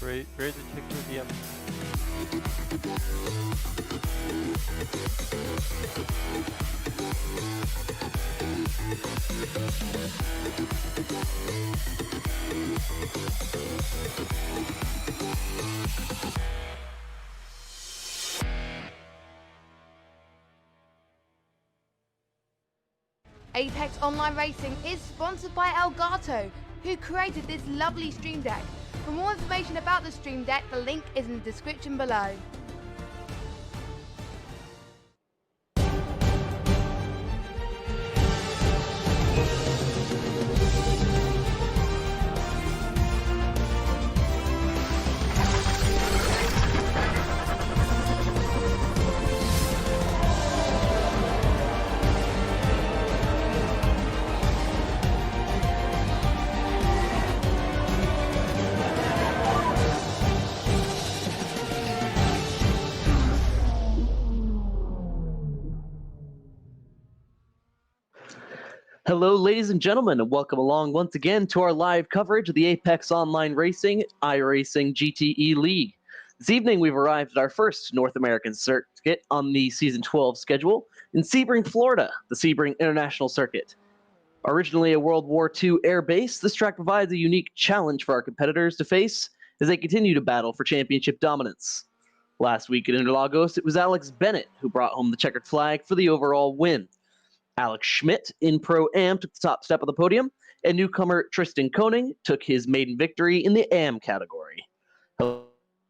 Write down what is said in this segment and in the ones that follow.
Brayden Chequered DM. Apex Online Racing is sponsored by Elgato, who created this lovely stream deck. For more information about the stream deck, the link is in the description below. Hello, ladies and gentlemen, and welcome along once again to our live coverage of the Apex Online Racing iRacing GTE League. This evening, we've arrived at our first North American circuit on the Season 12 schedule in Sebring, Florida, the Sebring International Circuit. Originally a World War II air base, this track provides a unique challenge for our competitors to face as they continue to battle for championship dominance. Last week at Interlagos, it was Alex Bennett who brought home the checkered flag for the overall win. Alex Schmidt in Pro-Am took the top step of the podium, and newcomer Tristan Koning took his maiden victory in the Am category. Hello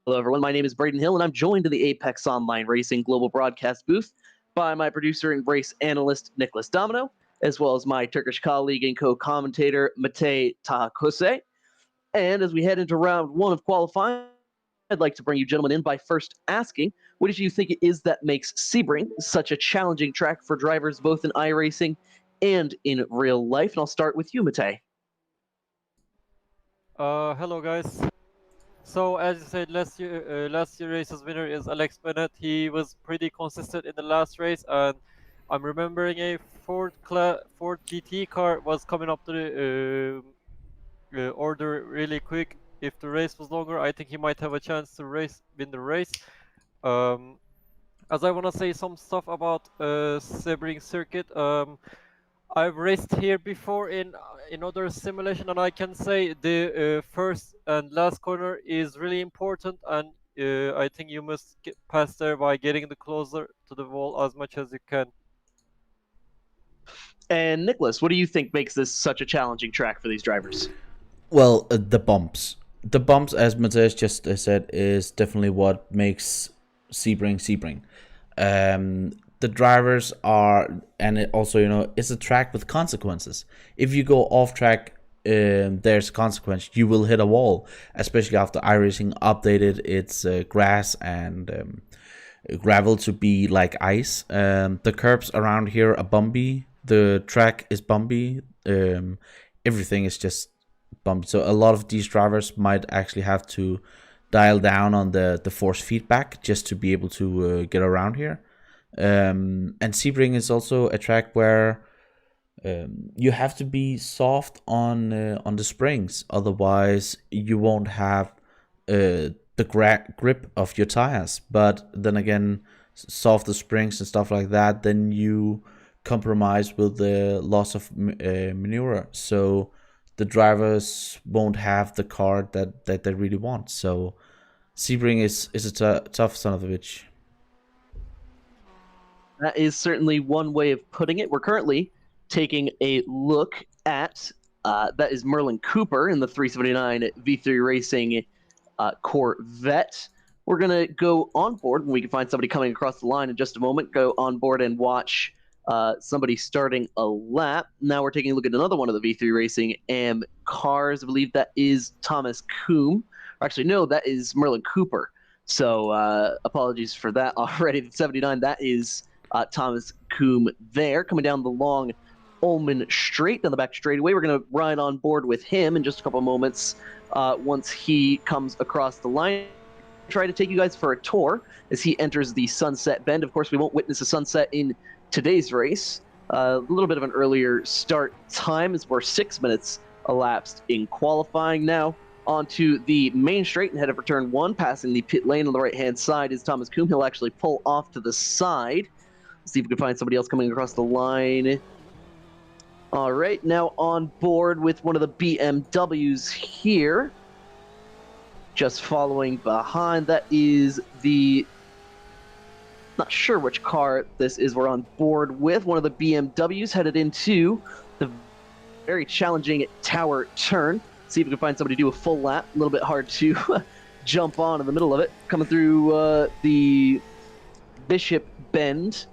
everyone, my name is Brayden Hill, and I'm joined in the Apex Online Racing Global Broadcast booth by my producer and race analyst Niclas Domino, as well as my Turkish colleague and co-commentator Mate Tahakose. And as we head into round one of qualifying, I'd like to bring you gentlemen in by first asking, what do you think it is that makes Sebring such a challenging track for drivers both in iRacing and in real life? And I'll start with you, Mate. Hello guys. So as you said, last year race's winner is Alex Bennett. He was pretty consistent in the last race, and I'm remembering a Ford GT car was coming up to the order really quick. If the race was longer, I think he might have a chance to win the race. As I want to say some stuff about Sebring circuit. I've raced here before in other simulation, and I can say the first and last corner is really important, and I think you must get past there by getting closer to the wall as much as you can. And Niclas, what do you think makes this such a challenging track for these drivers? Well, the bumps. The bumps, as Mateus just said, is definitely what makes Sebring. The drivers are, and it also, it's a track with consequences. If you go off track, there's a consequence. You will hit a wall, especially after iRacing updated its grass and gravel to be like ice. The curbs around here are bumpy. The track is bumpy. Everything is just bumpy. So a lot of these drivers might actually have to dial down on the force feedback just to be able to get around here. And Sebring is also a track where you have to be soft on the springs, otherwise you won't have the grip of your tires. But then again, softer springs and stuff like that, then you compromise with the loss of maneuver, so the drivers won't have the car that they really want. So Sebring is a tough son of a bitch. That is certainly one way of putting it. We're currently taking a look at, that is Merlin Cooper in the 379 V3 Racing Corvette. We're going to go on board, and we can find somebody coming across the line in just a moment, go on board and watch somebody starting a lap. Now we're taking a look at another one of the V3 Racing Am cars. I believe that is Thomas Coombe. Or actually, no, that is Merlin Cooper. So apologies for that already. The 79, that is Thomas Coombe there, coming down the long Ullman Straight, down the back straightaway. We're going to ride on board with him in just a couple moments once he comes across the line. Try to take you guys for a tour as he enters the Sunset Bend. Of course, we won't witness a sunset in today's race. A little bit of an earlier start time as we're 6 minutes elapsed in qualifying now. onto the main straight and headed for turn 1, passing the pit lane on the right-hand side is Thomas Kuhn. He'll actually pull off to the side. See if we can find somebody else coming across the line. All right, now on board with one of the BMWs here. Just following behind, that is the... Not sure which car this is we're on board with. One of the BMWs headed into the very challenging tower turn. See if we can find somebody to do a full lap. A little bit hard to jump on in the middle of it. Coming through the Bishop Bend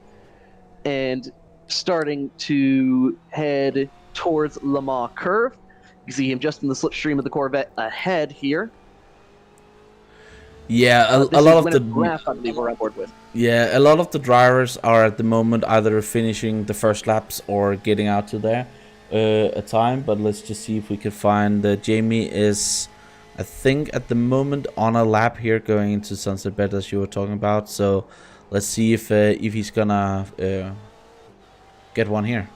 and starting to head towards Lamar Curve. You can see him just in the slipstream of the Corvette ahead here. Yeah, a lot of the graph, I believe we're on board with. Yeah, a lot of the drivers are at the moment either finishing the first laps or getting out to there a time. But let's just see if we can find Jamie is, I think, at the moment on a lap here going into Sunset Bed as you were talking about. So let's see if he's gonna get one here.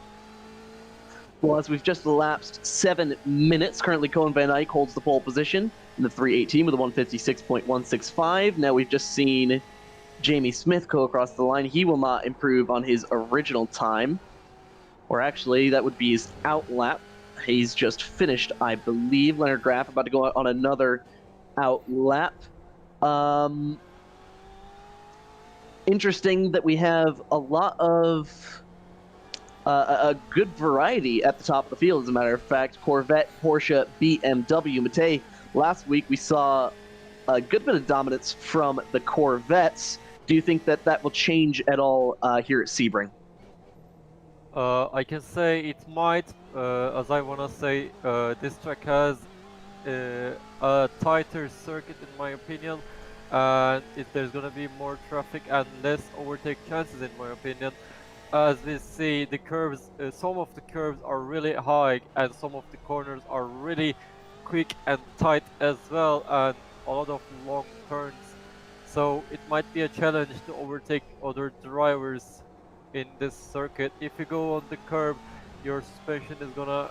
Well, as we've just elapsed 7 minutes, currently Cohen Van Eyck holds the pole position in the 318 with a 156.165. Now we've just seen Jamie Smith go across the line. He will not improve on his original time. Or actually, that would be his out lap. He's just finished, I believe. Leonard Graff about to go out on another out lap. Interesting that we have a lot of... a good variety at the top of the field, as a matter of fact. Corvette, Porsche, BMW, Matei. Last week we saw a good bit of dominance from the Corvettes. Do you think that that will change at all here at Sebring? I can say it might, as I want to say, this track has a tighter circuit in my opinion, and if there's going to be more traffic and less overtake chances in my opinion. As we see, the curves, some of the curves are really high and some of the corners are really quick and tight as well, and a lot of long turns. So it might be a challenge to overtake other drivers in this circuit. If you go on the curb, your suspension is gonna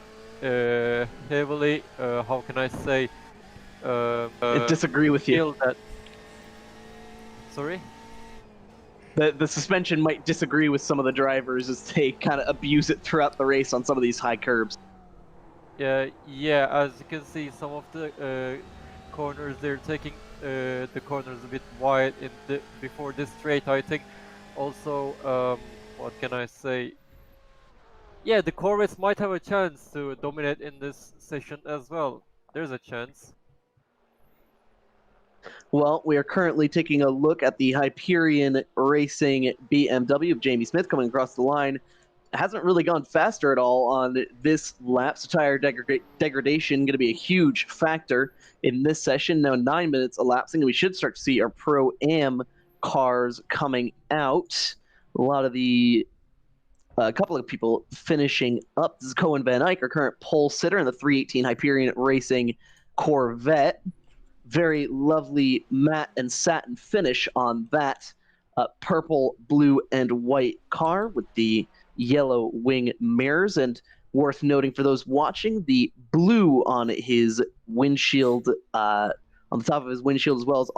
heavily, how can I say, I disagree with you. That. Sorry? The suspension might disagree with some of the drivers as they kind of abuse it throughout the race on some of these high curbs. Yeah, as you can see, some of the corners, they're taking the corners a bit wide before this straight, I think. Also, what can I say? Yeah, the Corvettes might have a chance to dominate in this session as well. There's a chance. Well, we are currently taking a look at the Hyperion Racing BMW of Jamie Smith coming across the line. It hasn't really gone faster at all on this lap, so tire degradation going to be a huge factor in this session. Now 9 minutes elapsing, and we should start to see our Pro-Am cars coming out. A lot of a couple of people finishing up. This is Cohen Van Eyck, our current pole sitter in the 318 Hyperion Racing Corvette. Very lovely matte and satin finish on that purple, blue, and white car with the yellow wing mirrors. And worth noting for those watching, the blue on his windshield, on the top of his windshield, as well as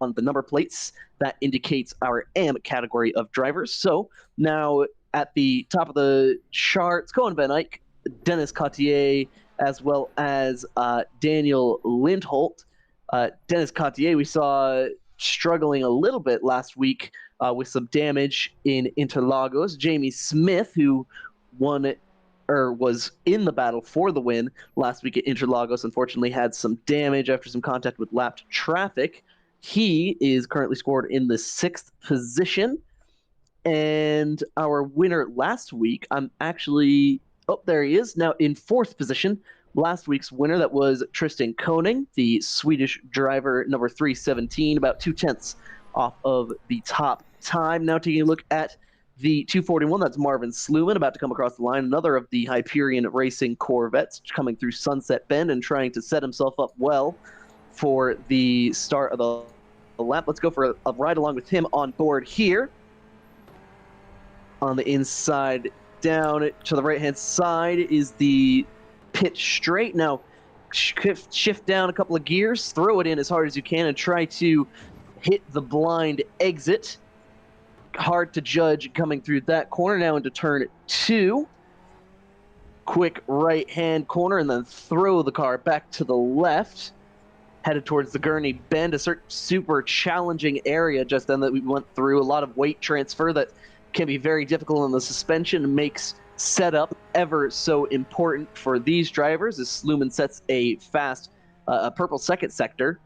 on the number plates, that indicates our AM category of drivers. So now at the top of the charts, Cohen Van Eyck, Dennis Cotier, as well as Daniel Lindholt. Dennis Cotier, we saw struggling a little bit last week with some damage in Interlagos. Jamie Smith, who won or was in the battle for the win last week at Interlagos, unfortunately had some damage after some contact with lapped traffic. He is currently scored in the 6th position. And our winner last week, I'm actually... Oh, there he is, now in 4th position. Last week's winner, that was Tristan Koning, the Swedish driver, number 317, about 2/10 off of the top time. Now taking a look at the 241, that's Marvin Sluman, about to come across the line. Another of the Hyperion Racing Corvettes coming through Sunset Bend and trying to set himself up well for the start of the lap. Let's go for a ride along with him on board here. On the inside, down to the right-hand side is the pit straight. Now, shift down a couple of gears, throw it in as hard as you can, and try to hit the blind exit. Hard to judge coming through that corner. Now into turn 2. Quick right-hand corner, and then throw the car back to the left. Headed towards the Gurney Bend, a super challenging area just then that we went through. A lot of weight transfer that can be very difficult on the suspension, makes setup ever so important for these drivers as Sluman sets a fast purple second sector.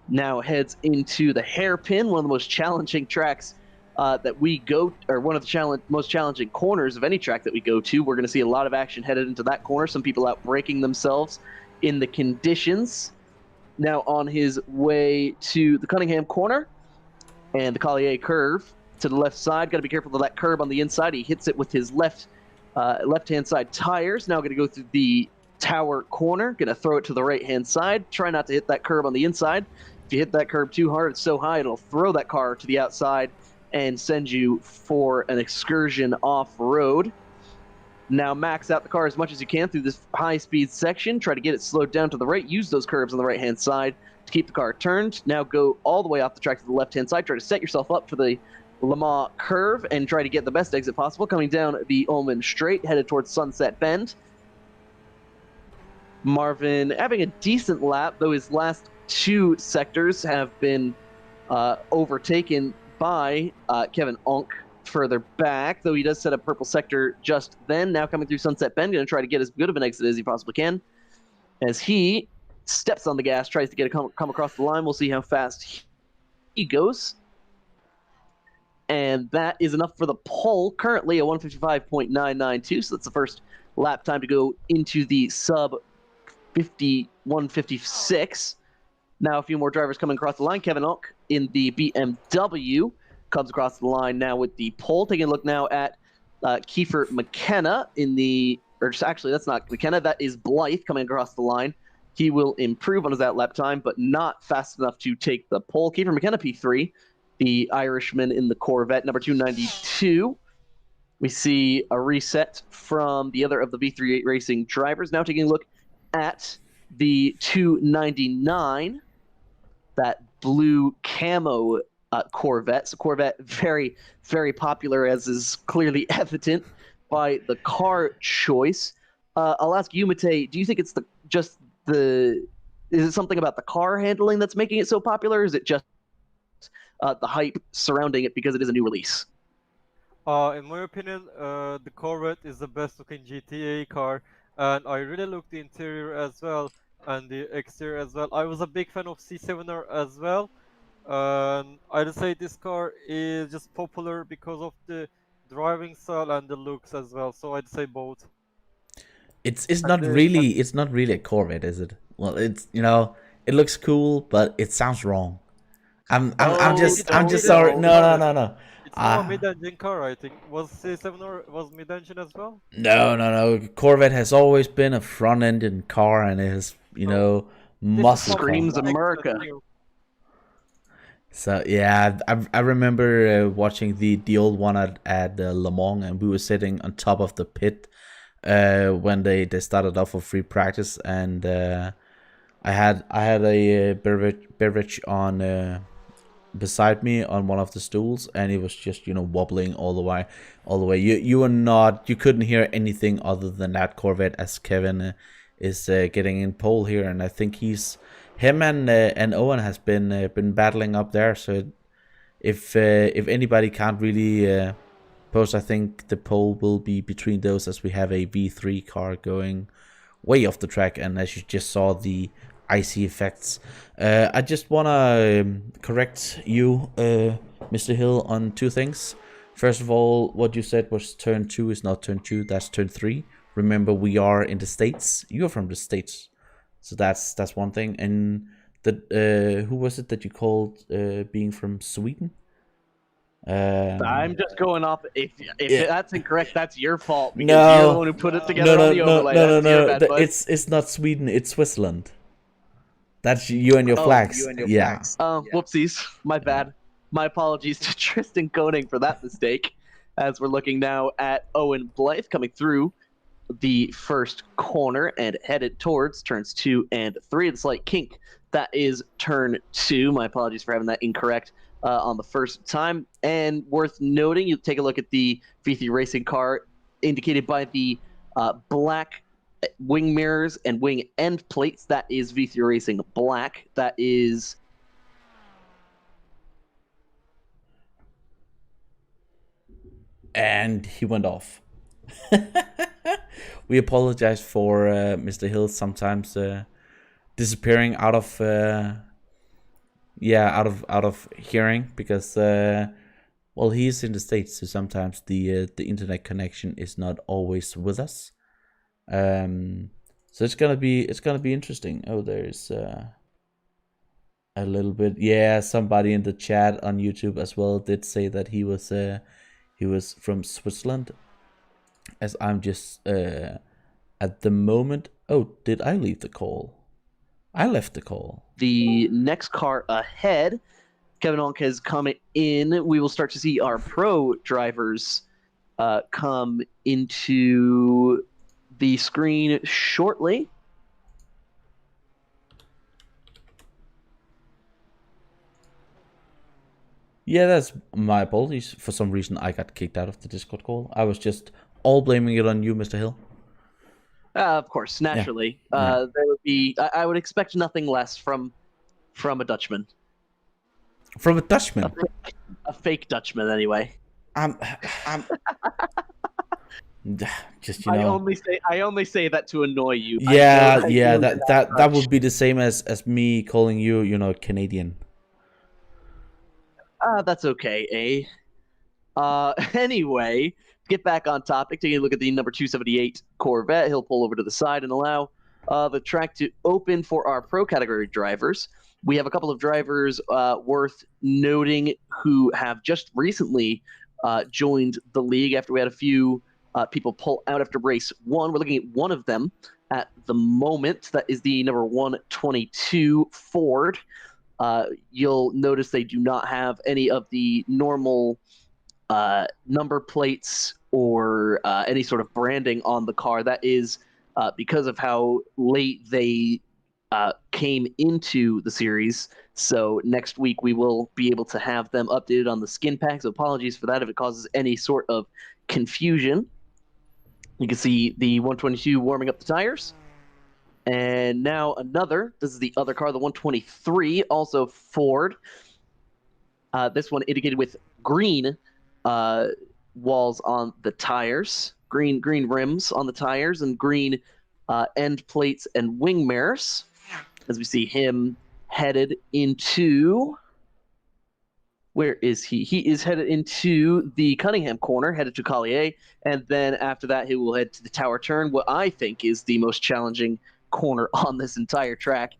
Now heads into the hairpin, one of the most challenging tracks that we go, or one of the most challenging corners of any track that we go to. We're going to see a lot of action headed into that corner. Some people out braking themselves in the conditions. Now on his way to the Cunningham corner and the Collier curve to the left side. Got to be careful of that curb on the inside. He hits it with his left-hand side tires. Now going to go through the tower corner. Going to throw it to the right-hand side. Try not to hit that curb on the inside. If you hit that curb too hard, it's so high, it'll throw that car to the outside and send you for an excursion off-road. Now max out the car as much as you can through this high-speed section. Try to get it slowed down to the right. Use those curves on the right-hand side to keep the car turned. Now go all the way off the track to the left-hand side. Try to set yourself up for the Le Mans curve and try to get the best exit possible. Coming down the Ullman Straight, headed towards Sunset Bend. Marvin having a decent lap, though his last 2 sectors have been overtaken by Kevin Onk further back, though he does set a purple sector just then. Now coming through Sunset Bend, going to try to get as good of an exit as he possibly can. As he steps on the gas, tries to get come across the line. We'll see how fast he goes. And that is enough for the pole. Currently a 155.992, so that's the first lap time to go into the sub 156. Now a few more drivers coming across the line. Kevin Onk in the BMW comes across the line now with the pole. Taking a look now at Kiefer McKenna in the, or actually that's not McKenna, that is Blythe coming across the line. He will improve on his out lap time, but not fast enough to take the pole. Kiefer McKenna P3, the Irishman in the Corvette, number 292. We see a reset from the other of the V38 Racing drivers. Now taking a look at the 299, that blue camo Corvette. So Corvette, very, very popular, as is clearly evident by the car choice. I'll ask you, Matej, do you think it's is it something about the car handling that's making it so popular, or is it just the hype surrounding it because it is a new release? In my opinion, the Corvette is the best looking GTA car, and I really looked the interior as well and the exterior as well. I was a big fan of C7R as well. I'd say this car is just popular because of the driving style and the looks as well. So I'd say both. It's not really a Corvette, is it? Well, it's, you know, it looks cool, but it sounds wrong. I'm just sorry. No. It's more a mid-engine car, I think. Was C7R was mid-engine as well? No. Corvette has always been a front-engine car, and it has, you know, muscle. Screams America. So yeah, I remember watching the old one at Le Mans, and we were sitting on top of the pit when they started off with free practice, and I had a beverage on beside me on one of the stools, and it was just, you know, wobbling all the way. You couldn't hear anything other than that Corvette, as Kevin is getting in pole here, and I think him and Owen has been battling up there. So if anybody can't really post, I think the pole will be between those, as we have a V3 car going way off the track, and as you just saw, the icy effects. I just wanna correct you, Mr. Hill, on 2 things. First of all, what you said was turn 2 is not turn 2, that's turn 3. Remember, we are in the States. You're from the States. So that's one thing. And who was it that you called being from Sweden? I'm just going off. If that's incorrect, that's your fault. Because you're the one who put it together on the overlay. No. It's not Sweden. It's Switzerland. That's you and your flags. You and your flags. Whoopsies. My bad. My apologies to Tristan Koning for that mistake. As we're looking now at Owen Blythe coming through the first corner and headed towards turns 2 and 3. The slight kink, that is turn 2. My apologies for having that incorrect on the first time. And worth noting, you take a look at the V3 Racing car indicated by the black wing mirrors and wing end plates. That is V3 Racing Black. That is... And he went off. We apologize for Mr. Hill sometimes disappearing out of out of hearing, because well, he's in the States, so sometimes the internet connection is not always with us. So it's gonna be interesting. Oh, there's a little bit. Yeah, somebody in the chat on YouTube as well did say that he was from Switzerland, as I'm just at the moment. Oh, did I leave the call? I left the call. The next car ahead, Kevin Onk has come in. We will start to see our pro drivers come into the screen shortly. Yeah, that's my apologies. For some reason, I got kicked out of the Discord call. I was just all blaming it on you, Mr. Hill. Of course, naturally. Yeah. There would be. I would expect nothing less from a Dutchman. From a Dutchman? A fake Dutchman, anyway. I'm just, you know. I only say that to annoy you. Yeah, that would be the same as me calling you, you know, Canadian. That's okay, eh? Anyway, get back on topic, taking a look at the number 278 Corvette. He'll pull over to the side and allow the track to open for our pro category drivers. We have a couple of drivers worth noting who have just recently joined the league after we had a few people pull out after race 1. We're looking at one of them at the moment. That is the number 122 Ford. You'll notice they do not have any of the normal number plates or any sort of branding on the car. That is because of how late they came into the series. So next week we will be able to have them updated on the skin pack. So apologies for that if it causes any sort of confusion. You can see the 122 warming up the tires. And now this is the other car, the 123, also Ford. This one indicated with green walls on the tires, green rims on the tires, and green end plates and wing mirrors. As we see him headed into... Where is he? He is headed into the Cunningham corner, headed to Collier, and then after that he will head to the Tower Turn, what I think is the most challenging corner on this entire track.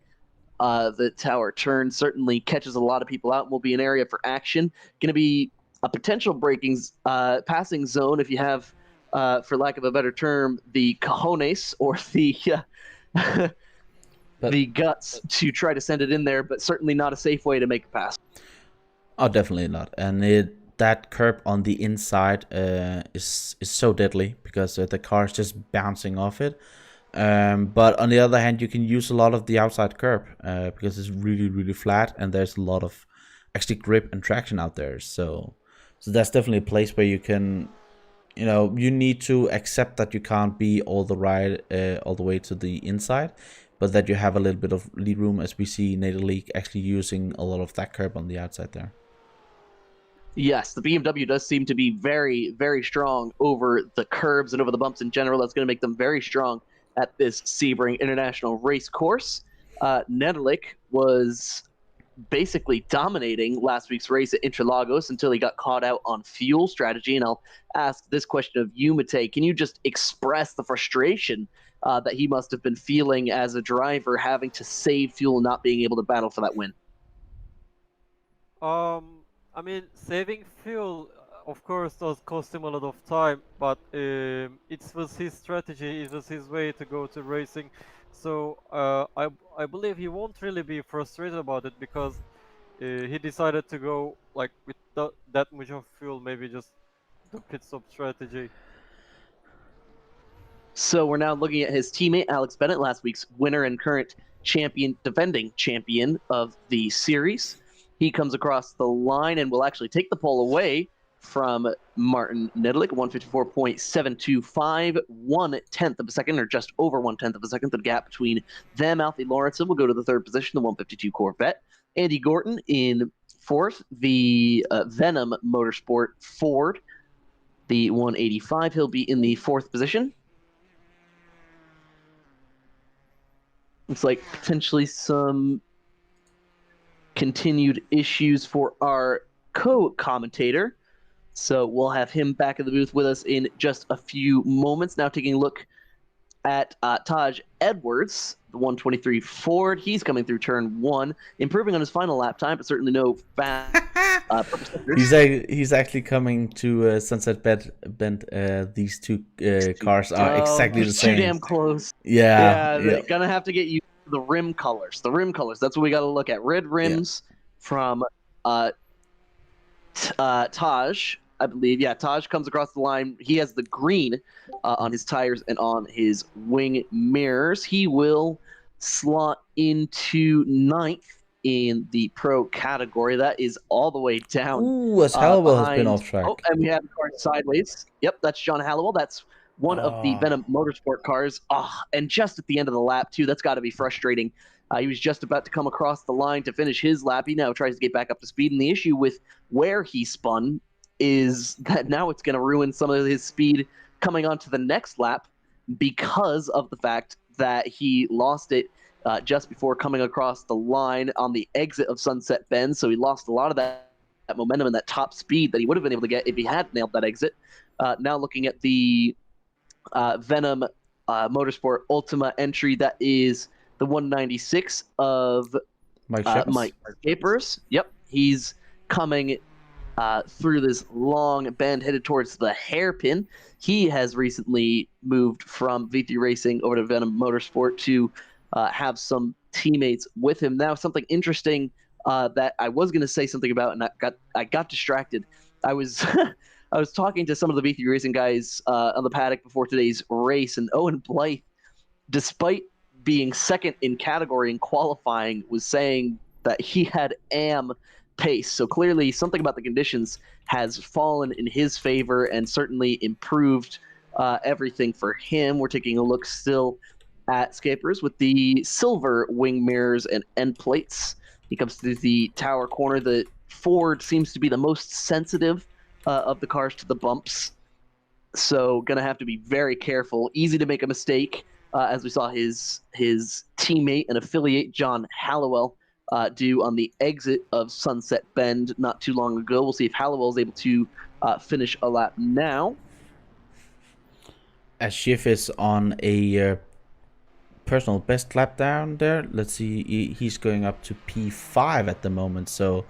The Tower Turn certainly catches a lot of people out and will be an area for action. Going to be a potential passing zone if you have, for lack of a better term, the cojones or the the guts to try to send it in there, but certainly not a safe way to make a pass. Oh, definitely not. And that curb on the inside is so deadly because the car is just bouncing off it. But on the other hand, you can use a lot of the outside curb because it's really, really flat and there's a lot of actually grip and traction out there. So that's definitely a place where you can, you know, you need to accept that you can't be all the way to the inside, but that you have a little bit of lead room, as we see Interlagos League actually using a lot of that curb on the outside there. Yes, the BMW does seem to be very, very strong over the curbs and over the bumps in general. That's going to make them very strong at this Sebring International Race Course. Nedelik was basically dominating last week's race at Interlagos until he got caught out on fuel strategy. And I'll ask this question of you, Matej. Can you just express the frustration that he must have been feeling as a driver, having to save fuel and not being able to battle for that win? I mean, saving fuel, of course, does cost him a lot of time, but it was his strategy, it was his way to go to racing. So I believe he won't really be frustrated about it because he decided to go like with that much of fuel, maybe just the pit stop strategy. So we're now looking at his teammate, Alex Bennett, last week's winner and current defending champion of the series. He comes across the line and will actually take the pole away from Martin Nidlik, 154.725, 1/10 of a second, or just over 1/10 of a second. The gap between them, Alfie Lawrenson will go to the third position, the 152 Corvette. Andy Gorton in fourth, the Venom Motorsport Ford, the 185. He'll be in the fourth position. Looks like potentially some continued issues for our co-commentator. So we'll have him back in the booth with us in just a few moments. Now taking a look at Taj Edwards, the 123 Ford. He's coming through turn one, improving on his final lap time, but certainly no fast. He's actually coming to Sunset Bend. These two cars are exactly the same. Too damn close. Yeah, they're gonna have to get you the rim colors. The rim colors. That's what we got to look at. Red rims from Taj, I believe. Yeah, Taj comes across the line. He has the green on his tires and on his wing mirrors. He will slot into ninth in the pro category. That is all the way down. Ooh, as Hallowell has been off track. Oh, and we have the car sideways. Yep, that's John Hallowell. That's one of the Venom Motorsport cars. And just at the end of the lap, too. That's got to be frustrating. He was just about to come across the line to finish his lap. He now tries to get back up to speed. And the issue with where he spun is that now it's going to ruin some of his speed coming onto the next lap because of the fact that he lost it just before coming across the line on the exit of Sunset Bend. So he lost a lot of that momentum and that top speed that he would have been able to get if he had nailed that exit. Now looking at the Venom Motorsport Ultima entry, that is the 196 of Mike Shapers. Yep, he's coming through this long bend headed towards the hairpin. He has recently moved from V3 Racing over to Venom Motorsport to have some teammates with him. Now, something interesting that I was going to say something about, and I got distracted. I was I was talking to some of the V3 Racing guys on the paddock before today's race, and Owen Blythe, despite being second in category in qualifying, was saying that he had AM pace. So clearly something about the conditions has fallen in his favor and certainly improved everything for him. We're taking a look still at Scapers with the silver wing mirrors and end plates. He comes through the tower corner. The Ford seems to be the most sensitive of the cars to the bumps. So going to have to be very careful. Easy to make a mistake, as we saw his teammate and affiliate John Hallowell do on the exit of Sunset Bend not too long ago. We'll see if Hallowell is able to finish a lap now. As Schiff is on a personal best lap down there. Let's see, he's going up to P5 at the moment, so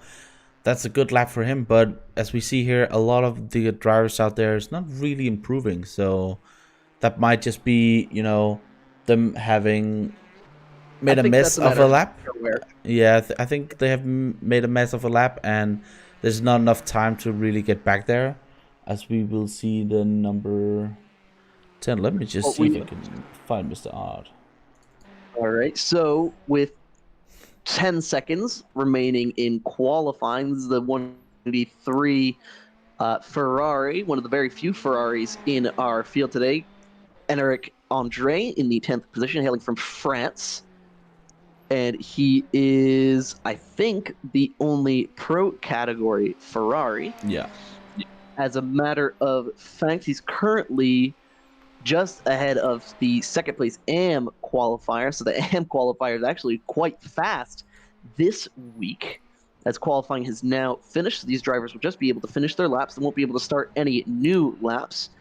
that's a good lap for him. But as we see here, a lot of the drivers out there is not really improving, so that might just be, you know, them having made a mess of a lap. Yeah, I think they have made a mess of a lap, and there's not enough time to really get back there, as we will see the number 10. Let me just see if I can find Mr. Ard. All right, so with 10 seconds remaining in qualifying, this is the 183 Ferrari, one of the very few Ferraris in our field today. Enric Andre in the 10th position, hailing from France. And he is, I think, the only pro category Ferrari. Yeah. As a matter of fact, he's currently just ahead of the second place AM qualifier. So the AM qualifier is actually quite fast this week, as qualifying has now finished. So these drivers will just be able to finish their laps. They won't be able to start any new laps.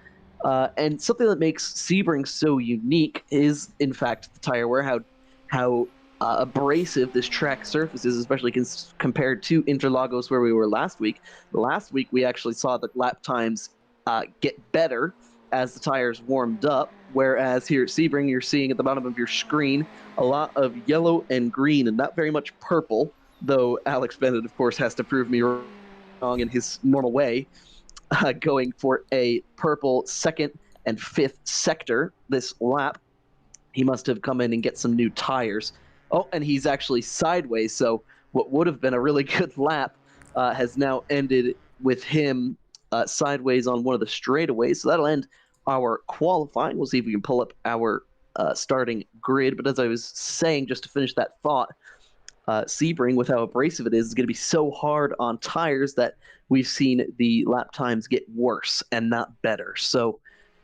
And something that makes Sebring so unique is, in fact, the tire wear, how abrasive this track surface is, especially compared to Interlagos, where we were last week. Last week, we actually saw the lap times get better as the tires warmed up, whereas here at Sebring, you're seeing at the bottom of your screen a lot of yellow and green, and not very much purple, though Alex Bennett, of course, has to prove me wrong in his normal way, going for a purple second and 5th sector this lap. He must have come in and get some new tires. Oh, and he's actually sideways, so what would have been a really good lap has now ended with him sideways on one of the straightaways. So that'll end our qualifying. We'll see if we can pull up our starting grid. But as I was saying, just to finish that thought, Sebring, with how abrasive it is going to be so hard on tires that we've seen the lap times get worse and not better. So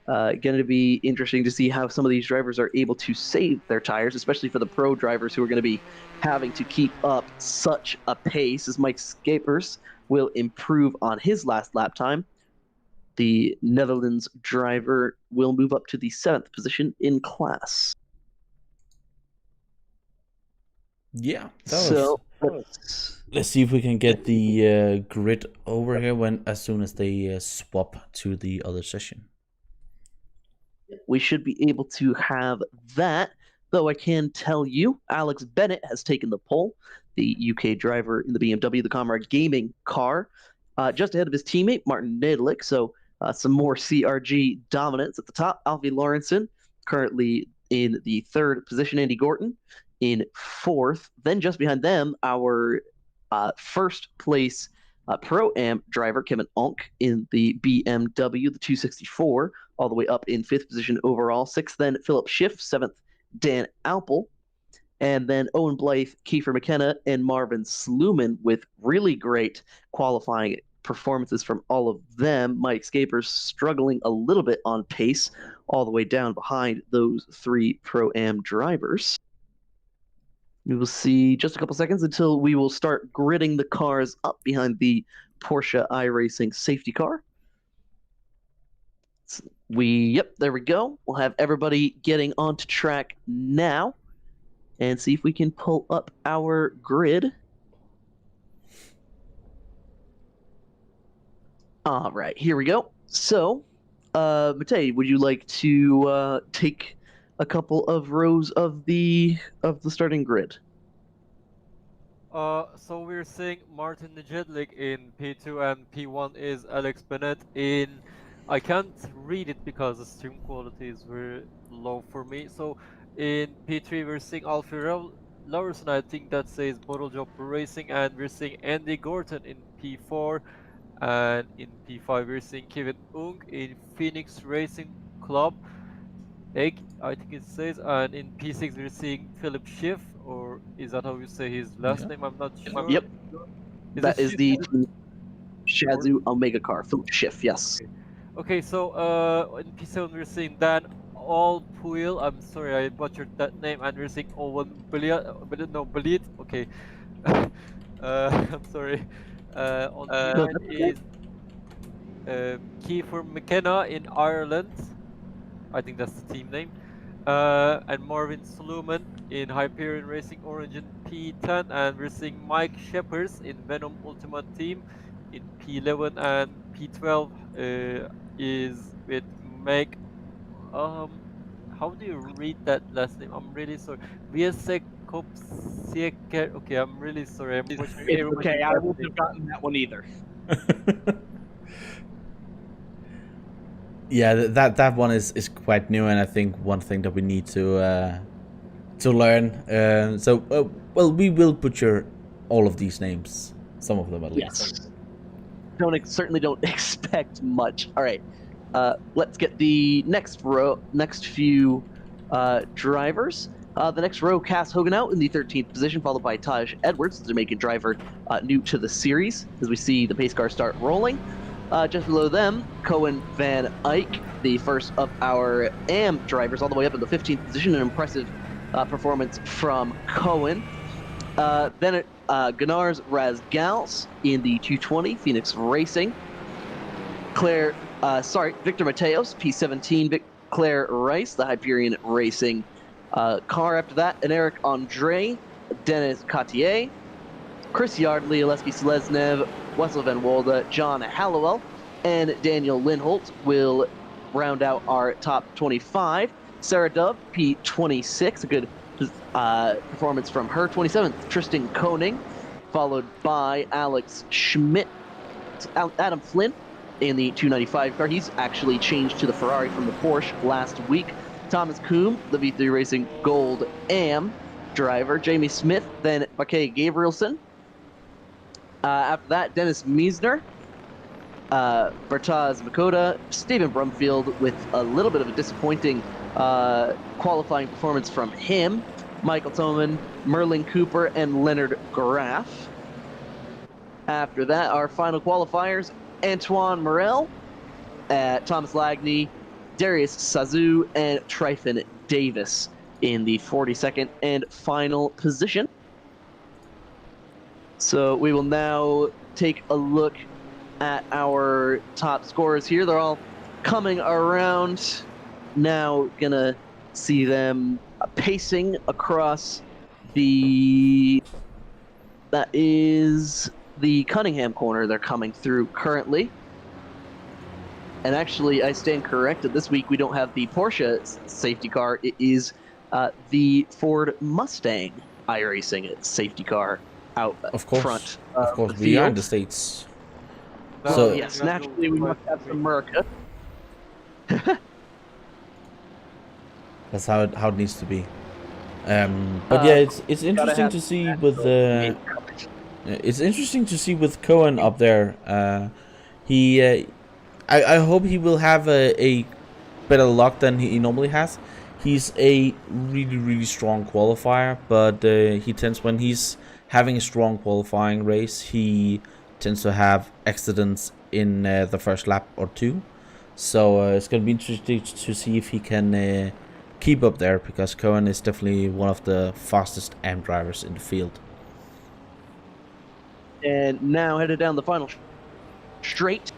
going to be interesting to see how some of these drivers are able to save their tires, especially for the pro drivers who are going to be having to keep up such a pace, as Mike Scapers will improve on his last lap time. The Netherlands driver will move up to the 7th position in class. Yeah. Let's see if we can get the grid over here as soon as they swap to the other session. We should be able to have that, though I can tell you Alex Bennett has taken the pole, the UK driver in the BMW, the Comrade Gaming car, just ahead of his teammate, Martin Nedlick. So some more CRG dominance at the top. Alfie Lawrenson currently in the 3rd position, Andy Gorton in 4th. Then just behind them, our 1st place Pro-Am driver, Kevin Onk, in the BMW, the 264, all the way up in 5th position overall. 6th, then Philip Schiff. 7th, Dan Alpel. And then Owen Blythe, Kiefer McKenna, and Marvin Sluman with really great qualifying performances from all of them. Mike Scapers struggling a little bit on pace, all the way down behind those 3 Pro-Am drivers. We will see just a couple seconds until we will start gridding the cars up behind the Porsche iRacing safety car. Yep, there we go. We'll have everybody getting onto track now and see if we can pull up our grid. All right, here we go. So, Matej, would you like to take a couple of rows of the starting grid? So we're seeing Martin Nijedlik in P2 and P1 is Alex Bennett in... I can't read it because the stream quality is very low for me. So in P3 we're seeing Alfie Laursen, I think that says Bottle Job Racing, and we're seeing Andy Gorton in P4, and in P5 we're seeing Kevin Ung in Phoenix Racing Club. I think it says, and in P6 we're seeing Philip Schiff, or is that how you say his last name? I'm not sure. Yep. That is the Shazoo Omega car, Philip Schiff, yes. Okay, so in P7 we're seeing Dan Alpuil, I'm sorry I butchered that name, and we're seeing Owen Belit, okay. I'm sorry. On P9 is Kiefer McKenna in Ireland. I think that's the team name. And Marvin Sluman in Hyperion Racing Origin P10, and we're seeing Mike Shepers in Venom Ultimate Team in P11, and P12 is with Meg. How do you read that last name? I'm really sorry. Chequered. Okay, I'm really sorry. I'm it's okay. I wouldn't have gotten that one either. Yeah, that one is quite new, and I think one thing that we need to learn. Well, we will butcher all of these names, some of them at least. Yes. Certainly don't expect much. All right, let's get the next few drivers. The next row, Cass Hogan out in the 13th position, followed by Taj Edwards, the Jamaican driver new to the series, as we see the pace car start rolling. Just below them, Cohen Van Eyck, the first of our AM drivers, all the way up in the 15th position. An impressive performance from Cohen. Then Gunnars Razgals in the 220, Phoenix Racing. Victor Mateos, P17, Claire Rice, the Hyperion Racing car after that. And Eric Andre, Dennis Cotier, Chris Yardley, Oleski Seleznev, Wessel Van Wolde, John Hallowell, and Daniel Lindholt will round out our top 25. Sarah Dove, P26, a good performance from her. 27th, Tristan Koning, followed by Alex Schmidt, Adam Flynn, in the 295 car. He's actually changed to the Ferrari from the Porsche last week. Thomas Kuhn, the V3 Racing Gold AM driver. Jamie Smith, then Bakay Gabrielson. After that, Dennis Meisner, Bartaz Makoda, Stephen Brumfield with a little bit of a disappointing qualifying performance from him. Michael Toman, Merlin Cooper, and Leonard Graff. After that, our final qualifiers, Antoine Morel, Thomas Lagney, Darius Sazu, and Tryphon Davis in the 42nd and final position. So we will now take a look at our top scorers here. They're all coming around. Now gonna see them pacing across that is the Cunningham corner they're coming through currently. And actually, I stand corrected. This week we don't have the Porsche safety car. It is the Ford Mustang iRacing safety car out front. Of course, we are in the States. So yes, naturally we must have some America. That's how it needs to be. But yeah, it's interesting to see with Cohen up there. I hope he will have a better luck than he normally has. He's a really strong qualifier, but he tends, when he's having a strong qualifying race, he tends to have accidents in the first lap or two. So it's going to be interesting to see if he can keep up there, because Cohen is definitely one of the fastest AM drivers in the field. And now headed down the final straight,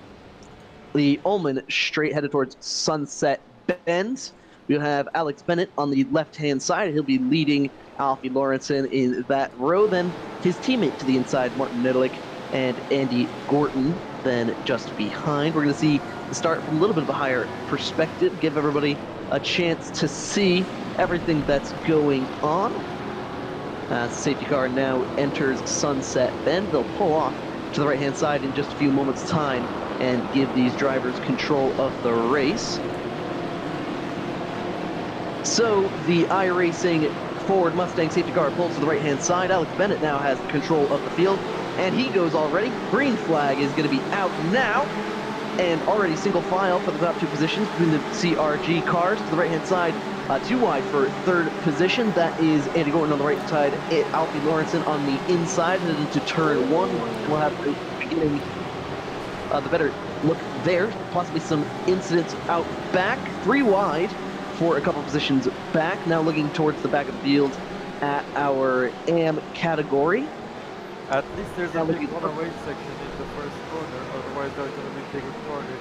the Ullman straight headed towards Sunset Bend. We'll have Alex Bennett on the left-hand side. He'll be leading Alfie Lawrenson in that row. Then his teammate to the inside, Martin Nedelic, and Andy Gorton then just behind. We're going to see the start from a little bit of a higher perspective, give everybody a chance to see everything that's going on. The safety car now enters Sunset Bend. They'll pull off to the right-hand side in just a few moments' time and give these drivers control of the race. So the iRacing Ford Mustang safety car pulls to the right-hand side. Alex Bennett now has control of the field, and he goes already. Green flag is going to be out now, and already single file for the top two positions between the CRG cars. To the right-hand side, too wide for third position. That is Andy Gordon on the right side, Alfie Lawrenson on the inside, and into turn one. We'll have the beginning, the better look there. Possibly some incidents out back. Three wide for a couple positions back. Now looking towards the back of the field at our AM category. At least there's a big one-away section in the first corner, otherwise they're going to be taking corners.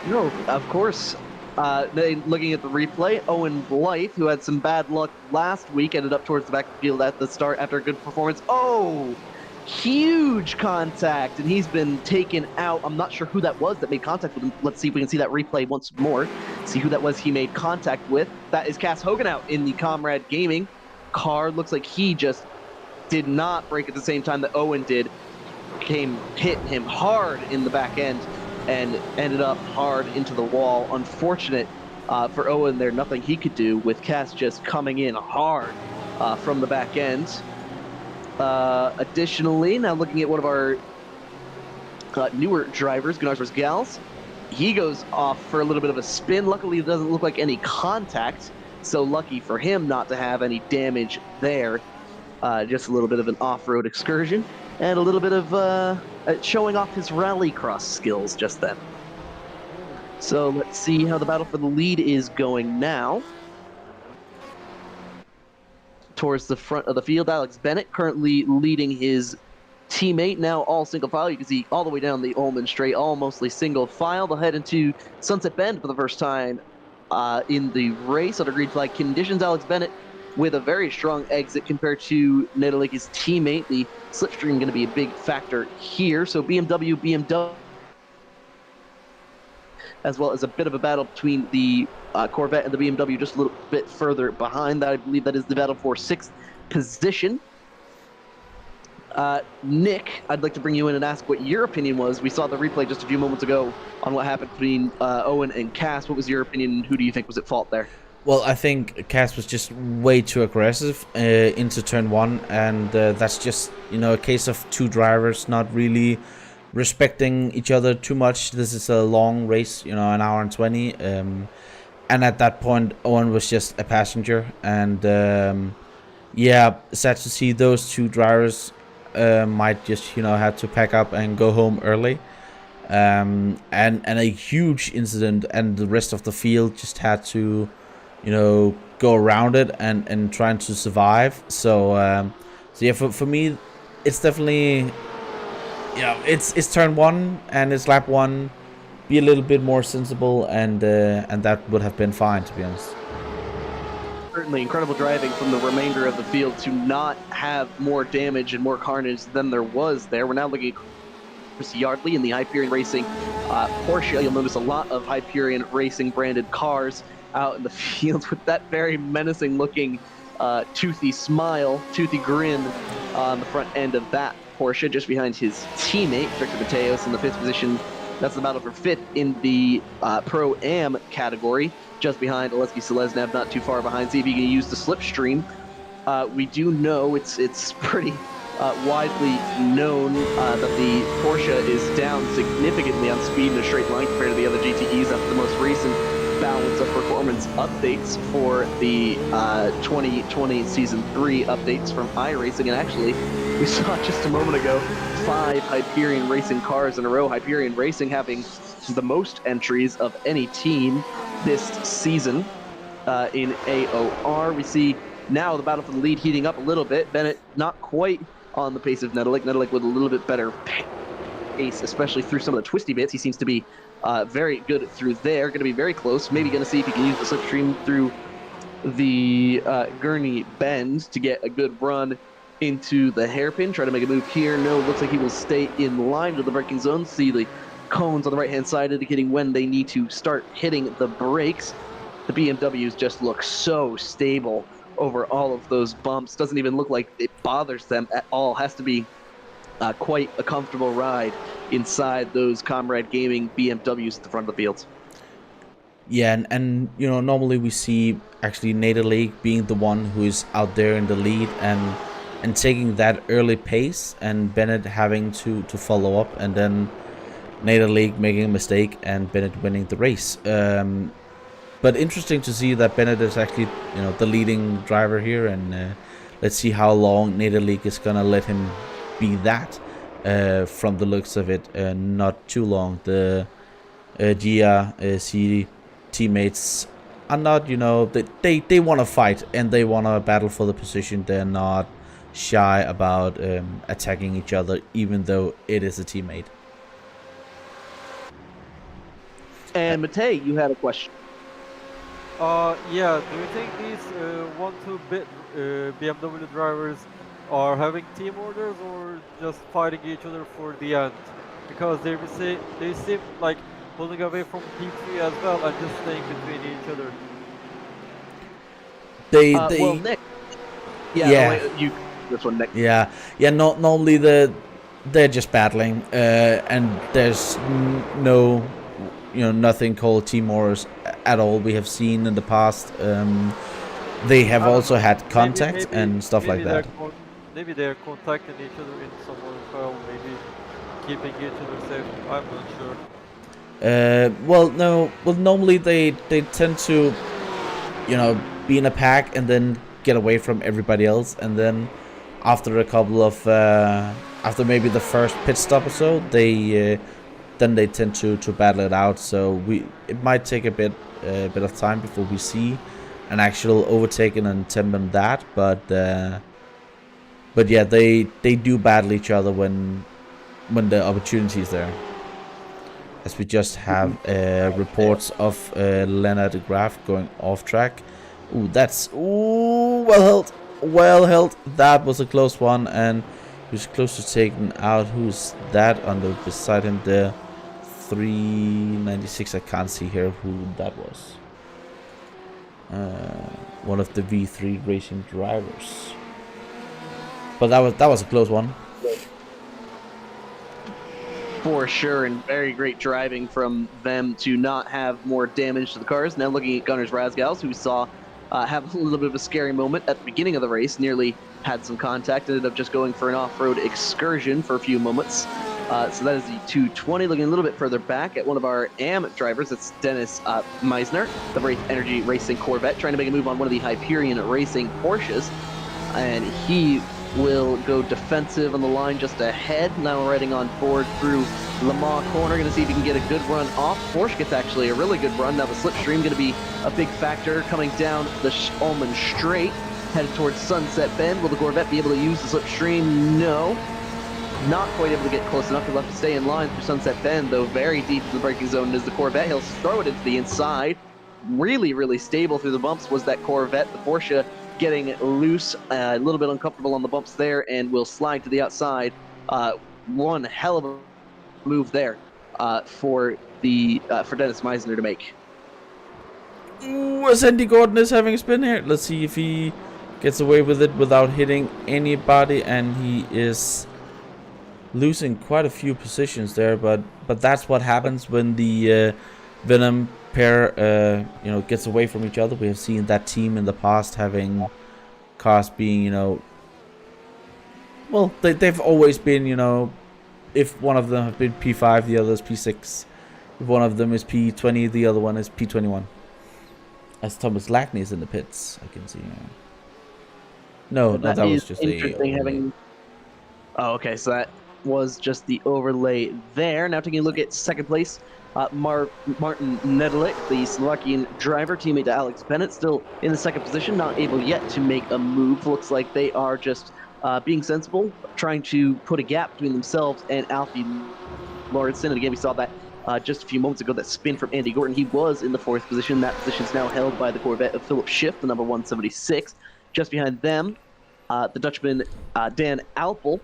No, of course. Looking at the replay, Owen Blythe, who had some bad luck last week, ended up towards the back of the field at the start after a good performance. Oh! Huge contact, and he's been taken out. I'm not sure who that was that made contact with him. Let's see if we can see that replay once more. See who that was he made contact with. That is Cass Hogan out in the Comrade Gaming car. Looks like he just did not brake at the same time that Owen did. Hit him hard in the back end and ended up hard into the wall. Unfortunate for Owen there, nothing he could do with Cass just coming in hard from the back end. Additionally, now looking at one of our newer drivers, Gunnars vs. Gals, he goes off for a little bit of a spin. Luckily, it doesn't look like any contact, so lucky for him not to have any damage there. Just a little bit of an off-road excursion, and a little bit of showing off his rallycross skills just then. So let's see how the battle for the lead is going now. Towards the front of the field, Alex Bennett currently leading his teammate, now all single file. You can see all the way down the Ullman straight, all mostly single file. They'll head into Sunset Bend for the first time in the race under green flag conditions. Alex Bennett with a very strong exit compared to Nedelick's teammate. The slipstream going to be a big factor here. So BMW, as well as a bit of a battle between the Corvette and the BMW just a little bit further behind. That I believe that is the battle for 6th position. Nick, I'd like to bring you in and ask what your opinion was. We saw the replay just a few moments ago on what happened between Owen and Cass. What was your opinion? Who do you think was at fault there? Well, I think Cass was just way too aggressive into turn one, and that's just, a case of two drivers not really respecting each other too much. This is a long race, an hour and 20, and at that point, Owen was just a passenger, and yeah, sad to see those two drivers might just, have to pack up and go home early. And a huge incident, and the rest of the field just had to go around it and trying to survive. So yeah, for me, it's definitely, it's turn one and it's lap one. Be a little bit more sensible, and that would have been fine, to be honest. Certainly incredible driving from the remainder of the field to not have more damage and more carnage than there was there. We're now looking at Chris Yardley in the Hyperion Racing Porsche. You'll notice a lot of Hyperion Racing branded cars out in the field with that very menacing looking toothy smile, toothy grin on the front end of that Porsche, just behind his teammate Victor Mateos in the 5th position. That's the battle for 5th in the Pro-Am category, just behind Oleksiy Seleznev, not too far behind. See if he can use the slipstream. We do know it's pretty widely known that the Porsche is down significantly on speed in a straight line compared to the other GTEs after the most recent balance of performance updates for the 2020 Season 3 updates from iRacing. And actually, we saw just a moment ago 5 Hyperion Racing cars in a row. Hyperion Racing having the most entries of any team this season in AOR. We see now the battle for the lead heating up a little bit. Bennett not quite on the pace of Nedelik. Nedelik with a little bit better pace, especially through some of the twisty bits. He seems to be very good through there. Going to be very close. Maybe going to see if he can use the slipstream through the Gurney bend to get a good run into the hairpin. Try to make a move here. No, looks like he will stay in line with the braking zone. See the cones on the right-hand side indicating when they need to start hitting the brakes. The BMWs just look so stable over all of those bumps. Doesn't even look like it bothers them at all. Has to be quite a comfortable ride inside those Comrade Gaming BMWs at the front of the field. Yeah, and normally we see actually Interlagos being the one who is out there in the lead and taking that early pace, and Bennett having to follow up, and then Interlagos making a mistake and Bennett winning the race. But interesting to see that Bennett is actually the leading driver here, and let's see how long Interlagos is gonna let him be that. From the looks of it, not too long. The GRC teammates are not, they want to fight and they want to battle for the position. They're not shy about attacking each other, even though it is a teammate. And Matej, you had a question. Yeah, do you think these 1-2-bit BMW drivers are having team orders or just fighting each other for the end? Because they seem like pulling away from P3 as well and just staying between each other. Well, Nick. Yeah. Yeah. You this one, Nick. Yeah. Normally they're just battling, and there's no, nothing called team orders at all. We have seen in the past. They have also had contact and stuff like that. Maybe they're contacting each other in some way as well, maybe keeping each other safe. I'm not sure. Well, no. Well, normally they tend to, be in a pack and then get away from everybody else, and then after a couple of after maybe the first pit stop or so, they tend to battle it out. So it might take a bit of time before we see an actual overtaking and attempt on that, but yeah, they do battle each other when the opportunity is there. As we just have reports of Leonard Graf going off track. Well held. That was a close one, and he was close to taking out. Who's that under beside him there? 396. I can't see here who that was. One of the V3 racing drivers. But that was a close one. for sure, and very great driving from them to not have more damage to the cars. Now looking at Gunners Razgals, who we saw have a little bit of a scary moment at the beginning of the race, nearly had some contact, ended up just going for an off-road excursion for a few moments. So that is the 220. Looking a little bit further back at one of our AM drivers, that's Dennis Meisner, the Wraith Energy Racing Corvette, trying to make a move on one of the Hyperion Racing Porsches. And he will go defensive on the line just ahead. Now riding on board through Le Mans corner. Going to see if he can get a good run off. Porsche gets actually a really good run. Now the slipstream going to be a big factor coming down the Ullman Straight, headed towards Sunset Bend. Will the Corvette be able to use the slipstream? No. Not quite able to get close enough. He'll have to stay in line through Sunset Bend, though very deep in the braking zone is the Corvette. He'll throw it into the inside. Really, really stable through the bumps was that Corvette. The Porsche getting loose, a little bit uncomfortable on the bumps there, and will slide to the outside. One hell of a move there for Dennis Meisner to make. Ooh, as Andy Gordon is having a spin here. Let's see if he gets away with it without hitting anybody, and he is losing quite a few positions there, but that's what happens when the Venom pair gets away from each other. We have seen that team in the past having cars being, well, they've always been, if one of them have been P5, the other is P6. If one of them is P20, the other one is P21. As Thomas Lackney is in the pits, I can see. No, that was just interesting having. Oh, okay, so that was just the overlay there. Now taking a look at second place, Martin Nedelik, the Slovakian driver, teammate to Alex Bennett, still in the second position, not able yet to make a move. Looks like they are just being sensible, trying to put a gap between themselves and Alfie Lauritsen. And again, we saw that just a few moments ago, that spin from Andy Gordon. He was in the fourth position. That position is now held by the Corvette of Philip Schiff, the number 176. Just behind them, the Dutchman Dan Alpel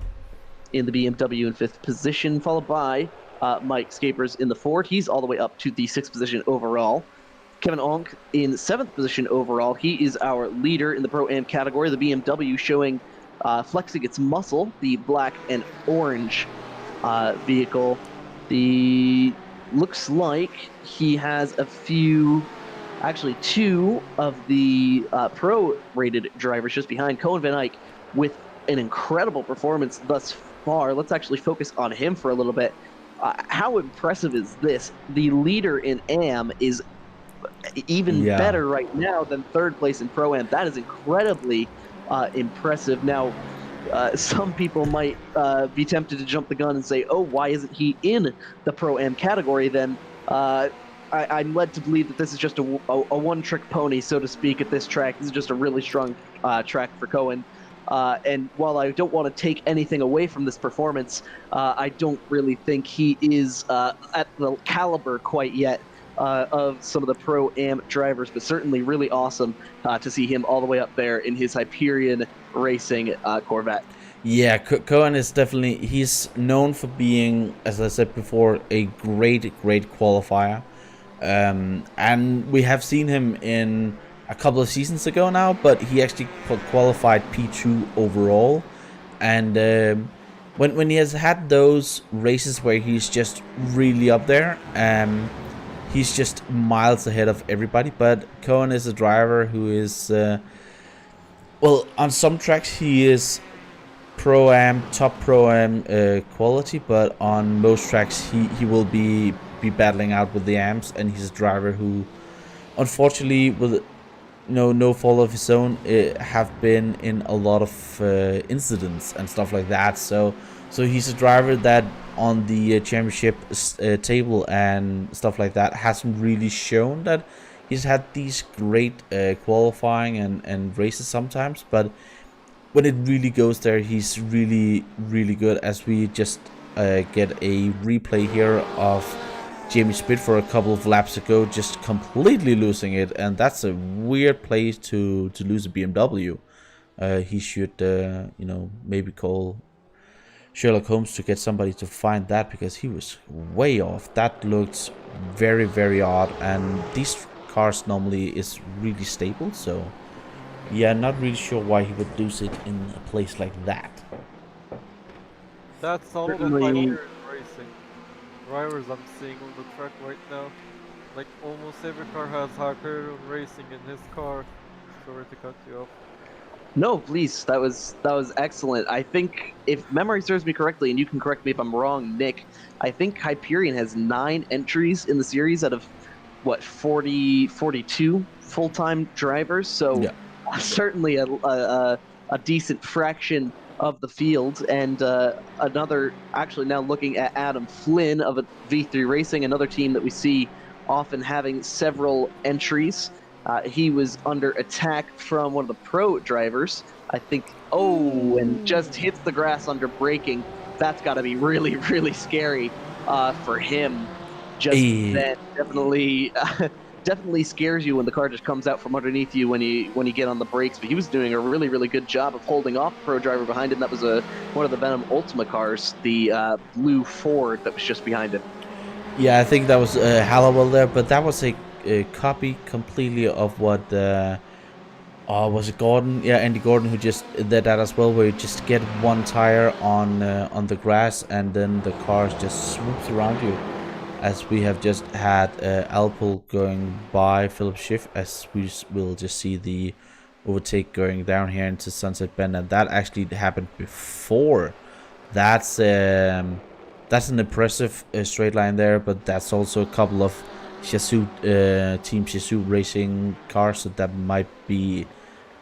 in the BMW in fifth position, followed by Mike Scapers in the fourth. He's all the way up to the sixth position overall. Kevin Onk in seventh position overall. He is our leader in the Pro-Am category. The BMW showing flexing its muscle, the black and orange vehicle. Looks like he has a few, actually two of the pro-rated drivers just behind. Cohen Van Eyck with an incredible performance thus far. Let's actually focus on him for a little bit. How impressive is this? The leader in AM is even better right now than third place in Pro-Am. That is incredibly impressive. Now, some people might be tempted to jump the gun and say, oh, why isn't he in the Pro-Am category then? I'm led to believe that this is just a one-trick pony, so to speak, at this track. This is just a really strong track for Cohen. And while I don't want to take anything away from this performance, I don't really think he is at the caliber quite yet of some of the Pro-Am drivers, but certainly really awesome to see him all the way up there in his Hyperion Racing Corvette. Yeah, Cohen is definitely, he's known for being, as I said before, a great qualifier. And we have seen him in a couple of seasons ago now, but he actually qualified P2 overall. And when he has had those races where he's just really up there, he's just miles ahead of everybody. But Cohen is a driver who is, well, on some tracks he is top Pro-Am quality, but on most tracks he will be battling out with the AMs, and he's a driver who, unfortunately, with no fault of his own, have been in a lot of incidents and stuff like that. So he's a driver that on the championship table and stuff like that hasn't really shown that he's had these great qualifying and races sometimes, but when it really goes there, he's really good. As we just get a replay here of Jamie Spitt for a couple of laps ago, just completely losing it, and that's a weird place to lose a BMW. He should maybe call Sherlock Holmes to get somebody to find that, because he was way off. That looked very odd, and these cars normally is really stable, so yeah, not really sure why he would lose it in a place like that. That's all that Hyperion Racing. drivers I'm seeing on the track right now. Like almost every car has Hyperion Racing in his car. Sorry to cut you off. No, please. That was excellent. I think if memory serves me correctly, and you can correct me if I'm wrong, Nick, I think Hyperion has 9 entries in the series out of what 42 full-time drivers. So Yeah. certainly a decent fraction of the field. And another, actually now looking at Adam Flynn of V3 Racing, another team that we see often having several entries. He was under attack from one of the pro drivers. I think, and just hits the grass under braking. That's got to be really, really scary for him. Just that definitely, definitely scares you when the car just comes out from underneath you when you get on the brakes. But he was doing a really, really good job of holding off the pro driver behind him. That was one of the Venom Ultima cars, the blue Ford that was just behind him. Yeah, I think that was Hallowell there, but that was a copy completely of what was it Gordon? Yeah, Andy Gordon, who just did that as well, where you just get one tire on the grass and then the car just swoops around you. As we have just had Alpol going by Philip Schiff, as we will just see the overtake going down here into Sunset Bend, and that actually happened before. That's an impressive straight line there, but that's also a couple of Team Shazoo Racing cars, so that might be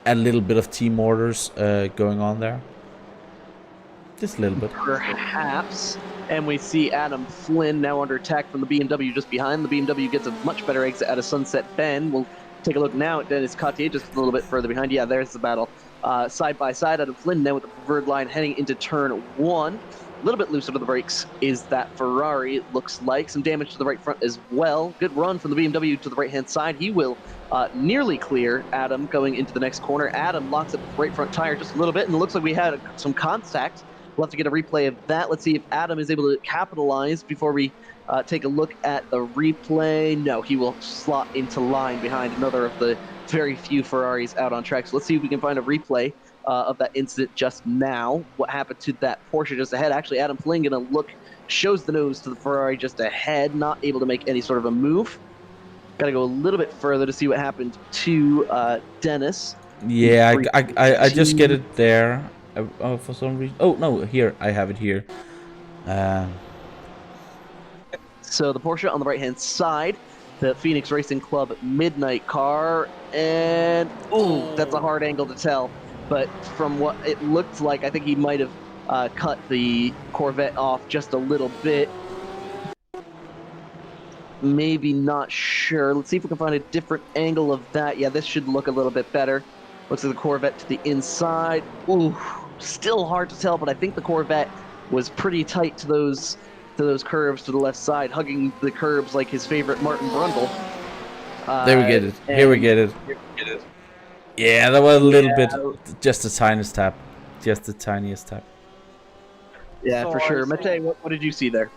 a little bit of team orders going on there. Just a little bit. Perhaps. And we see Adam Flynn now under attack from the BMW just behind. The BMW gets a much better exit out of Sunset Bend. We'll take a look now at Dennis Cotier just a little bit further behind. Yeah, there's the battle. Side by side, Adam Flynn now with the preferred line heading into turn 1. A little bit loose under the brakes is that Ferrari, it looks like. Some damage to the right front as well. Good run from the BMW to the right-hand side. He will nearly clear Adam going into the next corner. Adam locks up the right front tire just a little bit, and it looks like we had some contact. We'll have to get a replay of that. Let's see if Adam is able to capitalize before we take a look at the replay. No, he will slot into line behind another of the very few Ferraris out on track. So let's see if we can find a replay of that incident just now. What happened to that Porsche just ahead? Actually, Adam Flynn gonna look, shows the nose to the Ferrari just ahead, not able to make any sort of a move. Got to go a little bit further to see what happened to Dennis. Yeah, I just get it there. For some reason. Oh no, here I have it here. So the Porsche on the right-hand side, the Phoenix Racing Club Midnight car, and that's a hard angle to tell. But from what it looked like, I think he might have cut the Corvette off just a little bit. Maybe not sure. Let's see if we can find a different angle of that. Yeah, this should look a little bit better. Looks like the Corvette to the inside. Still hard to tell, but I think the Corvette was pretty tight to those curves to the left side, hugging the curbs like his favorite Martin Brundle. There we get it. Here we get it. Yeah, that was a little bit, just the tiniest tap. Just the tiniest tap. Yeah, for sure. Mate, what did you see there?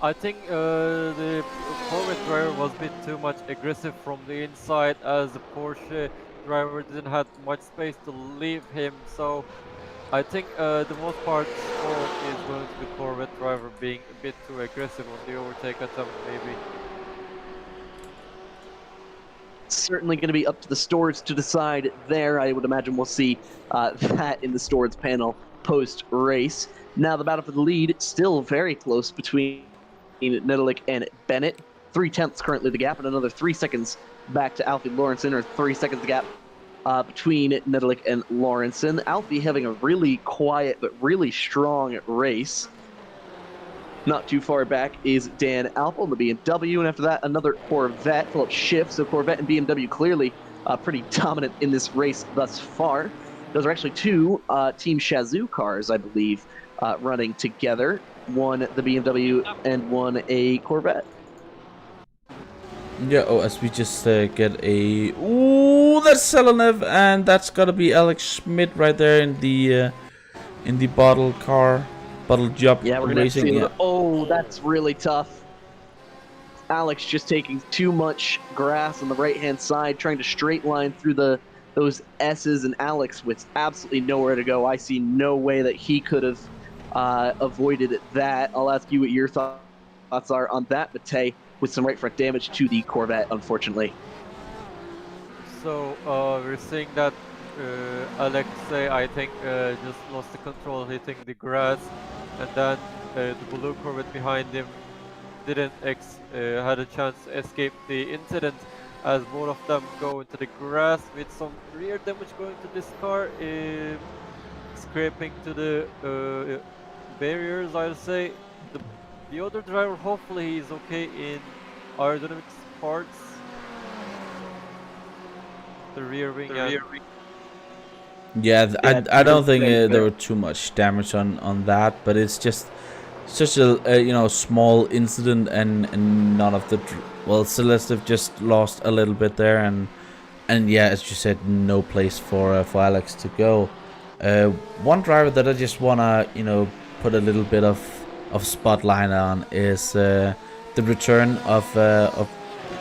I think the Corvette driver was a bit too much aggressive from the inside, as the Porsche driver didn't have much space to leave him. So I think the most part fault is going to the Corvette driver being a bit too aggressive on the overtake attempt, maybe. Certainly going to be up to the stewards to decide there. I would imagine we'll see that in the stewards panel post-race. Now the battle for the lead, still very close between Nedelik and Bennett. 3/10 currently the gap, and another 3 seconds back to Alfie Lawrenson, or 3 seconds the gap between Nedelik and Lawrenson. Alfie having a really quiet but really strong race. Not too far back is Dan Alpol in the BMW, and after that, another Corvette, Philip Schiff. So Corvette and BMW clearly pretty dominant in this race thus far. Those are actually 2 Team Shazoo cars, I believe, running together. One the BMW and one a Corvette. Yeah, as we just get a... Ooh, that's Selenev, and that's gotta be Alex Schmidt right there in the bottle car. Bottle job racing. Yeah. Oh, that's really tough. Alex just taking too much grass on the right-hand side, trying to straight line through those S's, and Alex with absolutely nowhere to go. I see no way that he could have avoided that. I'll ask you what your thoughts thoughts are on that, Matej, with some right front damage to the Corvette, unfortunately. So we're seeing that Alexei, I think, just lost the control hitting the grass, and then the blue Corvette behind him didn't had a chance to escape the incident, as both of them go into the grass with some rear damage going to this car, scraping to the barriers. I'll say the other driver, hopefully he's okay in aerodynamics parts. The rear wing and Yeah, I don't think there were too much damage on that, but it's just such a small incident, and none of the Celeste just lost a little bit there, and yeah, as you said, no place for Alex to go. One driver that I just wanna put a little bit of spotlight on is the return of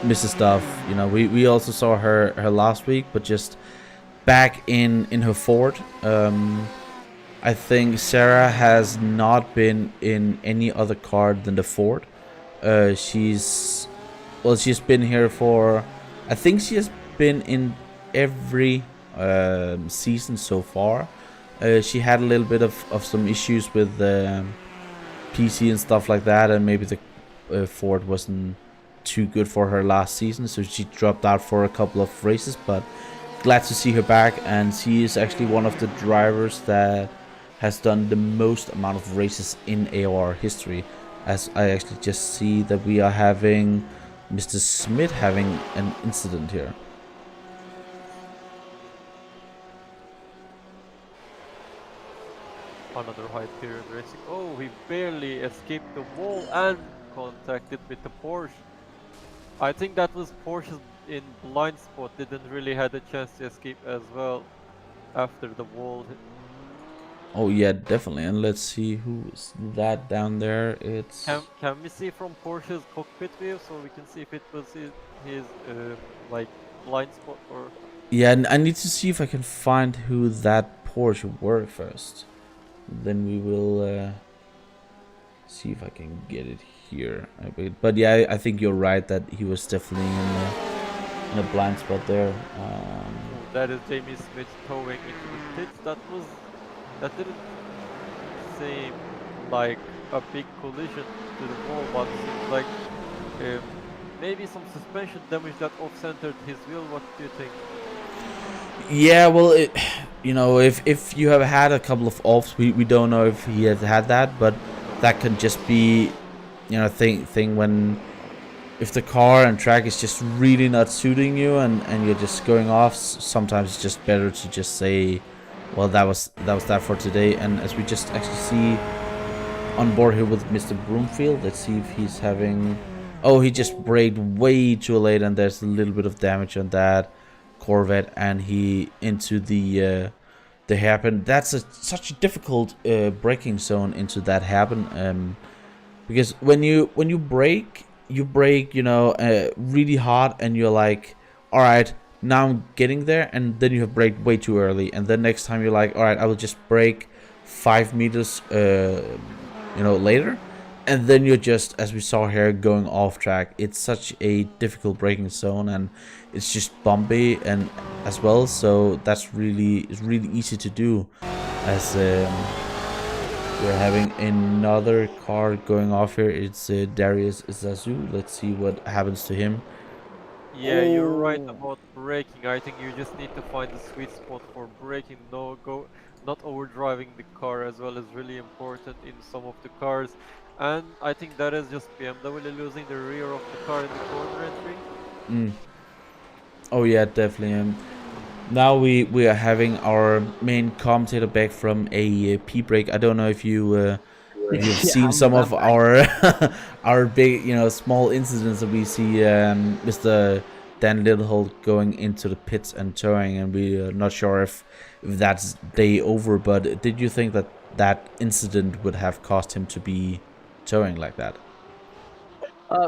Mrs. Duff. We also saw her last week, but just back in her Ford. I think Sarah has not been in any other car than the Ford. She's been here for, I think she has been in every season so far. She had a little bit of some issues with PC and stuff like that, and maybe the Ford wasn't too good for her last season, so she dropped out for a couple of races, but glad to see her back. And she is actually one of the drivers that has done the most amount of races in AOR history, as I actually just see that we are having Mr. Smith having an incident here. another high period racing. Oh, he barely escaped the wall and contacted with the Porsche. I think that was Porsche's in blind spot, didn't really had a chance to escape as well after the wall hit. Oh yeah, definitely. And let's see who's that down there. It's Can we see from Porsche's cockpit view so we can see if it was his like blind spot or? Yeah, and I need to see if I can find who that Porsche were first. Then we will see if I can get it here. But yeah, I think you're right that he was definitely in a blind spot there. That is Jamie Smith towing into the pits. That didn't seem like a big collision to the wall, but seems like maybe some suspension damage that off-centered his wheel. What do you think? Yeah, well, if you have had a couple of offs, we don't know if he has had that, but that can just be, thing when if the car and track is just really not suiting you and you're just going off. Sometimes it's just better to just say, well, that was that for today. And as we just actually see on board here with Mr. Broomfield, let's see if he's having. Oh, he just braked way too late, and there's a little bit of damage on that Corvette, and he into the hairpin. That's such a difficult braking zone into that hairpin, because when you brake, really hard, and you're like, all right, now I'm getting there, and then you have braked way too early, and then next time you're like, all right, I will just brake 5 meters later, and then you're just, as we saw here, going off track. It's such a difficult braking zone, and it's just bumpy and as well, so it's really easy to do. As we're having another car going off here. It's Darius Zazu. Let's see what happens to him. Yeah, you're right about braking. I think you just need to find the sweet spot for braking. Not overdriving the car as well is really important in some of the cars. And I think that is just BMW losing the rear of the car in the corner entry. Oh yeah, definitely. Now we are having our main commentator back from a P-break. I don't know if you've seen some of our our big small incidents that we see Mr. Dan Littleholt going into the pits and towing, and we're not sure if that's day over. But did you think that incident would have caused him to be towing like that?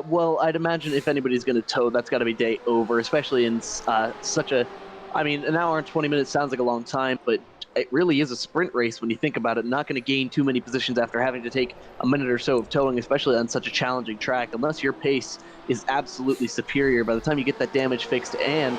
Well, I'd imagine if anybody's going to tow, that's got to be day over, especially in such a. I mean, an hour and 20 minutes sounds like a long time, but it really is a sprint race when you think about it. Not going to gain too many positions after having to take a minute or so of towing, especially on such a challenging track, unless your pace is absolutely superior. By the time you get that damage fixed and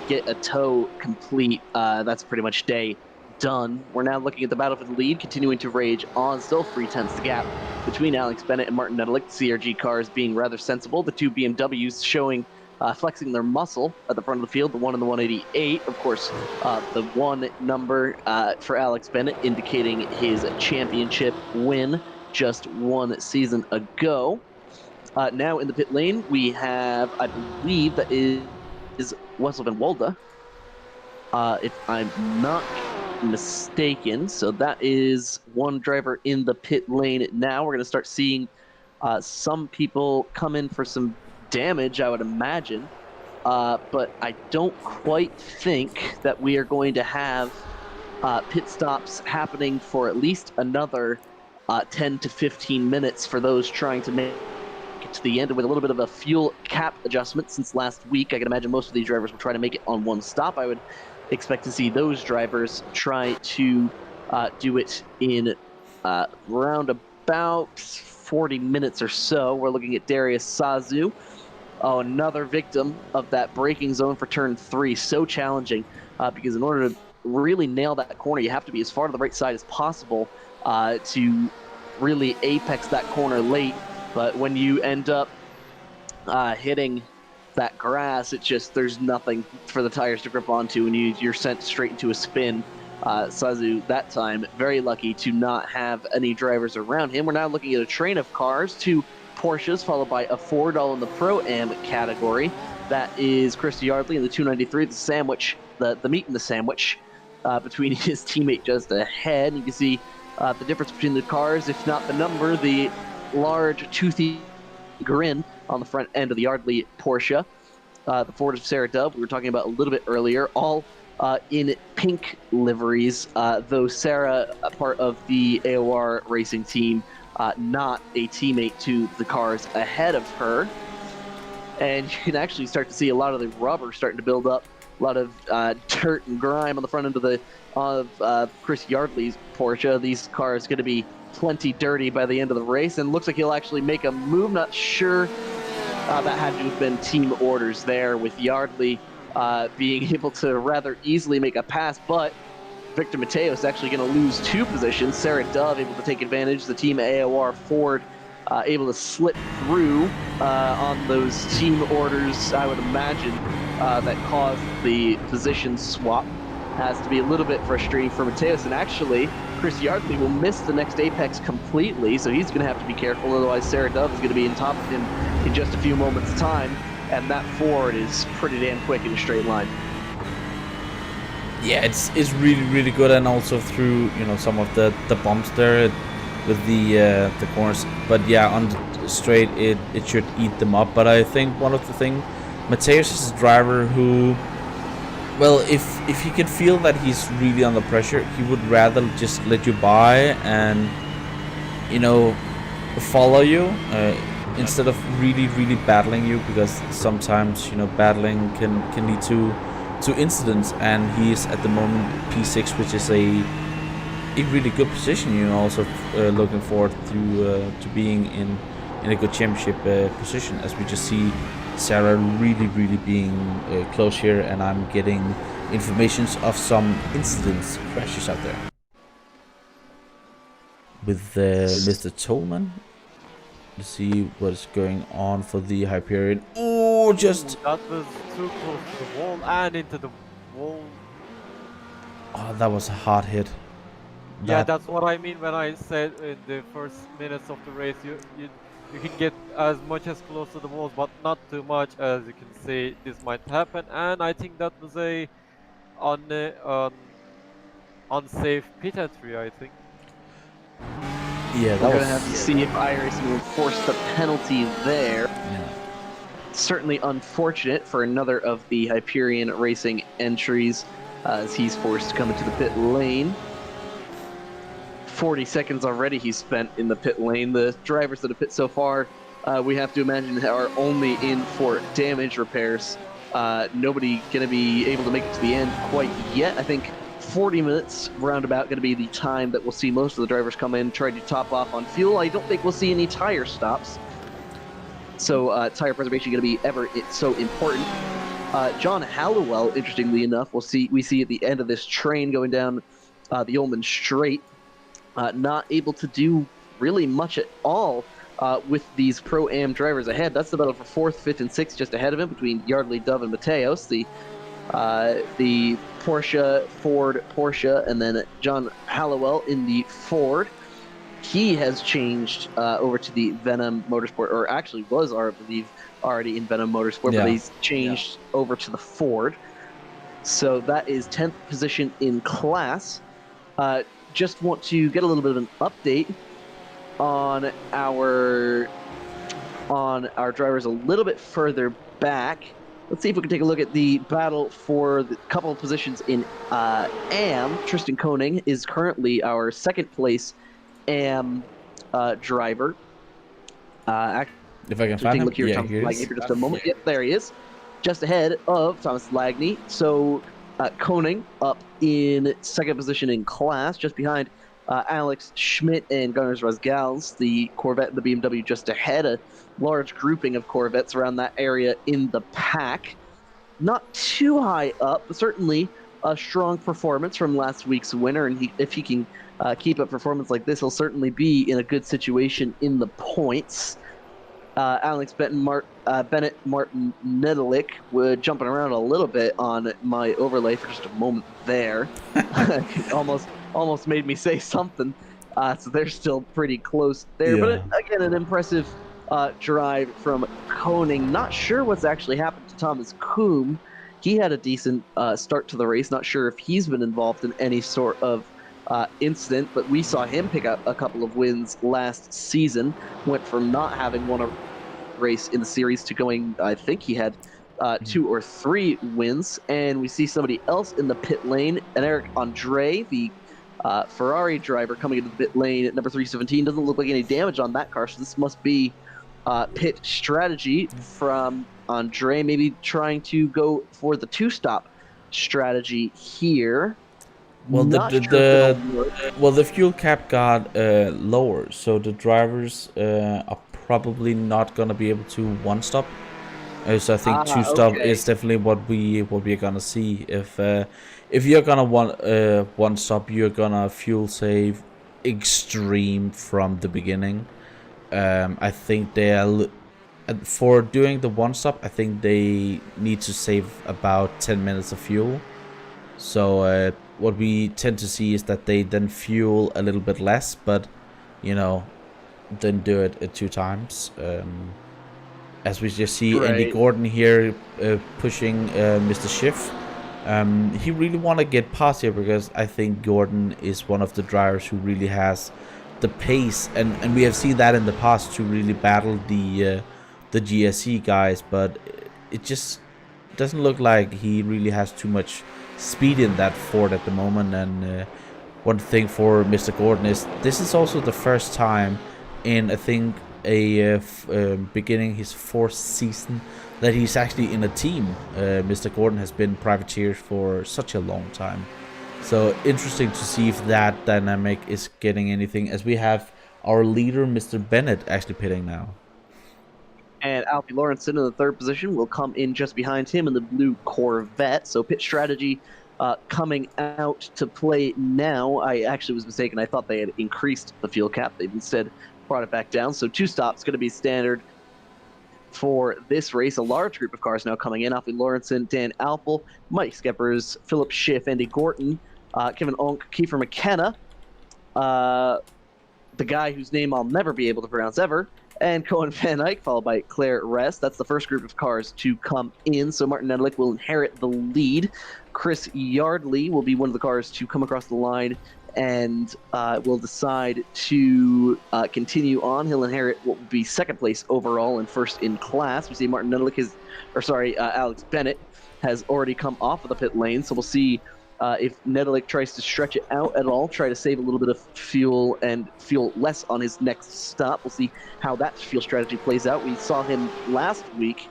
get a tow complete, that's pretty much day done. We're now looking at the battle for the lead, continuing to rage on. Still 3/10 the gap between Alex Bennett and Martin Nedelik. The CRG cars being rather sensible. The two BMWs showing flexing their muscle at the front of the field, the 1 and the 188. Of course, the 1 number for Alex Bennett indicating his championship win just 1 season ago. Now in the pit lane, we have, I believe that is Wessel van Walde, if I'm not mistaken. So that is one driver in the pit lane. Now we're going to start seeing some people come in for some damage, I would imagine. But I don't quite think that we are going to have pit stops happening for at least another 10 to 15 minutes for those trying to make it to the end. With a little bit of a fuel cap adjustment since last week, I can imagine most of these drivers will try to make it on one stop. I would expect to see those drivers try to do it in round about 40 minutes or so. We're looking at Darius Sazu. Oh, another victim of that braking zone for turn 3. So challenging because in order to really nail that corner, you have to be as far to the right side as possible to really apex that corner late. But when you end up hitting that grass, it's just, there's nothing for the tires to grip onto, and you're sent straight into a spin. Sazu, that time, very lucky to not have any drivers around him. We're now looking at a train of cars, 2 Porsches, followed by a Ford, all in the Pro-Am category. That is Chris Yardley in the 293, the sandwich, the meat in the sandwich between his teammate just ahead. And you can see the difference between the cars, if not the number, the large toothy grin on the front end of the Yardley Porsche. The Ford of Sarah Dove, we were talking about a little bit earlier, all in pink liveries, though Sarah, part of the AOR racing team, not a teammate to the cars ahead of her. And you can actually start to see a lot of the rubber starting to build up, a lot of dirt and grime on the front end of Chris Yardley's Porsche. These cars going to be plenty dirty by the end of the race, and looks like he'll actually make a move. Not sure that had to have been team orders there, with Yardley being able to rather easily make a pass, but Victor Mateos actually going to lose 2 positions. Sarah Dove able to take advantage. The team AOR Ford able to slip through on those team orders, I would imagine, that caused the position swap. Has to be a little bit frustrating for Mateos, and actually Chris Yardley will miss the next apex completely, so he's going to have to be careful, otherwise Sarah Dove is going to be on top of him in just a few moments' time, and that Ford is pretty damn quick in a straight line. Yeah, it's really good, and also through, you know, some of the bumps there with the corners. But yeah, on the straight it should eat them up. But I think one of the things, Mateus is a driver who, well, if he can feel that he's really under pressure, he would rather just let you by and, you know, follow you instead of really battling you, because sometimes, you know, battling can lead to incidents. And he's at the moment P6, which is a really good position, you know, also looking forward to being in a good championship position, as we just see Sarah really being close here, and I'm getting informations of some incidents, crashes out there with Mr. Tolman. Let's see what's going on for the Hyperion. Oh, just that was too close to the wall and into the wall. Oh, that was a hard hit. Yeah, that's what I mean when I said in the first minutes of the race, you can get as much as close to the walls, but not too much, as you can see this might happen. And I think that was a unsafe pit entry, I think. Yeah, we're gonna have to see if iRacing will force the penalty there. Yeah. Certainly unfortunate for another of the Hyperion Racing entries, as he's forced to come into the pit lane. 40 seconds already he's spent in the pit lane. The drivers that have pit so far, we have to imagine, are only in for damage repairs. Nobody going to be able to make it to the end quite yet. I think 40 minutes roundabout going to be the time that we'll see most of the drivers come in, try to top off on fuel. I don't think we'll see any tire stops. So tire preservation going to be so important. John Hallowell, interestingly enough, we see at the end of this train going down the Ullman Straight, not able to do really much at all with these Pro-Am drivers ahead. That's the battle for 4th, 5th, and 6th just ahead of him between Yardley, Dove, and Mateos. The Porsche, Ford, Porsche, and then John Hallowell in the Ford. He has changed over to the Venom Motorsport, or actually was, I believe, already in Venom Motorsport, but he's changed over to the Ford. So that is 10th position in class. Just want to get a little bit of an update on our drivers a little bit further back. Let's see if we can take a look at the battle for the couple of positions in AM. Tristan Koning is currently our 2nd place AM driver. If I can find him, here, Thomas Lagney for just a moment. Yep, there he is, just ahead of Thomas Lagney. So Koning up in 2nd position in class, just behind Alex Schmidt and Gunners Rasgals. The Corvette and the BMW just ahead. A large grouping of Corvettes around that area in the pack. Not too high up, but certainly a strong performance from last week's winner. And if he can keep up performance like this, he'll certainly be in a good situation in the points. Alex Bennett Martin Nedelik were jumping around a little bit on my overlay for just a moment there. almost made me say something. So they're still pretty close there. Yeah. But again, an impressive drive from Koning. Not sure what's actually happened to Thomas Kuhn. He had a decent start to the race. Not sure if he's been involved in any sort of incident, but we saw him pick up a couple of wins last season. Went from not having won a race in the series to going, I think he had 2 or 3 wins. And we see somebody else in the pit lane, and Eric Andre, the Ferrari driver, coming into the pit lane at number 317. Doesn't look like any damage on that car, so this must be pit strategy from Andre, maybe trying to go for the 2-stop strategy here. Well, the fuel cap got lower, so the drivers are probably not gonna be able to 1-stop. So I think 2-stop is definitely what we're gonna see. If you're gonna 1-stop, you're gonna fuel save extreme from the beginning. I think for doing the 1-stop, I think they need to save about 10 minutes of fuel. So what we tend to see is that they then fuel a little bit less, but then do it 2 times. As we just see Andy Gordon here pushing Mr. Schiff. He really want to get past here because I think Gordon is one of the drivers who really has the pace, and we have seen that in the past to really battle the GSE guys, but it just doesn't look like he really has too much speed in that Ford at the moment. And one thing for Mr. Gordon is this is also the first time in I think beginning his 4th season that he's actually in a team. Mr. Gordon has been privateer for such a long time, so interesting to see if that dynamic is getting anything, as we have our leader Mr. Bennett actually pitting now. And Alfie Lawrenson in the 3rd position will come in just behind him in the blue Corvette. So pit strategy coming out to play now. I actually was mistaken. I thought they had increased the fuel cap. They've instead brought it back down. So 2 stops going to be standard for this race. A large group of cars now coming in. Alfie Lawrenson, Dan Alpel, Mike Skeppers, Philip Schiff, Andy Gorton, Kevin Onk, Kiefer McKenna, the guy whose name I'll never be able to pronounce ever, and Cohen Van Eyck, followed by Claire Rest. That's the first group of cars to come in. So Martin Nedlick will inherit the lead. Chris Yardley will be one of the cars to come across the line and will decide to continue on. He'll inherit what will be 2nd place overall and 1st in class. We see Martin Nedlick Alex Bennett has already come off of the pit lane. So we'll see if Nedelik tries to stretch it out at all, try to save a little bit of fuel and fuel less on his next stop. We'll see how that fuel strategy plays out. We saw him last week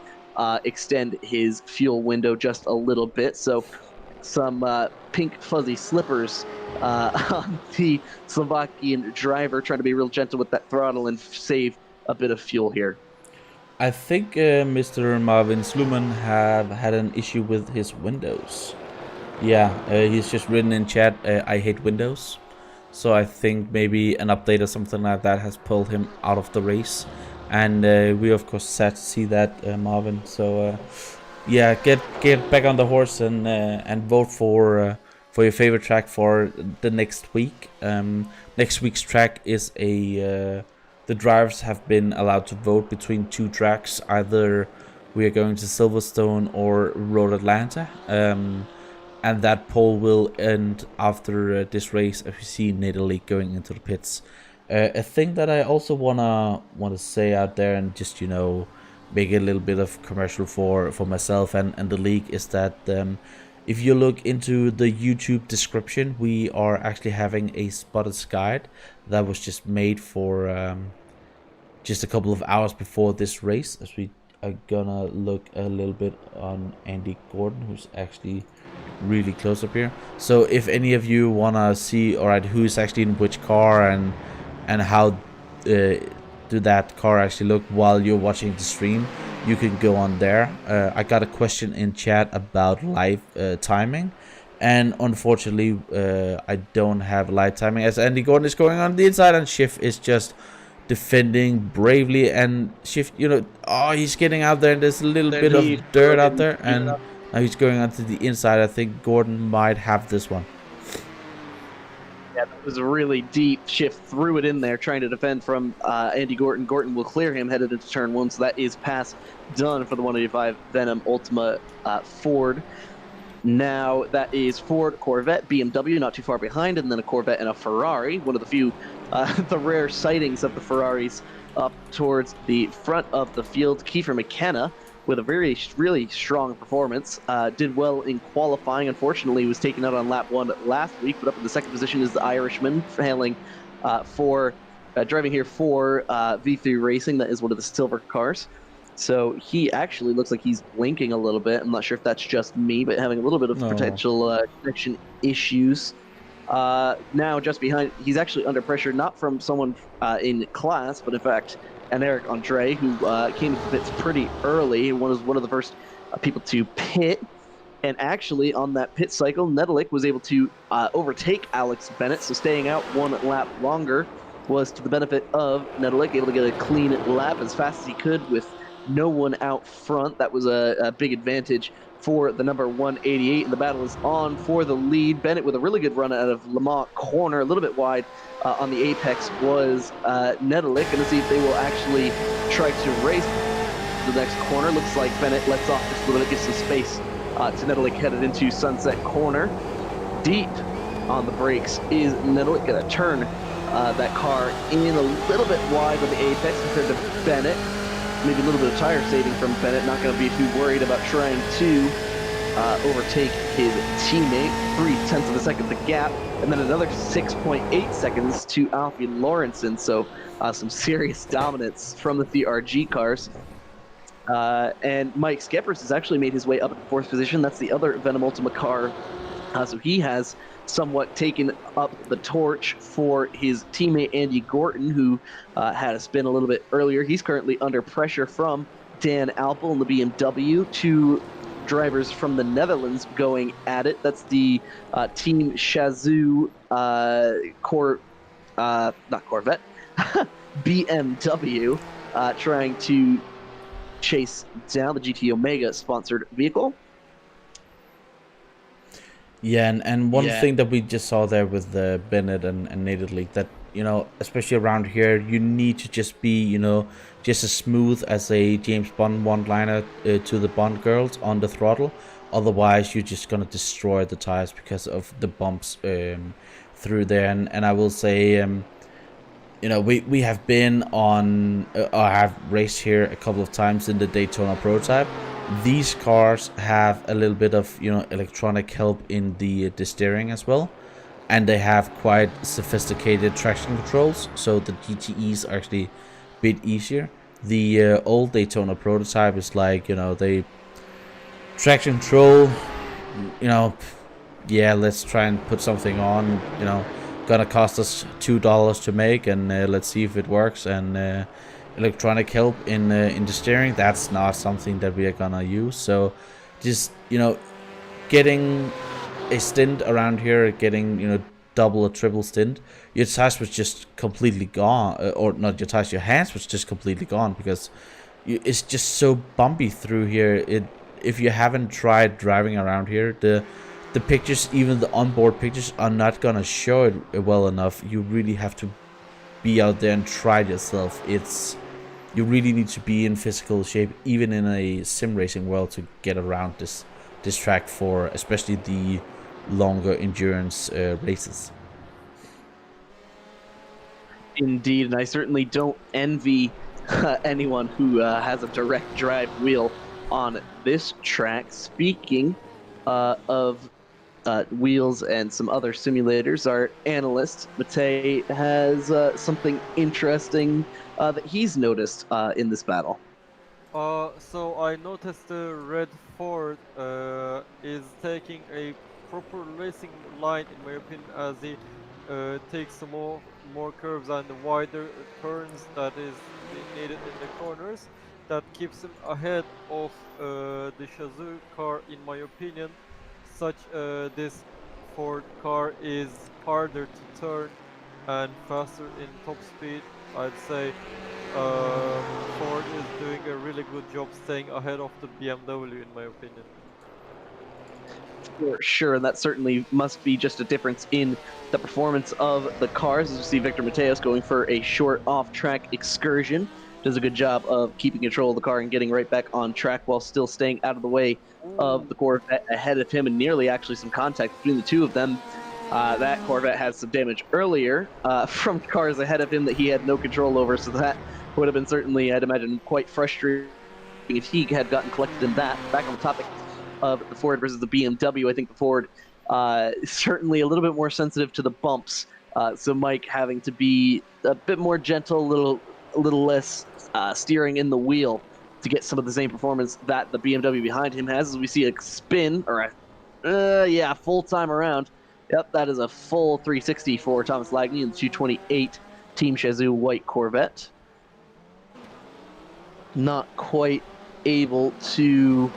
extend his fuel window just a little bit. So some pink fuzzy slippers on the Slovakian driver, trying to be real gentle with that throttle and save a bit of fuel here. I think Mr. Marvin Sluman have had an issue with his Windows. Yeah, he's just written in chat, I hate Windows. So I think maybe an update or something like that has pulled him out of the race. And we of course sad to see that, Marvin. So yeah, get back on the horse and vote for your favorite track for the next week. Next week's track is the drivers have been allowed to vote between 2 tracks. Either we are going to Silverstone or Road Atlanta. And that poll will end after this race, as we see Interlagos going into the pits. A thing that I also wanna say out there, and just make a little bit of commercial for myself and the league, is that if you look into the YouTube description, we are actually having a spotters guide that was just made for just a couple of hours before this race, as we are gonna look a little bit on Andy Gordon, who's actually really close up here. So if any of you wanna see, alright, who's actually in which car and how do that car actually look while you're watching the stream, you can go on there. I got a question in chat about live timing, and unfortunately I don't have live timing, as Andy Gordon is going on the inside and Schiff is just defending bravely. And Schiff, he's getting out there and there's a little bit of dirt out there, and now he's going onto the inside. I think Gordon might have this one. Yeah, that was really deep. Schiff threw it in there, trying to defend from Andy Gordon. Gordon will clear him headed into turn 1, so that is pass done for the 185 Venom Ultima Ford. Now that is Ford, Corvette, BMW not too far behind, and then a Corvette and a Ferrari. One of the few, the rare sightings of the Ferraris up towards the front of the field. Kiefer McKenna, with a really strong performance, did well in qualifying. Unfortunately, was taken out on lap 1 last week, but up in the second position is the Irishman, driving here for V3 Racing. That is one of the silver cars. So he actually looks like he's blinking a little bit. I'm not sure if that's just me, but having a little bit of potential connection issues. Now just behind, he's actually under pressure, not from someone in class, but in fact and Eric Andre, who came into the pits pretty early, was one of the first people to pit. And actually, on that pit cycle, Nedelik was able to overtake Alex Bennett, so staying out 1 lap longer was to the benefit of Nedelik, able to get a clean lap as fast as he could with no one out front. That was a big advantage for the number 188, and the battle is on for the lead. Bennett with a really good run out of Lamont corner, a little bit wide on the apex was Nedelik, and to see if they will actually try to race the next corner. Looks like Bennett lets off just a little bit, gives some space to Nedelik headed into Sunset Corner. Deep on the brakes is Nedelik, gonna turn that car in a little bit wide on the apex compared to Bennett. Maybe a little bit of tire saving from Bennett, not going to be too worried about trying to overtake his teammate. 0.3 of a second the gap, and then another 6.8 seconds to Alfie Lawrenson. So some serious dominance from the TRG cars. And Mike Skeppers has actually made his way up to 4th position. That's the other Venom Ultima car. So he has somewhat taken up the torch for his teammate Andy Gorton, who had a spin a little bit earlier. He's currently under pressure from Dan Alpel in the BMW. 2 drivers from the Netherlands going at it. That's the Team Shazoo not Corvette, BMW, trying to chase down the GT Omega sponsored vehicle. Yeah, and one thing that we just saw there with the Bennett and Native League, that, especially around here, you need to just be, just as smooth as a James Bond one-liner to the Bond girls on the throttle. Otherwise, you're just going to destroy the tires because of the bumps through there. And I will say, we have been on, I have raced here a couple of times in the Daytona prototype. These cars have a little bit of electronic help in the steering as well, and they have quite sophisticated traction controls, so the GTEs are actually a bit easier. The old Daytona prototype is like, they traction control, yeah, let's try and put something on, you know, gonna cost us $2 to make, and let's see if it works. And electronic help in the steering, that's not something that we are gonna use. So just, you know, getting a stint around here, getting, you know, double or triple stint, your tires was just completely gone, or not your tires, your hands was just completely gone, because it's just so bumpy through here. If you haven't tried driving around here, the pictures, even the onboard pictures, are not gonna show it well enough. You really have to be out there and try it yourself. You really need to be in physical shape, even in a sim racing world, to get around this track for especially the longer endurance races. Indeed, and I certainly don't envy anyone who has a direct drive wheel on this track. Speaking of wheels and some other simulators, our analyst, Matej, has something interesting that he's noticed in this battle. So I noticed the red Ford is taking a proper racing line, in my opinion, as he takes some more curves and wider turns that is needed in the corners. That keeps him ahead of the Shazoo car, in my opinion. This Ford car is harder to turn and faster in top speed. I'd say Ford is doing a really good job staying ahead of the BMW, in my opinion. For sure, and that certainly must be just a difference in the performance of the cars. As you see Victor Mateos going for a short off-track excursion. Does a good job of keeping control of the car and getting right back on track while still staying out of the way of the Corvette ahead of him, and nearly actually some contact between the two of them. That Corvette has some damage earlier from cars ahead of him that he had no control over, so that would have been certainly, I'd imagine, quite frustrating if he had gotten collected in that. Back on the topic of the Ford versus the BMW, I think the Ford is certainly a little bit more sensitive to the bumps. So Mike having to be a bit more gentle, a little less steering in the wheel to get some of the same performance that the BMW behind him has. As we see a spin, or a full time around. Yep, that is a full 360 for Thomas Lagney in the 228 Team Shazoo white Corvette. Not quite able to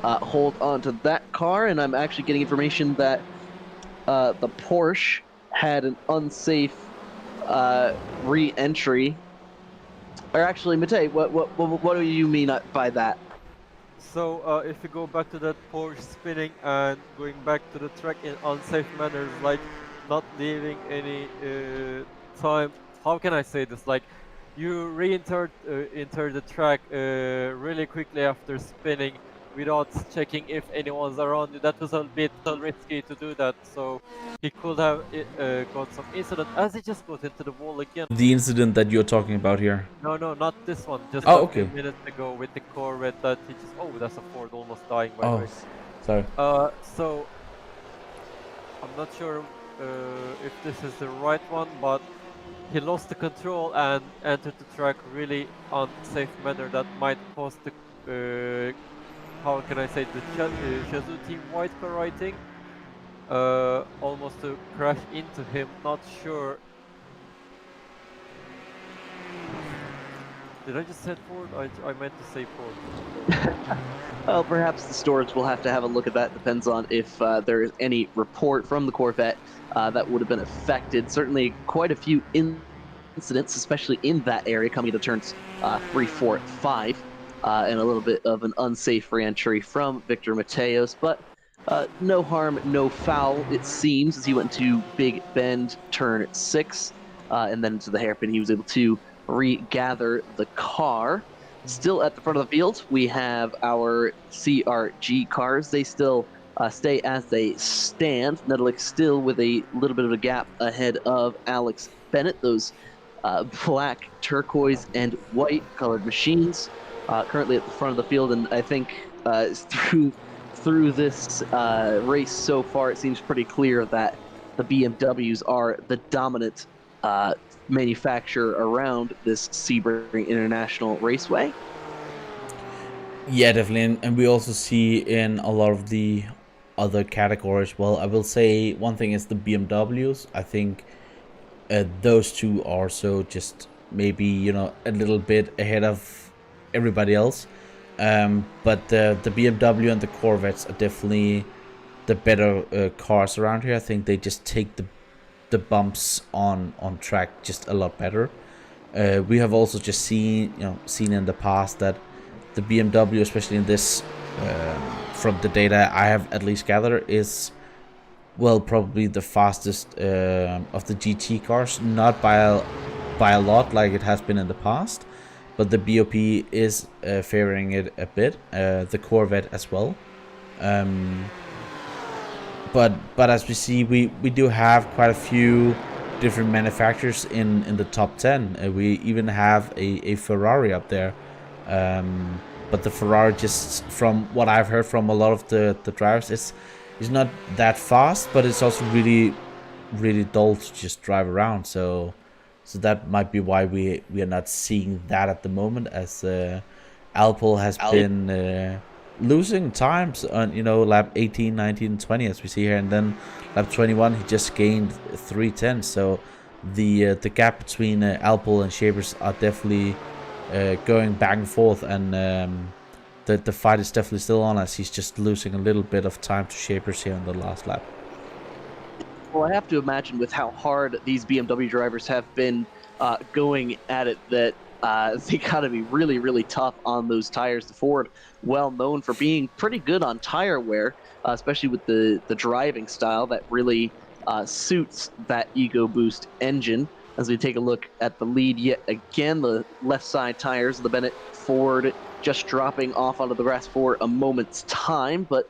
hold on to that car, and I'm actually getting information that the Porsche had an unsafe re-entry. Or actually, Matej, what do you mean by that? So if you go back to that Porsche spinning and going back to the track in unsafe manners, like not leaving any time. How can I say this? Like you re-entered enter the track really quickly after spinning without checking if anyone's around you. That was a bit risky to do that. So he could have got some incident as he just got into the wall again. The incident that you're talking about here. No, not this one. Just Oh, a few okay. minutes ago with the Corvette that he just. Oh, that's a Ford almost dying, by the Oh, way. sorry. So I'm not sure if this is the right one, but he lost the control and entered the track really unsafe manner that might cost the. How can I say the Shazoo team white car, I think. Almost to crash into him. Not sure. Did I just say Ford? I meant to say Ford. Well, perhaps the stewards will have to have a look at that. Depends on if there is any report from the Corvette that would have been affected. Certainly quite a few incidents, especially in that area, coming into turns 3, 4, 5, and a little bit of an unsafe re-entry from Victor Mateos. But no harm, no foul, it seems, as he went to Big Bend, turn 6, and then into the hairpin. He was able to regather the car. Still at the front of the field, we have our CRG cars. They still stay as they stand. Nedelik still with a little bit of a gap ahead of Alex Bennett. Those black, turquoise, and white colored machines currently at the front of the field. And I think through this race so far, it seems pretty clear that the BMWs are the dominant manufacturer around this Sebring International Raceway. Yeah, definitely, and we also see in a lot of the other categories, well, I will say one thing is the BMWs. I think those two are also just maybe, you know, a little bit ahead of everybody else. But the BMW and the Corvettes are definitely the better cars around here. I think they just take the bumps on track just a lot better. We have also just seen in the past that the BMW, especially in this, from the data I have at least gathered, is, well, probably the fastest of the GT cars, not by a lot like it has been in the past, but the BOP is favoring it a bit, the Corvette as well. But as we see, we do have quite a few different manufacturers in the top 10. We even have a Ferrari up there. But the Ferrari, just from what I've heard from a lot of the drivers, is not that fast, but it's also really, really dull to just drive around. So that might be why we are not seeing that at the moment, as Alpol has been losing times on, you know, lap 18, 19, 20, as we see here, and then lap 21 he just gained 3 tenths. So the gap between Alpol and Shapers are definitely going back and forth, and the fight is definitely still on, as he's just losing a little bit of time to Shapers here in the last lap. Well, I have to imagine with how hard these BMW drivers have been going at it, that they got to be really, really tough on those tires. The Ford, well known for being pretty good on tire wear, especially with the driving style that really suits that Ego Boost engine. As we take a look at the lead yet again, the left side tires of the Bennett Ford just dropping off onto the grass for a moment's time, but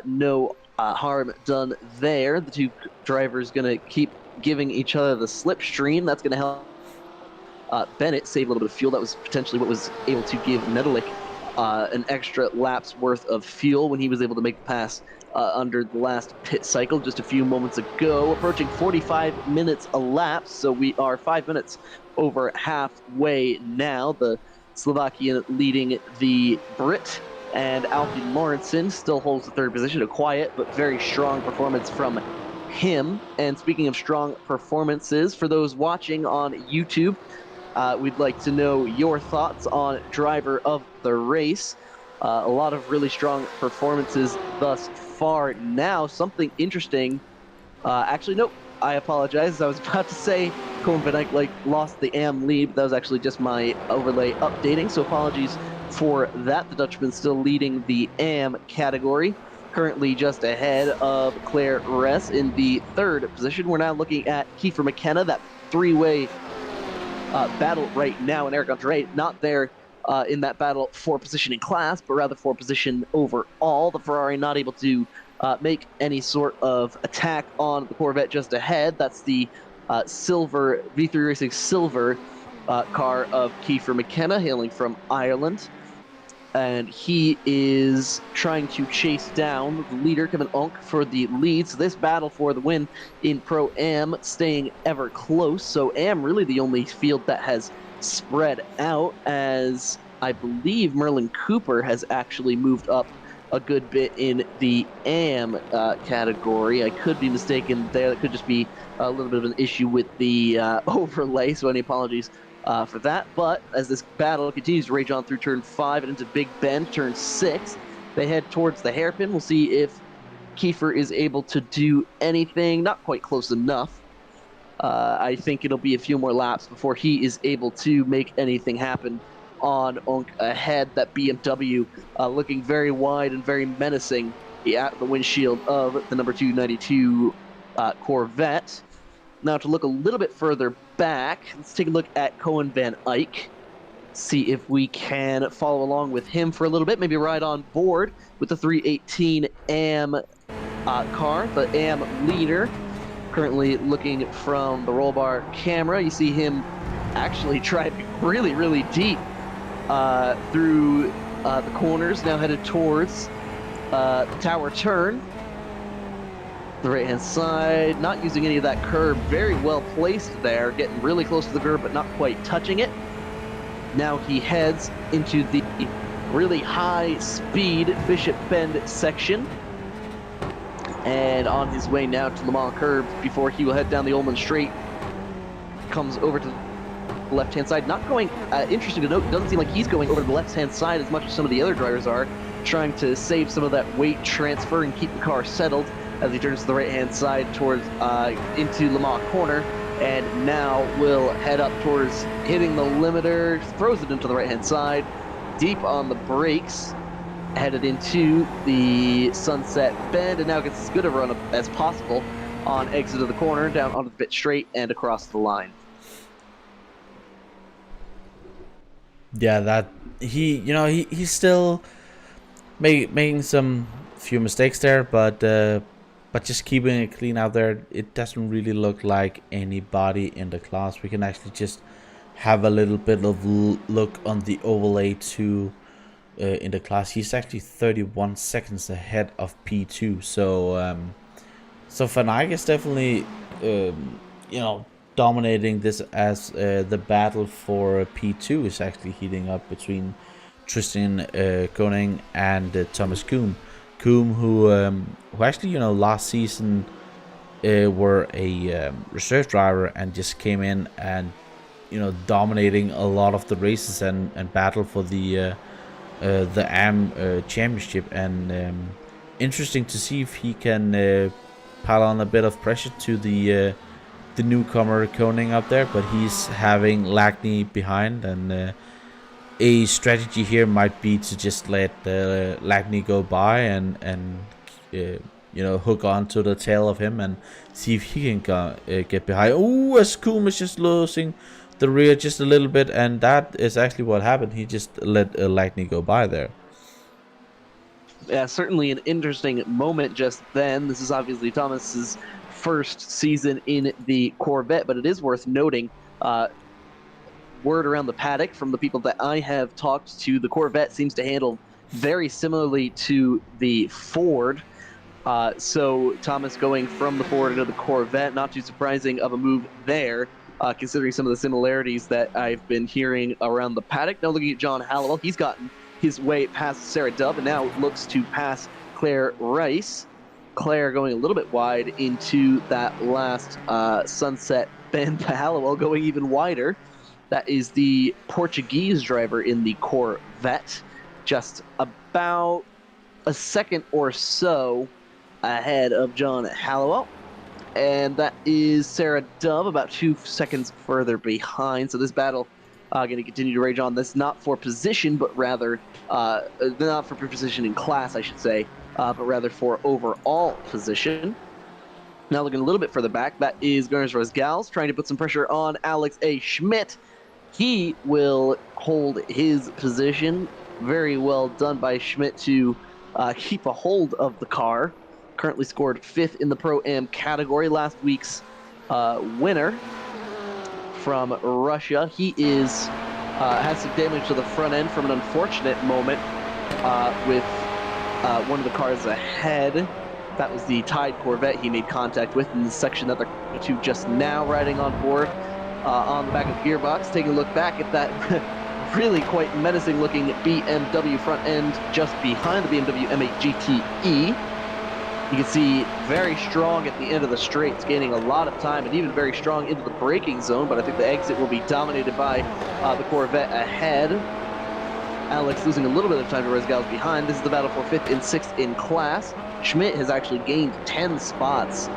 no harm done there. The two drivers going to keep giving each other the slipstream. That's going to help Bennett save a little bit of fuel. That was potentially what was able to give Nedelik an extra lap's worth of fuel when he was able to make the pass under the last pit cycle just a few moments ago. Approaching 45 minutes elapsed, so we are 5 minutes over halfway now. The Slovakian leading the Brit, and Alfie Lawrenson still holds the third position. A quiet but very strong performance from him. And speaking of strong performances, for those watching on YouTube, we'd like to know your thoughts on driver of the race. A lot of really strong performances thus far. Now, something interesting. Actually, nope. I apologize. I was about to say Cohen Van Eyck lost the AM lead, but that was actually just my overlay updating. So apologies for that. The Dutchman still leading the AM category, currently just ahead of Claire Ress in the third position. We're now looking at Kiefer McKenna, that three-way battle right now, and Eric Andre not there in that battle for position in class, but rather for position overall. The Ferrari not able to make any sort of attack on the Corvette just ahead. That's the silver V3 Racing silver car of Kiefer McKenna, hailing from Ireland. And he is trying to chase down the leader, Kevin Onk, for the lead. So this battle for the win in Pro-Am staying ever close. So Am really the only field that has spread out, as I believe Merlin Cooper has actually moved up a good bit in the AM category. I could be mistaken there. That could just be a little bit of an issue with the overlay, so any apologies for that. But as this battle continues to rage on through turn 5 and into Big Bend, turn 6, they head towards the hairpin. We'll see if Kiefer is able to do anything. Not quite close enough. I think it'll be a few more laps before he is able to make anything happen on Onk ahead. That BMW looking very wide and very menacing at the windshield of the number 292 Corvette. Now to look a little bit further back, let's take a look at Cohen Van Eyck. See if we can follow along with him for a little bit, maybe ride on board with the 318 AM car, the AM leader. Currently looking from the roll bar camera, you see him actually driving really, really deep through the corners, now headed towards the tower turn. The right-hand side, not using any of that curb, very well placed there, getting really close to the curb but not quite touching it. Now he heads into the really high-speed Bishop Bend section. And on his way now to Le Mans curb before he will head down the Ullman Straight. Comes over to the left-hand side. Not going, interesting to note, doesn't seem like he's going over to the left-hand side as much as some of the other drivers are, trying to save some of that weight transfer and keep the car settled as he turns to the right-hand side towards into Le Mans corner. And now will head up towards hitting the limiter, throws it into the right-hand side, deep on the brakes, headed into the Sunset Bend, and now gets as good a run as possible on exit of the corner, down onto the pit straight, and across the line. Yeah, that he's still making some few mistakes there, but just keeping it clean out there. It doesn't really look like anybody in the class. We can actually just have a little bit of look on the overlay to. In the class, he's actually 31 seconds ahead of P2. So Van Eyck is definitely dominating this, as the battle for P2 is actually heating up between Tristan Koning and Thomas Kuhn, who actually last season were a reserve driver and just came in and dominating a lot of the races and battle for the AM championship, and interesting to see if he can pile on a bit of pressure to the newcomer Koning up there, but he's having Lagny behind, and a strategy here might be to just let Lagny go by and hook on to the tail of him and see if he can get behind. Oh, as Kuhn is just losing the rear just a little bit, and that is actually what happened. He just let Lagny go by there. Yeah, certainly an interesting moment just then. This is obviously Thomas's first season in the Corvette, but it is worth noting, word around the paddock from the people that I have talked to, the Corvette seems to handle very similarly to the Ford. So Thomas going from the Ford into the Corvette, not too surprising of a move there. Considering some of the similarities that I've been hearing around the paddock. Now looking at John Hallowell, he's gotten his way past Sarah Dove and now looks to pass Claire Rice. Claire going a little bit wide into that last Sunset Bend. Hallowell going even wider. That is the Portuguese driver in the Corvette. Just about a second or so ahead of John Hallowell. And that is Sarah Dove about 2 seconds further behind. So this battle going to continue to rage on. This not for position, but rather not for position in class, I should say, but rather for overall position. Now looking a little bit further back, that is Gunners Rosgals trying to put some pressure on Alex A. Schmidt. He will hold his position. Very well done by Schmidt to keep a hold of the car. Currently scored 5th in the Pro-Am category. Last week's winner from Russia. He is has some damage to the front end from an unfortunate moment with one of the cars ahead. That was the Tide Corvette he made contact with in the section that they're to just now riding on board on the back of the gearbox. Taking a look back at that really quite menacing looking BMW front end just behind the BMW M8 GTE. You can see very strong at the end of the straights, gaining a lot of time, and even very strong into the braking zone, but I think the exit will be dominated by the Corvette ahead. Alex losing a little bit of time to Rosgals behind. This is the battle for 5th and 6th in class. Schmidt has actually gained 10 spots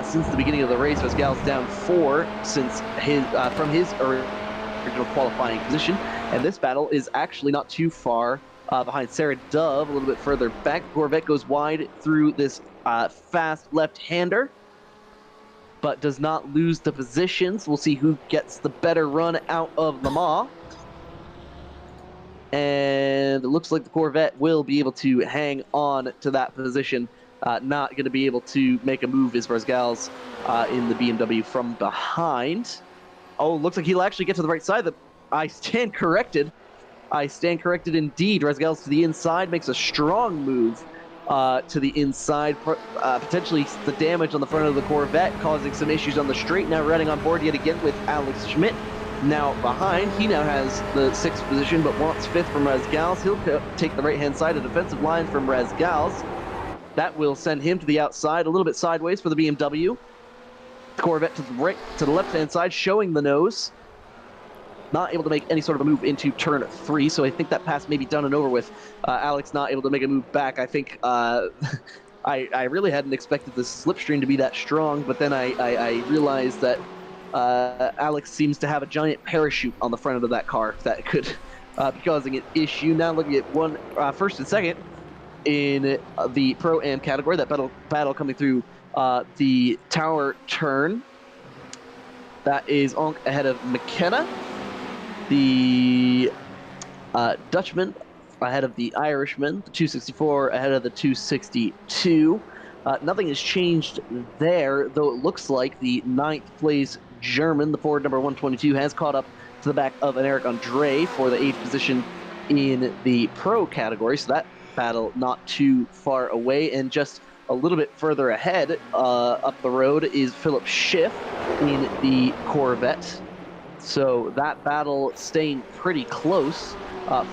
since the beginning of the race. Rosgals down 4 since his from his original qualifying position, and this battle is actually not too far behind Sarah Dove, a little bit further back. Corvette goes wide through this fast left-hander, but does not lose the positions. We'll see who gets the better run out of Le Mans. And it looks like the Corvette will be able to hang on to that position. Not going to be able to make a move as Rosgals in the BMW from behind. Oh, looks like he'll actually get to the right side. I stand corrected. I stand corrected indeed. Rosgals to the inside, makes a strong move to the inside. Potentially the damage on the front of the Corvette causing some issues on the straight. Now riding on board yet again with Alex Schmidt. Now behind, he now has the 6th position, but wants 5th from Rosgals. He'll take the right-hand side, a defensive line from Rosgals. That will send him to the outside, a little bit sideways for the BMW. The Corvette to the right, to the left-hand side, showing the nose. Not able to make any sort of a move into turn 3, so I think that pass may be done and over with. Alex not able to make a move back. I think I really hadn't expected the slipstream to be that strong, but then I realized that Alex seems to have a giant parachute on the front of that car that could be causing an issue. Now looking at first and second in the Pro-Am category, that battle coming through the tower turn. That is Onk ahead of McKenna. The Dutchman ahead of the Irishman, the 264 ahead of the 262. Nothing has changed there, though it looks like the 9th place German, the Ford number 122, has caught up to the back of an Eric Andre for the 8th position in the Pro category. So that battle not too far away, and just a little bit further ahead up the road is Philip Schiff in the Corvette. So that battle staying pretty close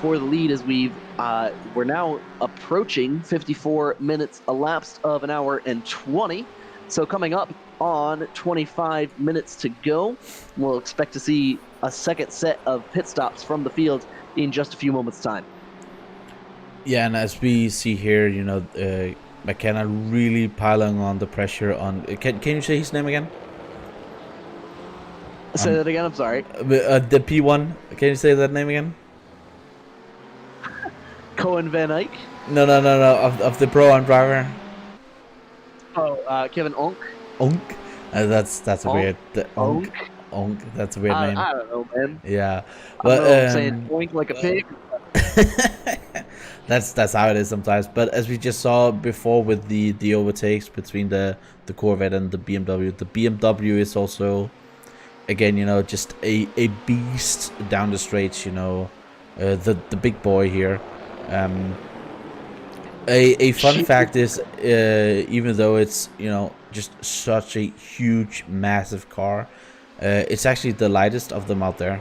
for the lead as we're now approaching 54 minutes elapsed of an hour and 20. So coming up on 25 minutes to go, we'll expect to see a second set of pit stops from the field in just a few moments' time. Yeah, and as we see here, you know, McKenna really piling on the pressure on. Can you say his name again? Say that again, I'm sorry. The P1, can you say that name again? Cohen Van Eyck. No, of the Pro-Am driver. Oh, Kevin Onk. Onk? That's a Onk? weird... Onk, that's a weird name. I don't know, man. Yeah. But, I'm saying oink like a pig. That's how it is sometimes. But as we just saw before with the overtakes between the Corvette and the BMW is also... Again, you know, just a beast down the straights, you know, the big boy here. A fun fact is, even though it's, you know, just such a huge, massive car, it's actually the lightest of them out there,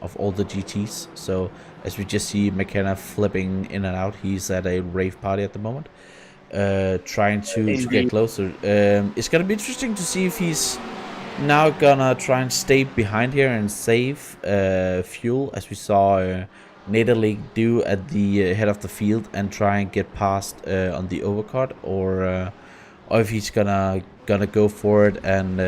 of all the GTs. So as we just see McKenna flipping in and out, he's at a rave party at the moment, trying to get closer. It's gonna be interesting to see if he's now gonna try and stay behind here and save fuel, as we saw Interlagos do at the head of the field, and try and get past on the overcut, or if he's gonna go for it and,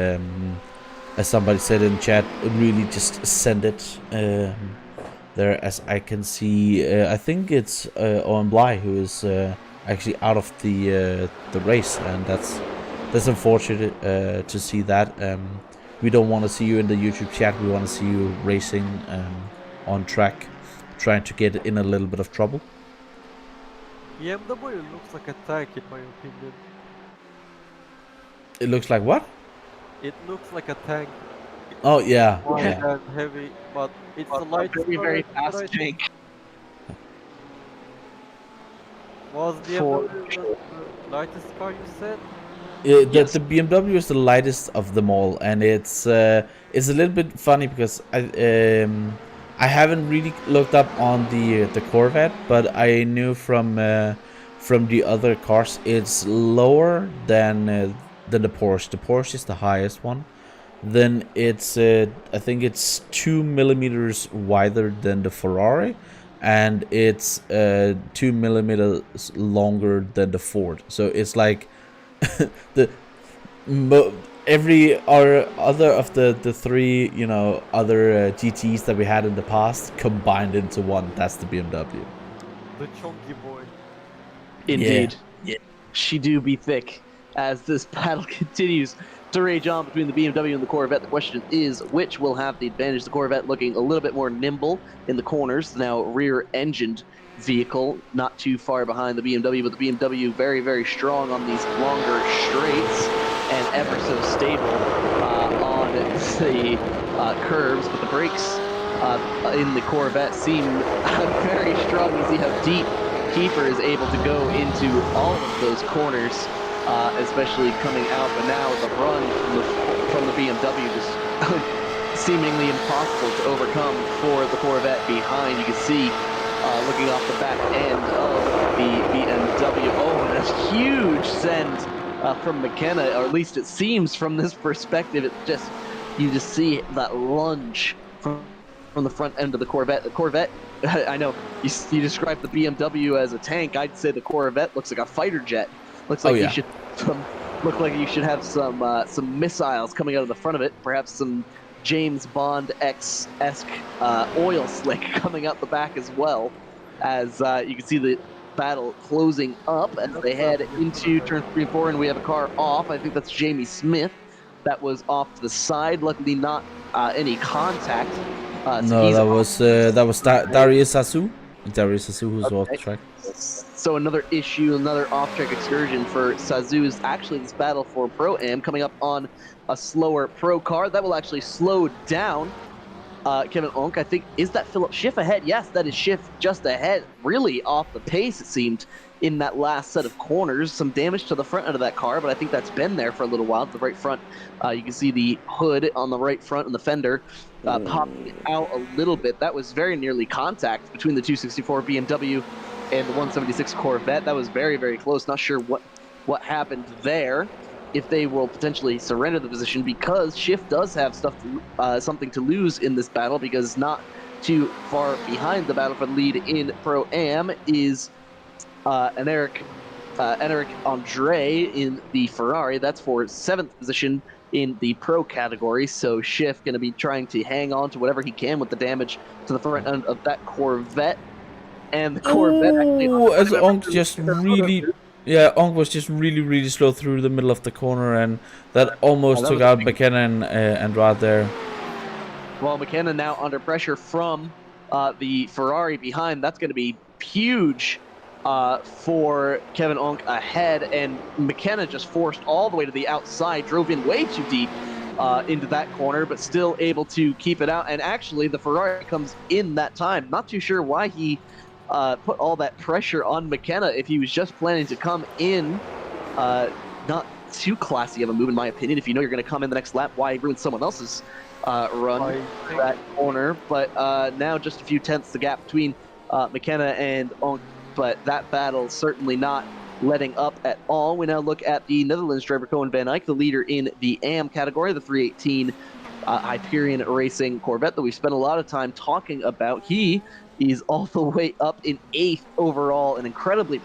as somebody said in chat, really just send it there. As I can see, I think it's Owen Bly who is actually out of the race, and that's unfortunate to see that. We don't want to see you in the YouTube chat. We want to see you racing on track, trying to get in a little bit of trouble. BMW looks like a tank in my opinion. It looks like what? It looks like a tank. Oh yeah, Wide yeah. and heavy, but it's the lightest Very, car very that fast I think. tank. Was For BMW the lightest car you said? Yes. The BMW is the lightest of them all, and it's a little bit funny because I haven't really looked up on the Corvette, but I knew from the other cars it's lower than the Porsche. The Porsche is the highest one. Then it's I think it's 2 millimeters wider than the Ferrari, and it's 2 millimeters longer than the Ford. So it's like every other of the three, you know, other GTs that we had in the past combined into one. That's the BMW. The chunky boy. Indeed. Yeah. She do be thick as this battle continues to rage on between the BMW and the Corvette. The question is, which will have the advantage? The Corvette looking a little bit more nimble in the corners, now rear-engined vehicle, not too far behind the BMW, but the BMW very, very strong on these longer straights and ever so stable on the curves, but the brakes in the Corvette seem very strong. You see how deep Keeper is able to go into all of those corners, especially coming out, but now the run from the BMW just seemingly impossible to overcome for the Corvette behind. You can see looking off the back end of the BMW. Oh, and a huge send from McKenna, or at least it seems from this perspective. It just, you just see that lunge from the front end of the Corvette. The Corvette, I know you described the BMW as a tank. I'd say the Corvette looks like a fighter jet. Looks like you should look like you should have some missiles coming out of the front of it. Perhaps some James Bond esque oil slick coming out the back as well. As you can see the battle closing up as they head into turn 3 and 4, and we have a car off. I think that's Jamie Smith. That was off to the side. Luckily, not any contact. No, that was Darius Sasu. Darius Sasu who's off the track. So another issue, another off-track excursion for Sazu's. Actually, this battle for Pro-Am coming up on a slower Pro car. That will actually slow down Kevin Onk. I think, is that Philip Schiff ahead? Yes, that is Schiff just ahead. Really off the pace, it seemed, in that last set of corners. Some damage to the front end of that car, but I think that's been there for a little while. The right front, you can see the hood on the right front and the fender popping out a little bit. That was very nearly contact between the 264 BMW and the 176 Corvette. That was very, very close. Not sure what happened there, if they will potentially surrender the position, because Schiff does have something to lose in this battle, because not too far behind the battle for the lead in Pro-Am is Eric Andre in the Ferrari. That's for 7th position in the Pro category. So Schiff going to be trying to hang on to whatever he can with the damage to the front end of that Corvette. And the Corvette as Onk just really... Yeah, Onk was just really slow through the middle of the corner, and that almost took out McKenna and Rod there. Well, McKenna now under pressure from the Ferrari behind. That's going to be huge for Kevin Onk ahead, and McKenna just forced all the way to the outside, drove in way too deep into that corner, but still able to keep it out. And actually, the Ferrari comes in that time. Not too sure why he put all that pressure on McKenna. If he was just planning to come in, not too classy of a move in my opinion. If you know you're going to come in the next lap, why ruin someone else's run that corner? But now just a few tenths the gap between McKenna and Onk, but that battle certainly not letting up at all. We now look at the Netherlands driver Koen van Eyck, the leader in the AM category, the 318 Hyperion Racing Corvette that we've spent a lot of time talking about. He is all the way up in 8th overall, an incredibly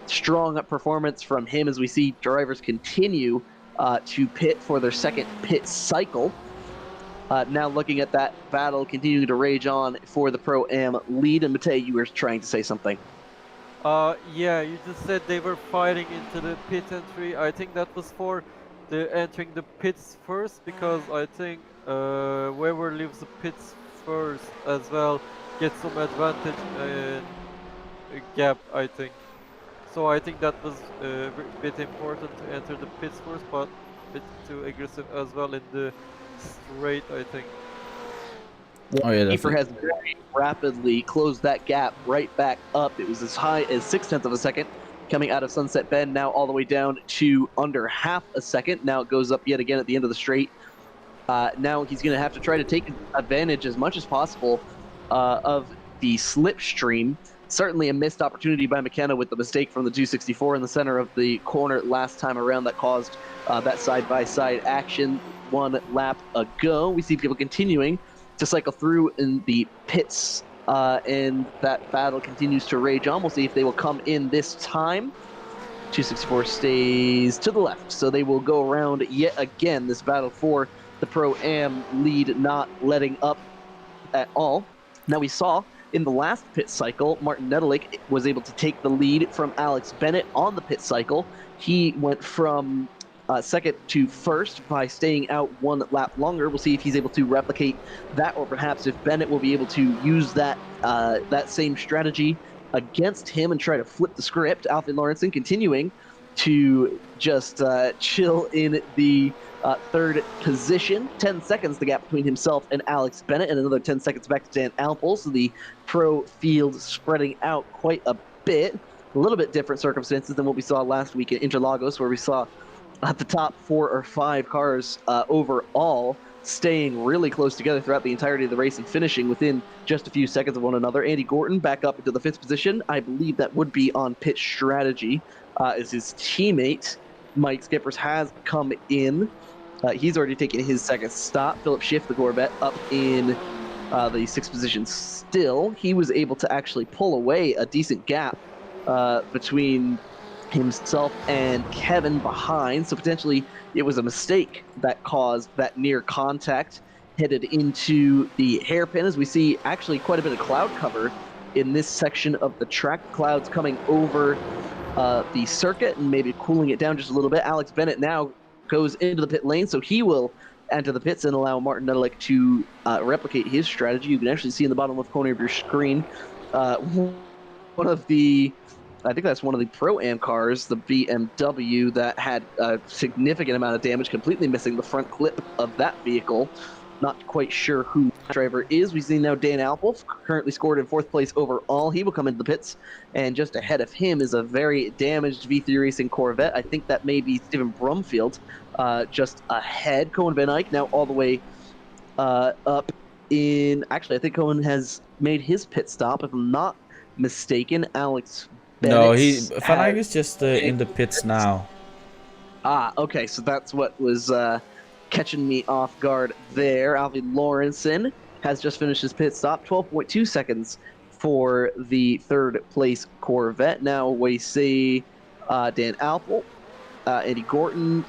strong performance from him as we see drivers continue to pit for their second pit cycle. Now looking at that battle continuing to rage on for the Pro-Am lead. And Matei, you were trying to say something. Yeah, you just said they were fighting into the pit entry. I think that was for the entering the pits first, because I think whoever leaves the pits first as well gets some advantage and a gap, I think. So I think that was a bit important to enter the pits first, but a bit too aggressive as well in the straight, I think. Oh yeah, Keeper has very rapidly closed that gap right back up. It was as high as 0.6 of a second coming out of Sunset Bend, now all the way down to under half a second. Now it goes up yet again at the end of the straight. Now he's going to have to try to take advantage as much as possible of the slipstream. Certainly a missed opportunity by McKenna with the mistake from the 264 in the center of the corner last time around that caused that side-by-side action 1 lap ago. We see people continuing to cycle through in the pits, and that battle continues to rage on. We'll see if they will come in this time. 264 stays to the left, so they will go around yet again. This battle for the Pro-Am lead not letting up at all. Now we saw in the last pit cycle, Martin Nedelik was able to take the lead from Alex Bennett on the pit cycle. He went from second to first by staying out 1 lap longer. We'll see if he's able to replicate that, or perhaps if Bennett will be able to use that that same strategy against him and try to flip the script. Alfie Lawrenson continuing to just chill in the 3rd position. 10 seconds the gap between himself and Alex Bennett, and another 10 seconds back to Dan Alpel. So the pro field spreading out quite a bit. A little bit different circumstances than what we saw last week at Interlagos, where we saw at the top 4 or 5 cars overall staying really close together throughout the entirety of the race and finishing within just a few seconds of one another. Andy Gorton back up into the 5th position. I believe that would be on pit strategy, as his teammate, Mike Skippers, has come in. He's already taken his 2nd stop. Philip Schiff, the Corvette, up in the 6th position still. He was able to actually pull away a decent gap between himself and Kevin behind, so potentially it was a mistake that caused that near contact, headed into the hairpin, as we see actually quite a bit of cloud cover in this section of the track. Clouds coming over the circuit and maybe cooling it down just a little bit. Alex Bennett now goes into the pit lane, so he will enter the pits and allow Martin Nedelik to replicate his strategy. You can actually see in the bottom left corner of your screen one of the, I think that's one of the Pro-Am cars, the BMW, that had a significant amount of damage, completely missing the front clip of that vehicle. Not quite sure who the driver is. We see now Dan Alpolf, currently scored in 4th place overall. He will come into the pits, and just ahead of him is a very damaged V3 Racing Corvette. I think that may be Stephen Brumfield, just ahead. Cohen Van Eyck now all the way up in... Actually, I think Cohen has made his pit stop, if I'm not mistaken. Alex Bennett. No, Van Eyck is just in the pits now. Okay, so that's what was catching me off guard there. Alfie Lawrenson has just finished his pit stop, 12.2 seconds for the 3rd place Corvette. Now we see Dan Alpel, Andy Gorton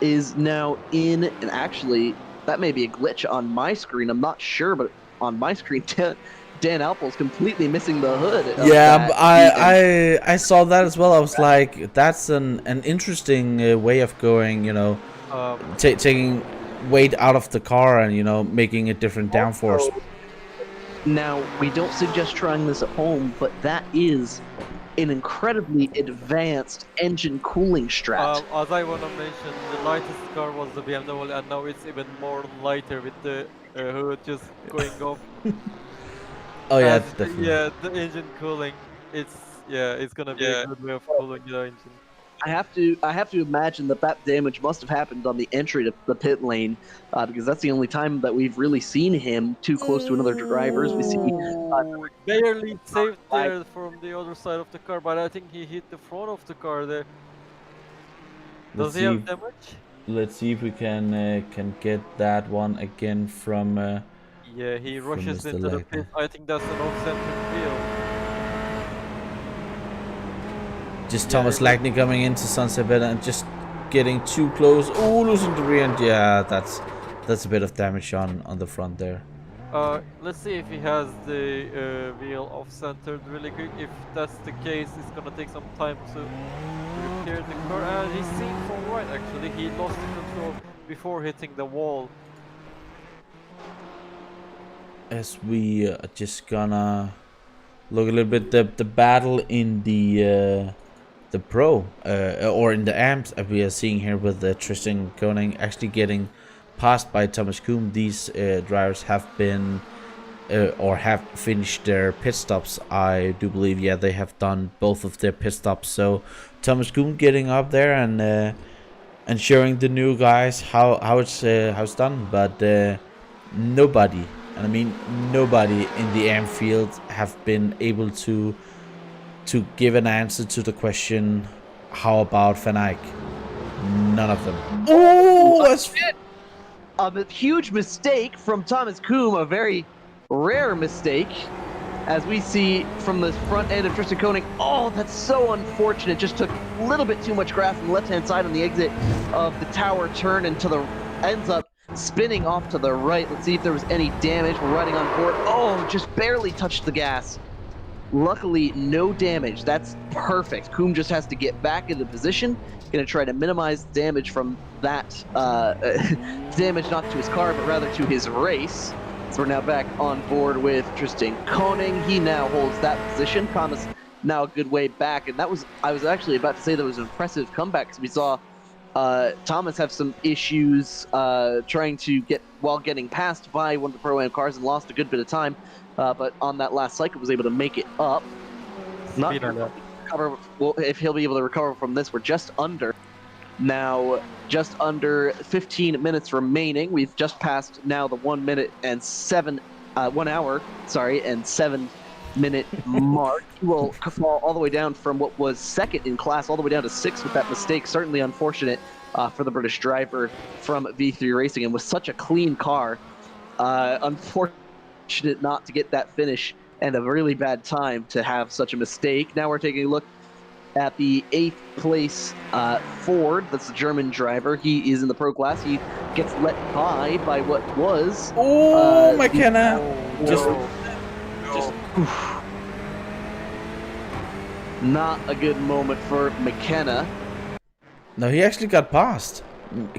is now in, and actually that may be a glitch on my screen. I'm not sure, but on my screen, Dan Alpel's completely missing the hood. Yeah, I saw that as well. I was like, that's an interesting way of going, you know, taking weight out of the car and, you know, making a different downforce. Now, we don't suggest trying this at home, but that is an incredibly advanced engine cooling strat. As I want to mention, the lightest car was the BMW, and now it's even more lighter with the hood just going off. Oh yeah, and, definitely. Yeah, the engine cooling, it's gonna be a good way of cooling the engine. I have to imagine that damage must have happened on the entry to the pit lane, because that's the only time that we've really seen him too close to another driver. We see barely saved there from the other side of the car, but I think he hit the front of the car there. Does he have damage? Let's see if we can get that one again from. Yeah, he rushes into the pit. I think that's an off-center field. Just Thomas Lackney coming into Sunset Bed and just getting too close. Oh, losing the rear end. Yeah, that's a bit of damage on the front there. Let's see if he has the wheel off-centered really quick. If that's the case, it's gonna take some time to repair the car. And he seems alright actually. He lost the control before hitting the wall. As we are just gonna look a little bit the battle in the pro or in the amps we are seeing here with Tristan Koning actually getting passed by Thomas Kuhn. These drivers have been or have finished their pit stops. I do believe, yeah, they have done both of their pit stops. So Thomas Kuhn getting up there and showing the new guys how it's done, but nobody. And I mean, nobody in the AM field have been able to give an answer to the question, how about Van Eyck? None of them. Oh, that's a huge mistake from Thomas Kuhn, a very rare mistake, as we see from the front end of Tristan Koenig. Oh, that's so unfortunate. Just took a little bit too much grass on the left-hand side on the exit of the tower turn, and ends up spinning off to the right. Let's see if there was any damage. We're riding on board. Oh, just barely touched the gas. Luckily, no damage. That's perfect. Kuhn just has to get back into position. Going to try to minimize damage from that, damage not to his car, but rather to his race. So we're now back on board with Tristan Koning. He now holds that position. Thomas now a good way back. And I was actually about to say that was an impressive comeback, because we saw Thomas have some issues trying to getting passed by one of the Pro-Am cars and lost a good bit of time, but on that last cycle was able to make it up. Not sure if he'll be able to recover from this. We're just under Now, just under 15 minutes remaining. We've just passed now the 1 minute and 1 hour, and 7-minute mark. He will fall all the way down from what was second in class all the way down to 6th with that mistake. Certainly unfortunate for the British driver from V3 Racing, and with such a clean car, unfortunate not to get that finish, and a really bad time to have such a mistake. Now we're taking a look at the 8th place Ford. That's the German driver. He is in the pro class. He gets let by what was McKenna. Just not a good moment for McKenna. no, he actually got passed.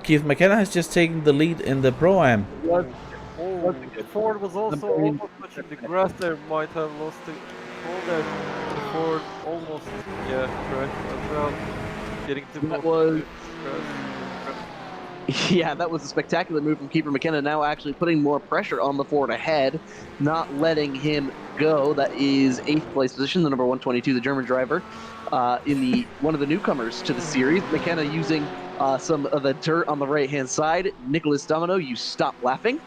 Keith McKenna has just taken the lead in the Pro-Am. Ford was also almost touching the grass there, might have lost the control there. Ford almost, correct as well. Getting to That was... Yeah, that was a spectacular move from Keeper McKenna, now actually putting more pressure on the Ford ahead, not letting him go. That is 8th place position, the number 122, the German driver, in the one of the newcomers to the series. McKenna using some of the dirt on the right-hand side. Niclas Domino, you stop laughing.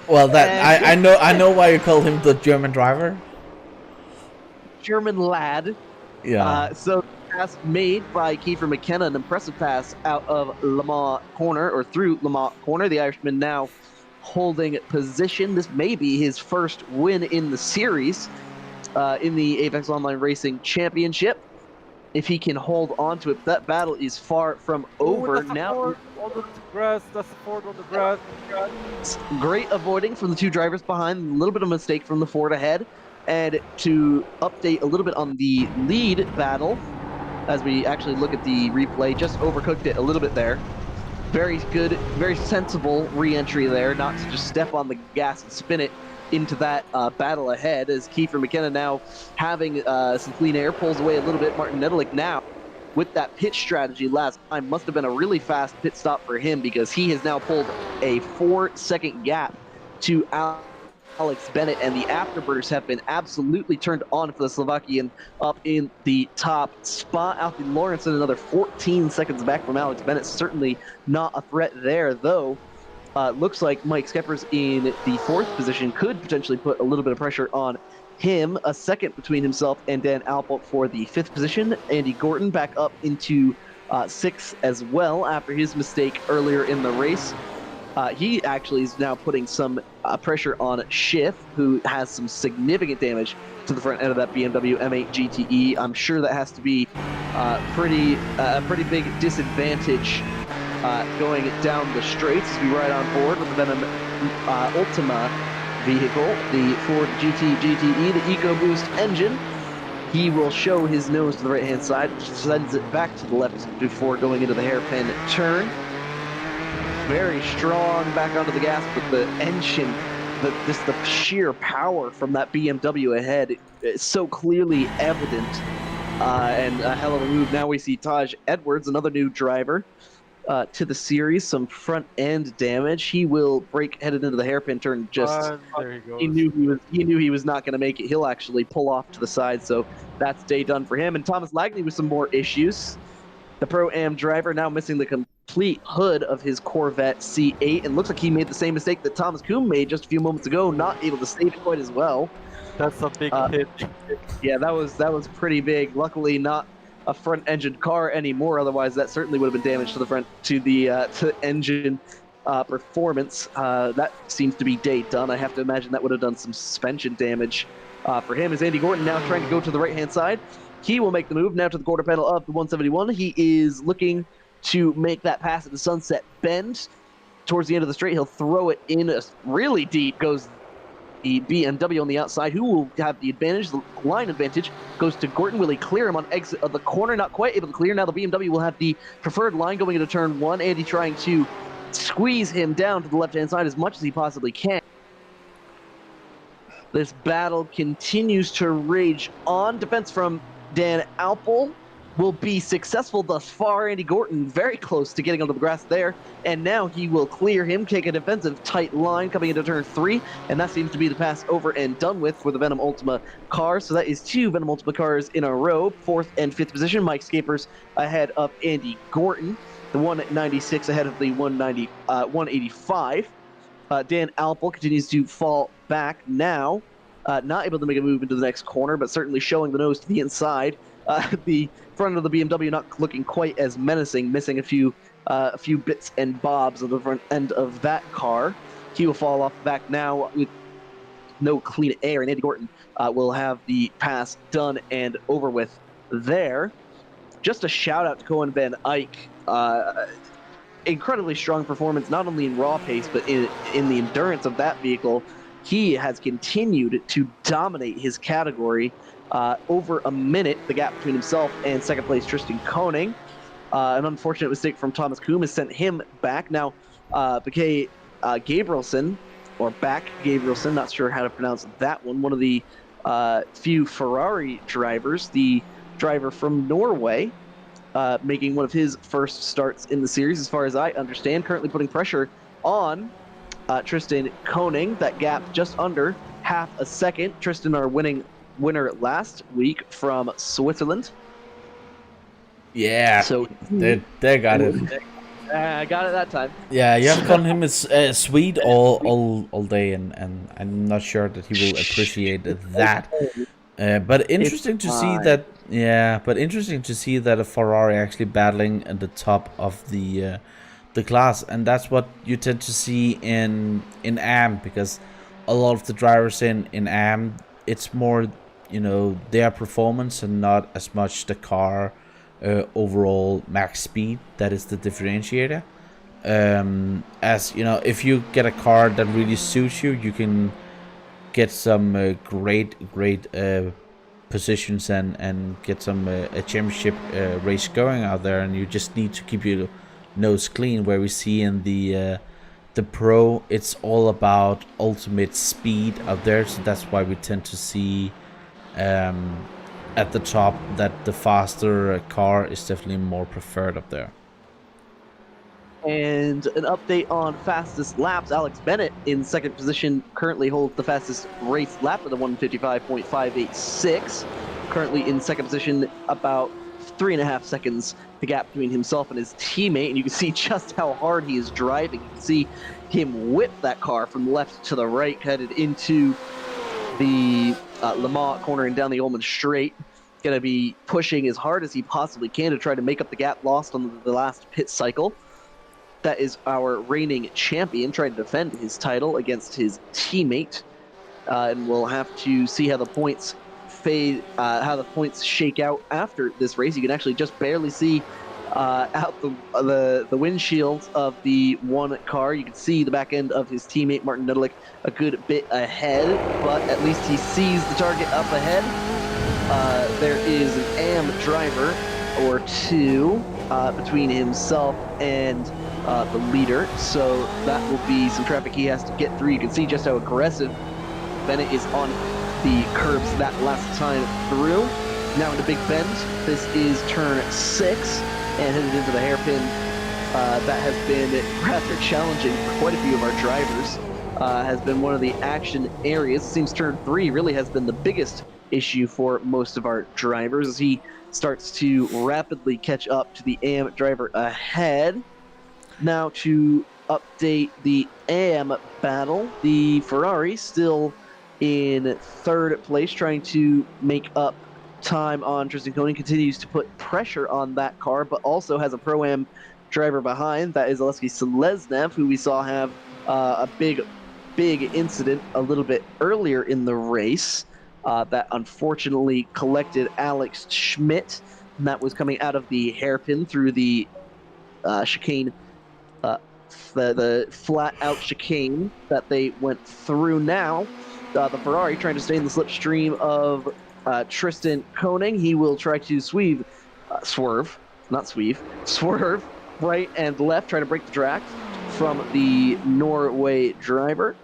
Well, that I know why you call him the German driver. German lad. Yeah. So pass made by Kiefer McKenna, an impressive pass out of Le Mans corner, or through Le Mans corner. The Irishman now holding position. This may be his first win in the series in the Apex Online Racing Championship. If he can hold on to it, that battle is far from over. Now, Ford on the grass. That's the Ford on the grass. Great avoiding from the two drivers behind. A little bit of mistake from the Ford ahead. And to update a little bit on the lead battle, as we actually look at the replay, just overcooked it a little bit there. Very good, very sensible re-entry there, not to just step on the gas and spin it into that battle ahead, as Kiefer McKenna now having some clean air, pulls away a little bit. Martin Nedelik now with that pit strategy last time must have been a really fast pit stop for him, because he has now pulled a 4-second gap to Alex Bennett, and the afterburners have been absolutely turned on for the Slovakian up in the top spot. Alfie Lawrenson another 14 seconds back from Alex Bennett. Certainly not a threat there, though. Looks like Mike Skeppers in the 4th position could potentially put a little bit of pressure on him. A second between himself and Dan Alpelt for the 5th position. Andy Gorton back up into 6th as well after his mistake earlier in the race. He actually is now putting some pressure on Schiff, who has some significant damage to the front end of that BMW M8 GTE. I'm sure that has to be a pretty big disadvantage going down the straights as we ride on board with the Venom Ultima vehicle, the Ford GTE, the EcoBoost engine. He will show his nose to the right-hand side, which sends it back to the left before going into the hairpin turn. Very strong back onto the gas, but the engine, just the sheer power from that BMW ahead is so clearly evident, and a hell of a move. Now we see Taj Edwards, another new driver to the series, some front end damage. He will brake headed into the hairpin turn. Just there he goes. he knew he was not going to make it. He'll actually pull off to the side, so that's day done for him. And Thomas Lagney with some more issues. The Pro-Am driver now missing the complete hood of his Corvette C8, and looks like he made the same mistake that Thomas Kuhn made just a few moments ago, not able to save it quite as well. That's a big hit. Yeah, that was pretty big. Luckily, not a front-engined car anymore. Otherwise, that certainly would have been damage to the front, to the engine performance. That seems to be day done. I have to imagine that would have done some suspension damage for him. As Andy Gordon now trying to go to the right-hand side. He will make the move now to the quarter panel of the 171. He is looking to make that pass at the Sunset Bend. Towards the end of the straight, he'll throw it in really deep. Goes the BMW on the outside, who will have the advantage. The line advantage goes to Gorton. Will he clear him on exit of the corner? Not quite able to clear. Now the BMW will have the preferred line going into turn 1. Andy trying to squeeze him down to the left-hand side as much as he possibly can. This battle continues to rage on. Defense from Dan Alpel. will be successful thus far. Andy Gorton very close to getting onto the grass there, and now he will clear him, take a defensive tight line coming into turn 3, and that seems to be the pass over and done with for the Venom Ultima car. So that is 2 Venom Ultima cars in a row, 4th and 5th position. Mike Scapers ahead of Andy Gorton, the 196 ahead of the 185. Dan Alpel continues to fall back now, not able to make a move into the next corner, but certainly showing the nose to the inside. The front of the BMW not looking quite as menacing, missing a few bits and bobs of the front end of that car. He will fall off the back now with no clean air, and Andy Gorton will have the pass done and over with there. Just a shout out to Cohen Van Eyck. Incredibly strong performance, not only in raw pace, but in the endurance of that vehicle. He has continued to dominate his category. Over a minute, the gap between himself and second place Tristan Koning. An unfortunate mistake from Thomas Kuhn has sent him back. Now, Bakay Gabrielson, or Back Gabrielson, not sure how to pronounce that one of the few Ferrari drivers, the driver from Norway, making one of his first starts in the series, as far as I understand, currently putting pressure on Tristan Koning. That gap just under half a second. Tristan, our winner last week from Switzerland. Yeah, so they got it. I got it that time. Yeah, you have called him as Swede all day, and I'm not sure that he will appreciate that. But interesting to see that. Yeah, but interesting to see that a Ferrari actually battling at the top of the class, and that's what you tend to see in AM, because a lot of the drivers in AM, it's more, you know, their performance and not as much the car overall max speed that is the differentiator. As you know, if you get a car that really suits you, you can get some great positions and get some a championship race going out there, and you just need to keep your nose clean. Where we see in the pro, it's all about ultimate speed out there, so that's why we tend to see at the top that the faster car is definitely more preferred up there. And an update on fastest laps. Alex Bennett in second position currently holds the fastest race lap with a 155.586. Currently in second position, about 3.5 seconds the gap between himself and his teammate, and you can see just how hard he is driving. You can see him whip that car from left to the right, headed into the Le Mans corner and down the Ullman Straight. Going to be pushing as hard as he possibly can to try to make up the gap lost on the last pit cycle. That is our reigning champion trying to defend his title against his teammate, and we'll have to see how the points shake out after this race. You can actually just barely see out the windshield of the one car. You can see the back end of his teammate Martin Nedelik a good bit ahead, but at least he sees the target up ahead. There is an AM driver or two between himself and the leader, so that will be some traffic he has to get through. You can see just how aggressive Bennett is on the curbs that last time through. Now into Big Bend. This is turn 6 and headed into the hairpin. That has been rather challenging for quite a few of our drivers. Has been one of the action areas. It seems turn 3 really has been the biggest issue for most of our drivers as he starts to rapidly catch up to the AM driver ahead. Now to update the AM battle, the Ferrari still in third place, trying to make up time on Tristan Koning, continues to put pressure on that car, but also has a Pro-Am driver behind. That is Alexei Seleznev, who we saw have a big incident a little bit earlier in the race that unfortunately collected Alex Schmidt, and that was coming out of the hairpin through the chicane, the flat-out chicane that they went through. Now, the Ferrari trying to stay in the slipstream of Tristan Koning. He will try to swerve right and left, trying to break the track from the Norway driver.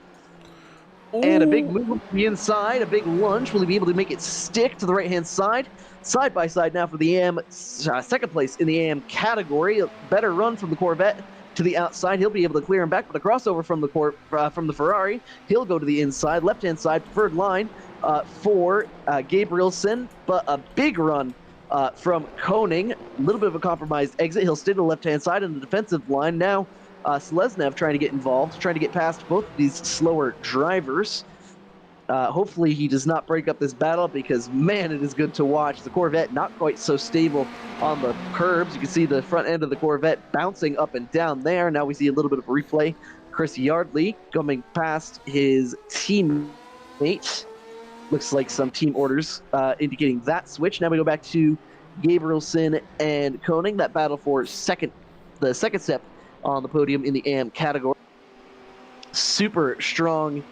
And a big move to the inside, a big lunge. Will he be able to make it stick to the right-hand side? Side by side now for the AM, second place in the AM category. A better run from the Corvette to the outside. He'll be able to clear him back, but a crossover from the Ferrari. He'll go to the inside, left-hand side, preferred line for Gabrielson, but a big run from Koning. A little bit of a compromised exit. He'll stay to the left-hand side in the defensive line. Now Seleznev trying to get involved, trying to get past both of these slower drivers. Hopefully he does not break up this battle because, man, it is good to watch. The Corvette not quite so stable on the curbs. You can see the front end of the Corvette bouncing up and down there. Now we see a little bit of a replay. Chris Yardley coming past his teammate. Looks like some team orders indicating that switch. Now we go back to Gabrielson and Koning. That battle for the second step on the podium in the AM category. Super strong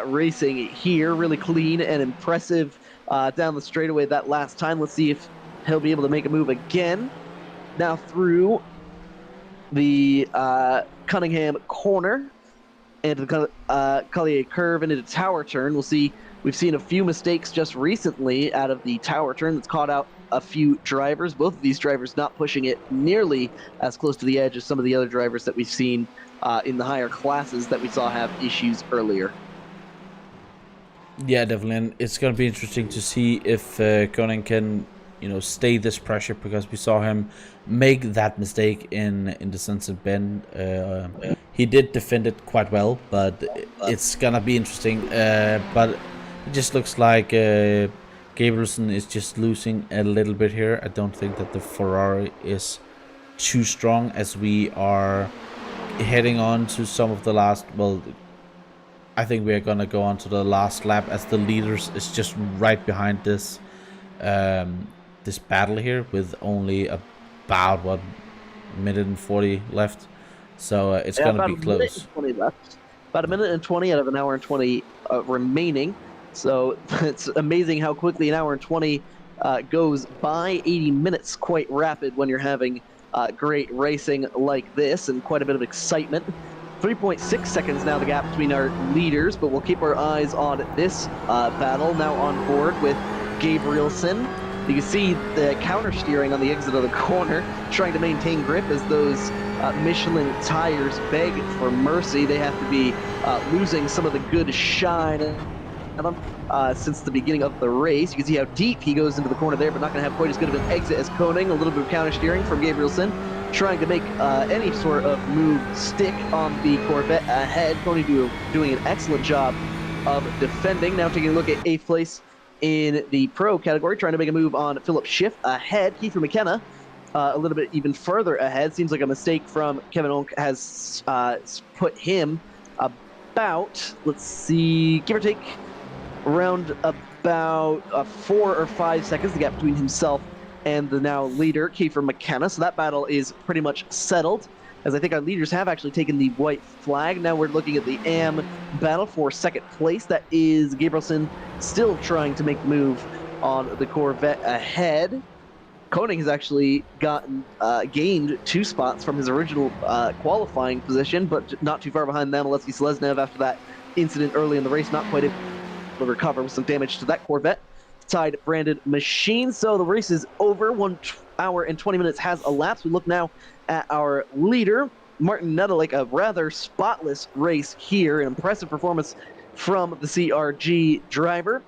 racing here, really clean and impressive down the straightaway that last time. Let's see if he'll be able to make a move again. Now through the Cunningham corner and the Collier curve and into tower turn. We'll see. We've seen a few mistakes just recently out of the tower turn that's caught out a few drivers. Both of these drivers not pushing it nearly as close to the edge as some of the other drivers that we've seen in the higher classes that we saw have issues earlier. Yeah, definitely. And it's going to be interesting to see if Koning can, stay this pressure, because we saw him make that mistake in the Sunset Bend. He did defend it quite well, but it's going to be interesting. But it just looks like Gabrielson is just losing a little bit here. I don't think that the Ferrari is too strong as we are heading on to some of the last, well, I think we are going to go on to the last lap as the leaders is just right behind this this battle here with only about, what, minute and 40 left. So it's going to be close. About a minute and 20 out of an hour and 20 remaining. So it's amazing how quickly an hour and 20 goes by. 80 minutes, quite rapid when you're having great racing like this and quite a bit of excitement. 3.6 seconds now the gap between our leaders, but we'll keep our eyes on this battle. Now on board with Gabrielson. You can see the counter steering on the exit of the corner, trying to maintain grip as those Michelin tires beg for mercy. They have to be losing some of the good shine since the beginning of the race. You can see how deep he goes into the corner there, but not going to have quite as good of an exit as Koning. A little bit of counter steering from Gabrielson, trying to make any sort of move stick on the Corvette ahead. Koning doing an excellent job of defending. Now taking a look at 8th place in the pro category, trying to make a move on Philip Schiff ahead. Kiefer McKenna a little bit even further ahead. Seems like a mistake from Kevin Onk has put him about, let's see, give or take, around about 4 or 5 seconds, the gap between himself and the now leader, Kiefer McKenna. So that battle is pretty much settled, as I think our leaders have actually taken the white flag. Now we're looking at the AM battle for second place. That is Gabrielson still trying to make the move on the Corvette ahead. Koning has actually gained 2 spots from his original qualifying position, but not too far behind them. Alexei Seleznev, after that incident early in the race, not quite able to recover with some damage to that Corvette. Tied branded machine. So the race is over. 1 hour and 20 minutes has elapsed. We look now at our leader, Martin Nedelik. A rather spotless race here. An impressive performance from the CRG driver.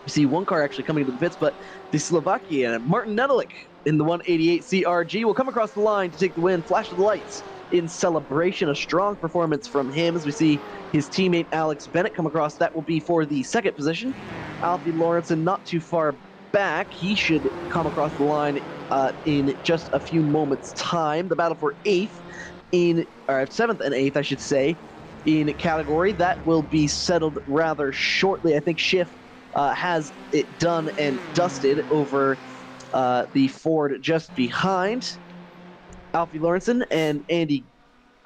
You see one car actually coming into the pits, but the Slovakian Martin Nedelik in the 188 CRG will come across the line to take the win. Flash of the lights in celebration. A strong performance from him as we see his teammate Alex Bennett come across. That will be for the second position. Alfie Lawrenson not too far back. He should come across the line in just a few moments' time. The battle for 7th and 8th, I should say, in category. That will be settled rather shortly. I think Schiff has it done and dusted over the Ford just behind. Alfie Lawrenson and Andy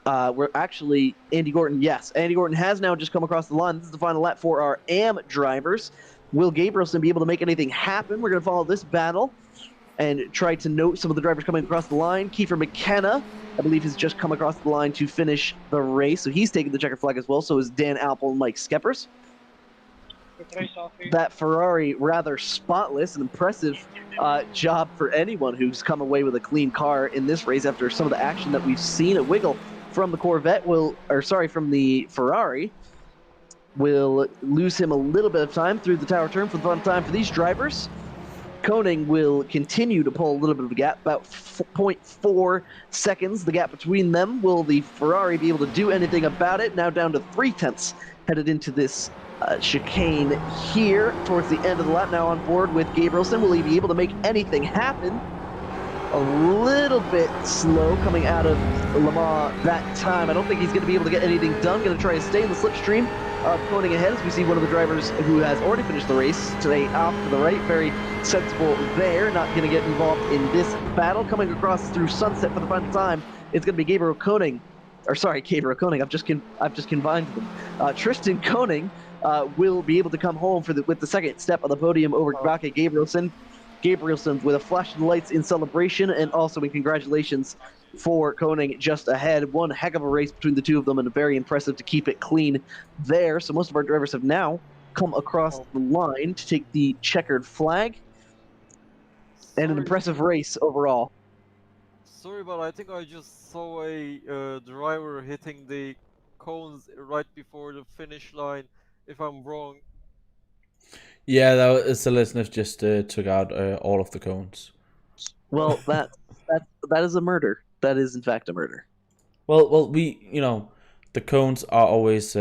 Andy Gordon. Yes, Andy Gordon has now just come across the line. This is the final lap for our AM drivers. Will Gabrielson be able to make anything happen? We're going to follow this battle and try to note some of the drivers coming across the line. Kiefer McKenna, I believe, has just come across the line to finish the race, so he's taking the checkered flag as well. So is Dan Alpel and Mike Skeppers. that Ferrari rather spotless, an impressive job for anyone who's come away with a clean car in this race after some of the action that we've seen. A wiggle from from the Ferrari will lose him a little bit of time through the tower turn for the fun time for these drivers. Koning will continue to pull a little bit of a gap, about 0.4 seconds, the gap between them. Will the Ferrari be able to do anything about it? Now down to 3/10 headed into this chicane here towards the end of the lap. Now on board with Gabrielson. Will he be able to make anything happen? A little bit slow coming out of Le Mans that time. I don't think he's going to be able to get anything done. Going to try to stay in the slipstream of Koning ahead as we see one of the drivers who has already finished the race today off to the right. Very sensible there. Not going to get involved in this battle. Coming across through Sunset for the final time, it's going to be Gabriel Koning. Gabriel Koning. I've just combined them. Tristan Koning will be able to come home with the second step of the podium over Vake Gabrielson. Gabrielson with a flash of the lights in celebration, and also in congratulations for Koning just ahead. One heck of a race between the two of them, and very impressive to keep it clean there. So most of our drivers have now come across the line to take the checkered flag, and an impressive race overall. Sorry, but I think I just saw a driver hitting the cones right before the finish line, if I'm wrong. Yeah, Selesnev just took out all of the cones. Well, that is a murder. That is in fact a murder. Well, the cones are always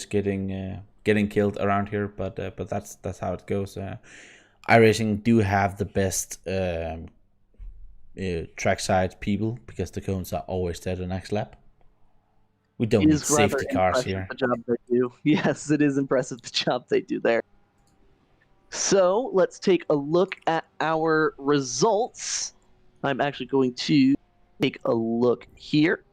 getting killed around here, but that's how it goes. iRacing do have the best trackside people because the cones are always there the next lap. We don't need safety cars here. The job they do. Yes, it is impressive the job they do there. So let's take a look at our results. I'm actually going to take a look here.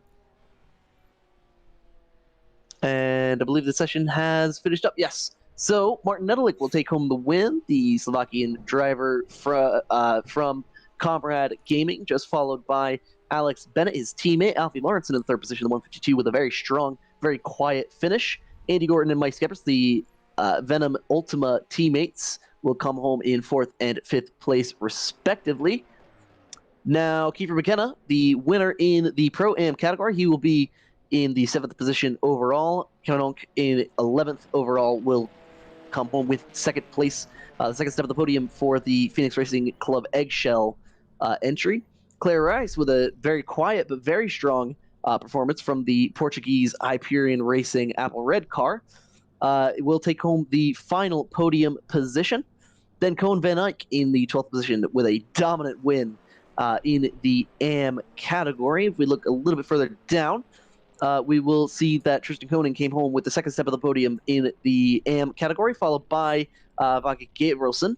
And I believe the session has finished up. Yes. So Martin Nedelik will take home the win, the Slovakian driver from Comrade Gaming, just followed by Alex Bennett, his teammate, Alfie Lawrenson in third position, the 152, with a very strong, very quiet finish. Andy Gordon and Mike Skeppers, the Venom Ultima teammates, will come home in 4th and 5th place, respectively. Now, Kiefer McKenna, the winner in the Pro-Am category, he will be in the 7th position overall. Kanonk in 11th overall will come home with 2nd place, the second step of the podium for the Phoenix Racing Club Eggshell entry. Claire Rice with a very quiet but very strong performance from the Portuguese Hyperion Racing Apple Red car. Will take home the final podium position. Then Cohen Van Eyck in the 12th position with a dominant win in the AM category. If we look a little bit further down, we will see that Tristan Koning came home with the second step of the podium in the AM category, followed by Vake Gabrielson.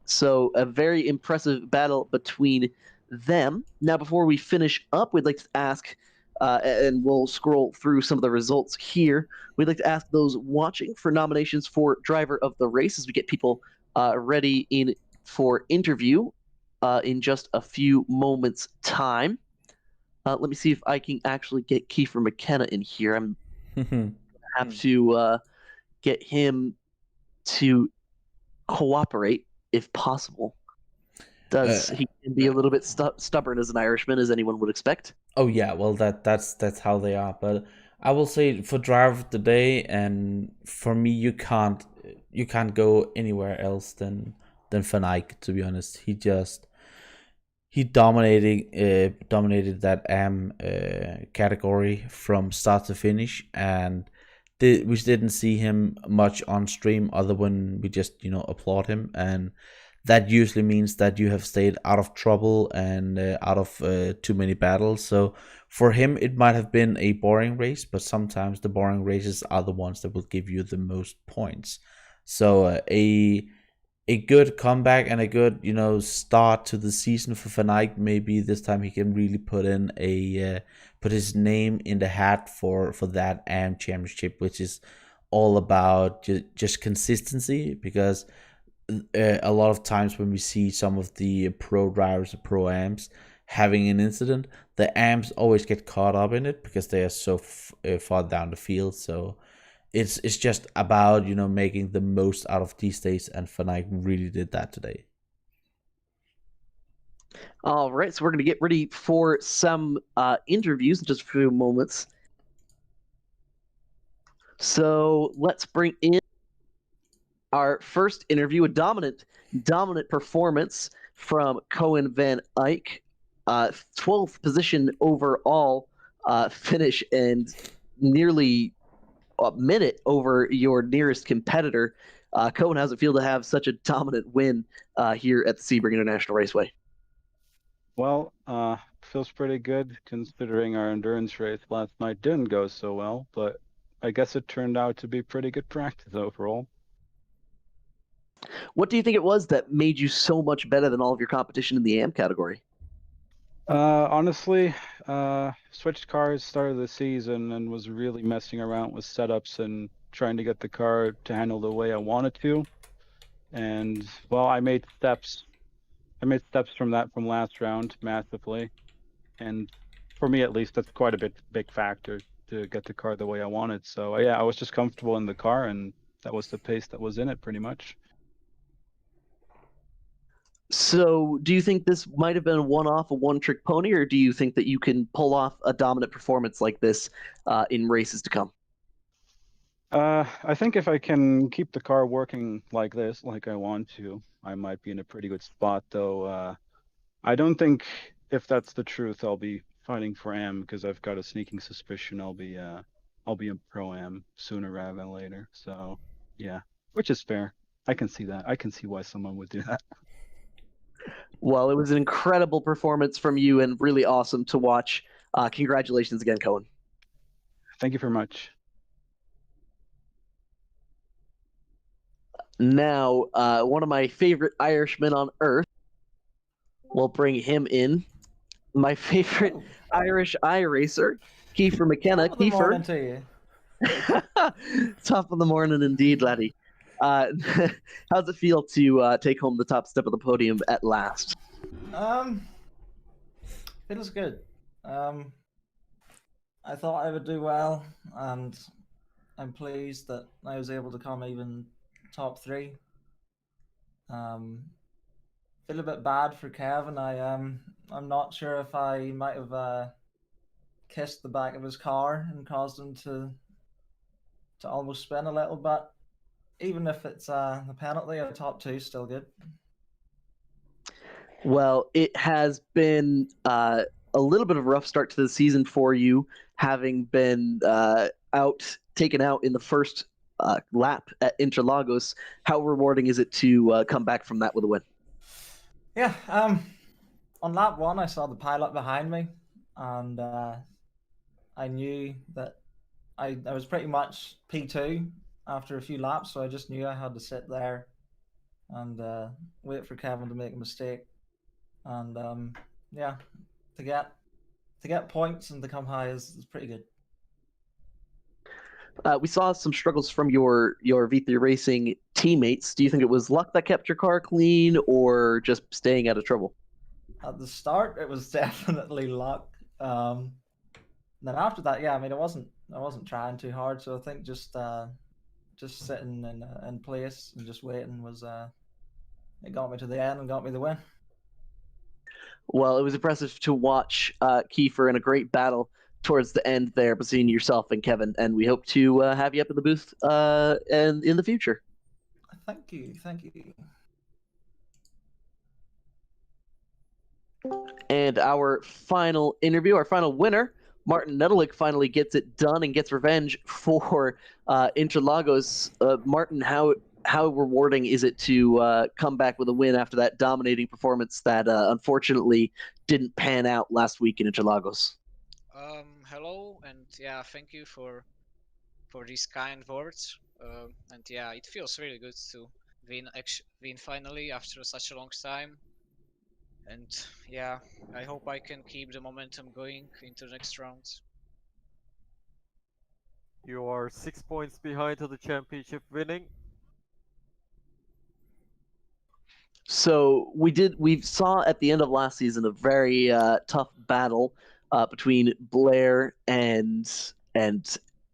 So a very impressive battle between them. Now, before we finish up, we'd like to ask, and we'll scroll through some of the results here. We'd like to ask those watching for nominations for Driver of the Race as we get people ready for interview in just a few moments' time. Let me see if I can actually get Kiefer McKenna in here. I'm gonna have to get him to cooperate if possible. He can be a little bit stubborn as an Irishman, as anyone would expect. Oh yeah, well that's how they are. But I will say for Driver of the Day, and for me, you can't go anywhere else than Van Eyck, to be honest. He dominated that AM category from start to finish, and we didn't see him much on stream other when we just applaud him, and that usually means that you have stayed out of trouble and out of too many battles. So for him, it might have been a boring race, but sometimes the boring races are the ones that will give you the most points. So a good comeback and a good start to the season for Van Eyck. Maybe this time he can really put his name in the hat for that AM championship, which is all about just consistency, because a lot of times when we see some of the pro drivers, the pro AMs having an incident, the AMs always get caught up in it because they are so far down the field. So it's just about, you know, making the most out of these days, and Fnatic really did that today. All right, so we're going to get ready for some interviews in just a few moments. So let's bring in our first interview, a dominant performance from Cohen Van Eyck, 12th position overall finish, and nearly a minute over your nearest competitor. Cohen, how's it feel to have such a dominant win here at the Sebring International Raceway? Well, feels pretty good considering our endurance race last night didn't go so well, but I guess it turned out to be pretty good practice overall. What do you think it was that made you so much better than all of your competition in the AM category? Honestly, switched cars started the season and was really messing around with setups and trying to get the car to handle the way I wanted to. And well, I made steps from that from last round massively. And for me at least, that's quite a big factor to get the car the way I wanted. So yeah, I was just comfortable in the car, and that was the pace that was in it pretty much. So do you think this might have been a one-off, a one-trick pony, or do you think that you can pull off a dominant performance like this in races to come? I think if I can keep the car working like this, like I want to, I might be in a pretty good spot, though. I don't think if that's the truth, I'll be fighting for AM, because I've got a sneaking suspicion I'll be in Pro Am sooner rather than later. So yeah, which is fair. I can see that. I can see why someone would do that. Well, it was an incredible performance from you and really awesome to watch. Congratulations again, Cohen. Thank you very much. Now, one of my favorite Irishmen on earth, we'll bring him in. My favorite Irish iRacer, Kiefer McKenna. Top of the Kiefer. morning to you. Top of the morning indeed, laddie. How's it feel to take home the top step of the podium at last? Feels good. I thought I would do well, and I'm pleased that I was able to come even top 3. Feel a bit bad for Kevin. I'm not sure if I might have kissed the back of his car and caused him to almost spin a little bit. Even if it's a penalty, a top 2 is still good. Well, it has been a little bit of a rough start to the season for you, having been taken out in the first lap at Interlagos. How rewarding is it to come back from that with a win? Yeah, on lap 1, I saw the pilot behind me, and I knew that I was pretty much P2 after a few laps, so I just knew I had to sit there and wait for Kevin to make a mistake. And yeah, to get points and to come high is pretty good. We saw some struggles from your V3 Racing teammates. Do you think it was luck that kept your car clean, or just staying out of trouble? At the start, it was definitely luck. Then after that, yeah, I mean, I wasn't trying too hard, so I think just sitting in place and just waiting was it got me to the end and got me the win. Well, it was impressive to watch Kiefer in a great battle towards the end there between yourself and Kevin, and we hope to have you up in the booth and in the future. Thank you. And our final interview, our final winner, Martin Nedelik, finally gets it done and gets revenge for Interlagos. Martin, how rewarding is it to come back with a win after that dominating performance that unfortunately didn't pan out last week in Interlagos? Hello, and yeah, thank you for these kind words. And yeah, it feels really good to win finally after such a long time. And yeah, I hope I can keep the momentum going into the next rounds. You are 6 points behind to the championship winning. So we saw at the end of last season a very tough battle between Blair and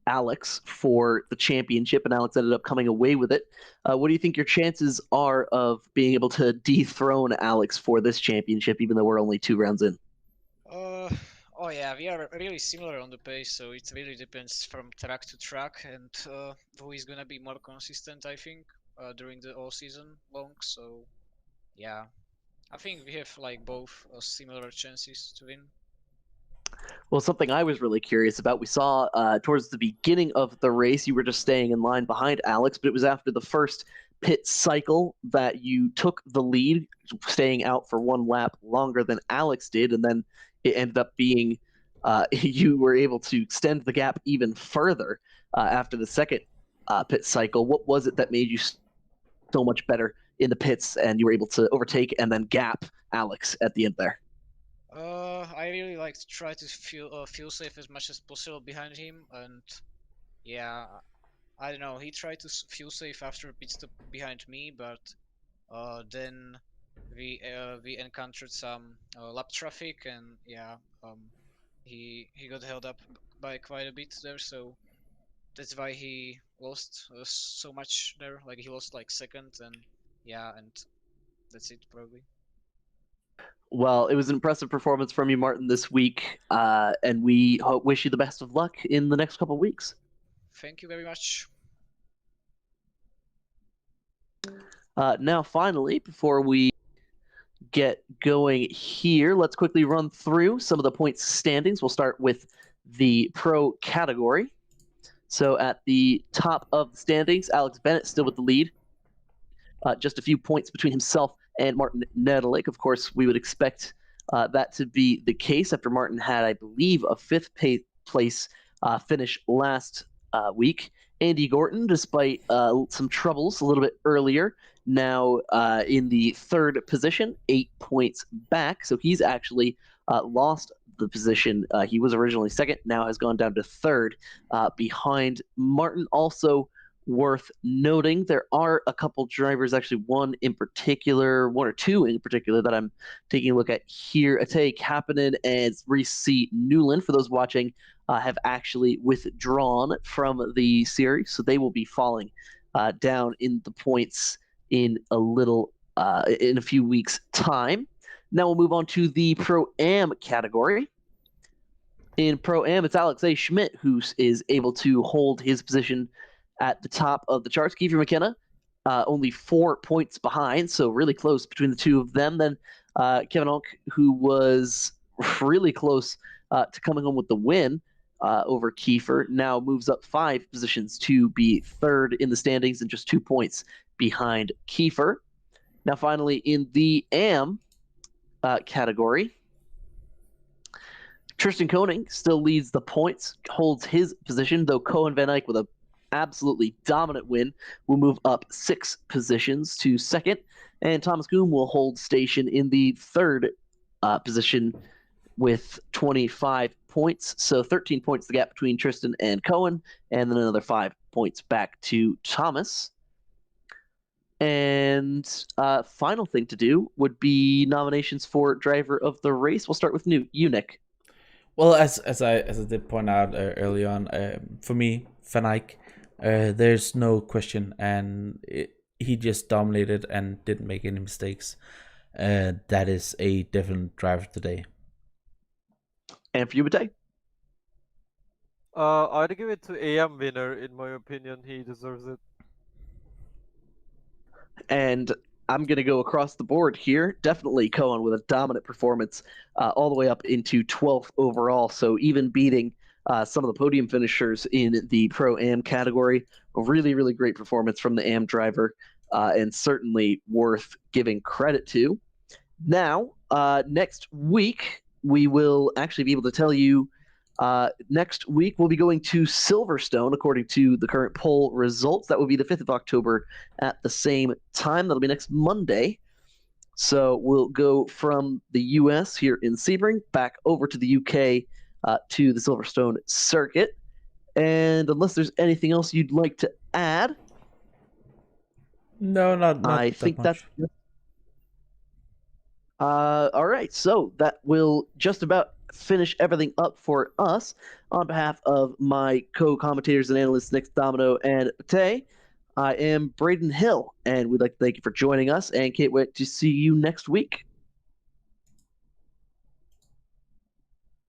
Alex for the championship, and Alex ended up coming away with it. What do you think your chances are of being able to dethrone Alex for this championship, even though we're only 2 rounds in? Oh yeah, we are really similar on the pace, so it really depends from track to track, and who is gonna be more consistent, I think, during the all season long. So yeah, I think we have like both similar chances to win. Well, something I was really curious about, we saw towards the beginning of the race, you were just staying in line behind Alex, but it was after the first pit cycle that you took the lead, staying out for 1 lap longer than Alex did, and then it ended up being you were able to extend the gap even further after the second pit cycle. What was it that made you so much better in the pits, and you were able to overtake and then gap Alex at the end there? I really like to try to feel safe as much as possible behind him, and yeah, I don't know. He tried to feel safe after a pit stop behind me, but then we encountered some lap traffic, and yeah, he got held up by quite a bit there, so that's why he lost so much there. Like he lost like second, and yeah, and that's it probably. Well, it was an impressive performance from you, Martin, this week, and we wish you the best of luck in the next couple of weeks. Thank you very much. Now, finally, before we get going here, let's quickly run through some of the points standings. We'll start with the pro category. So at the top of the standings, Alex Bennett still with the lead. Just a few points between himself and Martin Nedelik. Of course, we would expect that to be the case after Martin had, I believe, a 5th place finish last week. Andy Gorton, despite some troubles a little bit earlier, now in the 3rd position, 8 points back. So he's actually lost the position. He was originally 2nd, now has gone down to 3rd behind Martin. Also worth noting, there are a couple drivers, actually one or two in particular, that I'm taking a look at here. Ate Kapanen and Reese C. Newland, for those watching, have actually withdrawn from the series, so they will be falling down in the points in a few weeks' time. Now we'll move on to the Pro-Am category. In Pro-Am, it's Alex A. Schmidt who is able to hold his position at the top of the charts. Kiefer McKenna, only 4 points behind, so really close between the two of them. Then Kevin Onk, who was really close to coming home with the win over Kiefer, now moves up 5 positions to be 3rd in the standings and just 2 points behind Kiefer. Now finally, in the AM category, Tristan Koenig still leads the points, holds his position, though Cohen Van Eyck with a absolutely dominant win will move up 6 positions to 2nd, and Thomas Goom will hold station in the 3rd position with 25 points. So 13 points the gap between Tristan and Cohen, and then another 5 points back to Thomas. And final thing to do would be nominations for driver of the race. We'll start with you, Nick. Well, as I did point out early on, for me, Van Eyck, there's no question, and he just dominated and didn't make any mistakes. That is a definite driver today. And for you, Matej? I'd give it to AM winner, in my opinion. He deserves it. And I'm going to go across the board here. Definitely Cohen with a dominant performance all the way up into 12th overall. So even beating some of the podium finishers in the Pro-Am category. A really, really great performance from the AM driver, and certainly worth giving credit to. Now, next week, we will actually be able to tell you next week we'll be going to Silverstone according to the current poll results. That will be the 5th of October at the same time. That'll be next Monday. So we'll go from the US here in Sebring back over to the UK to the Silverstone circuit. And unless there's anything else you'd like to add, no, not I think that's all right. So that will just about finish everything up for us, on behalf of my co-commentators and analysts, Nick, Domino, and Tay, I am Brayden Hill, and we'd like to thank you for joining us and can't wait to see you next week.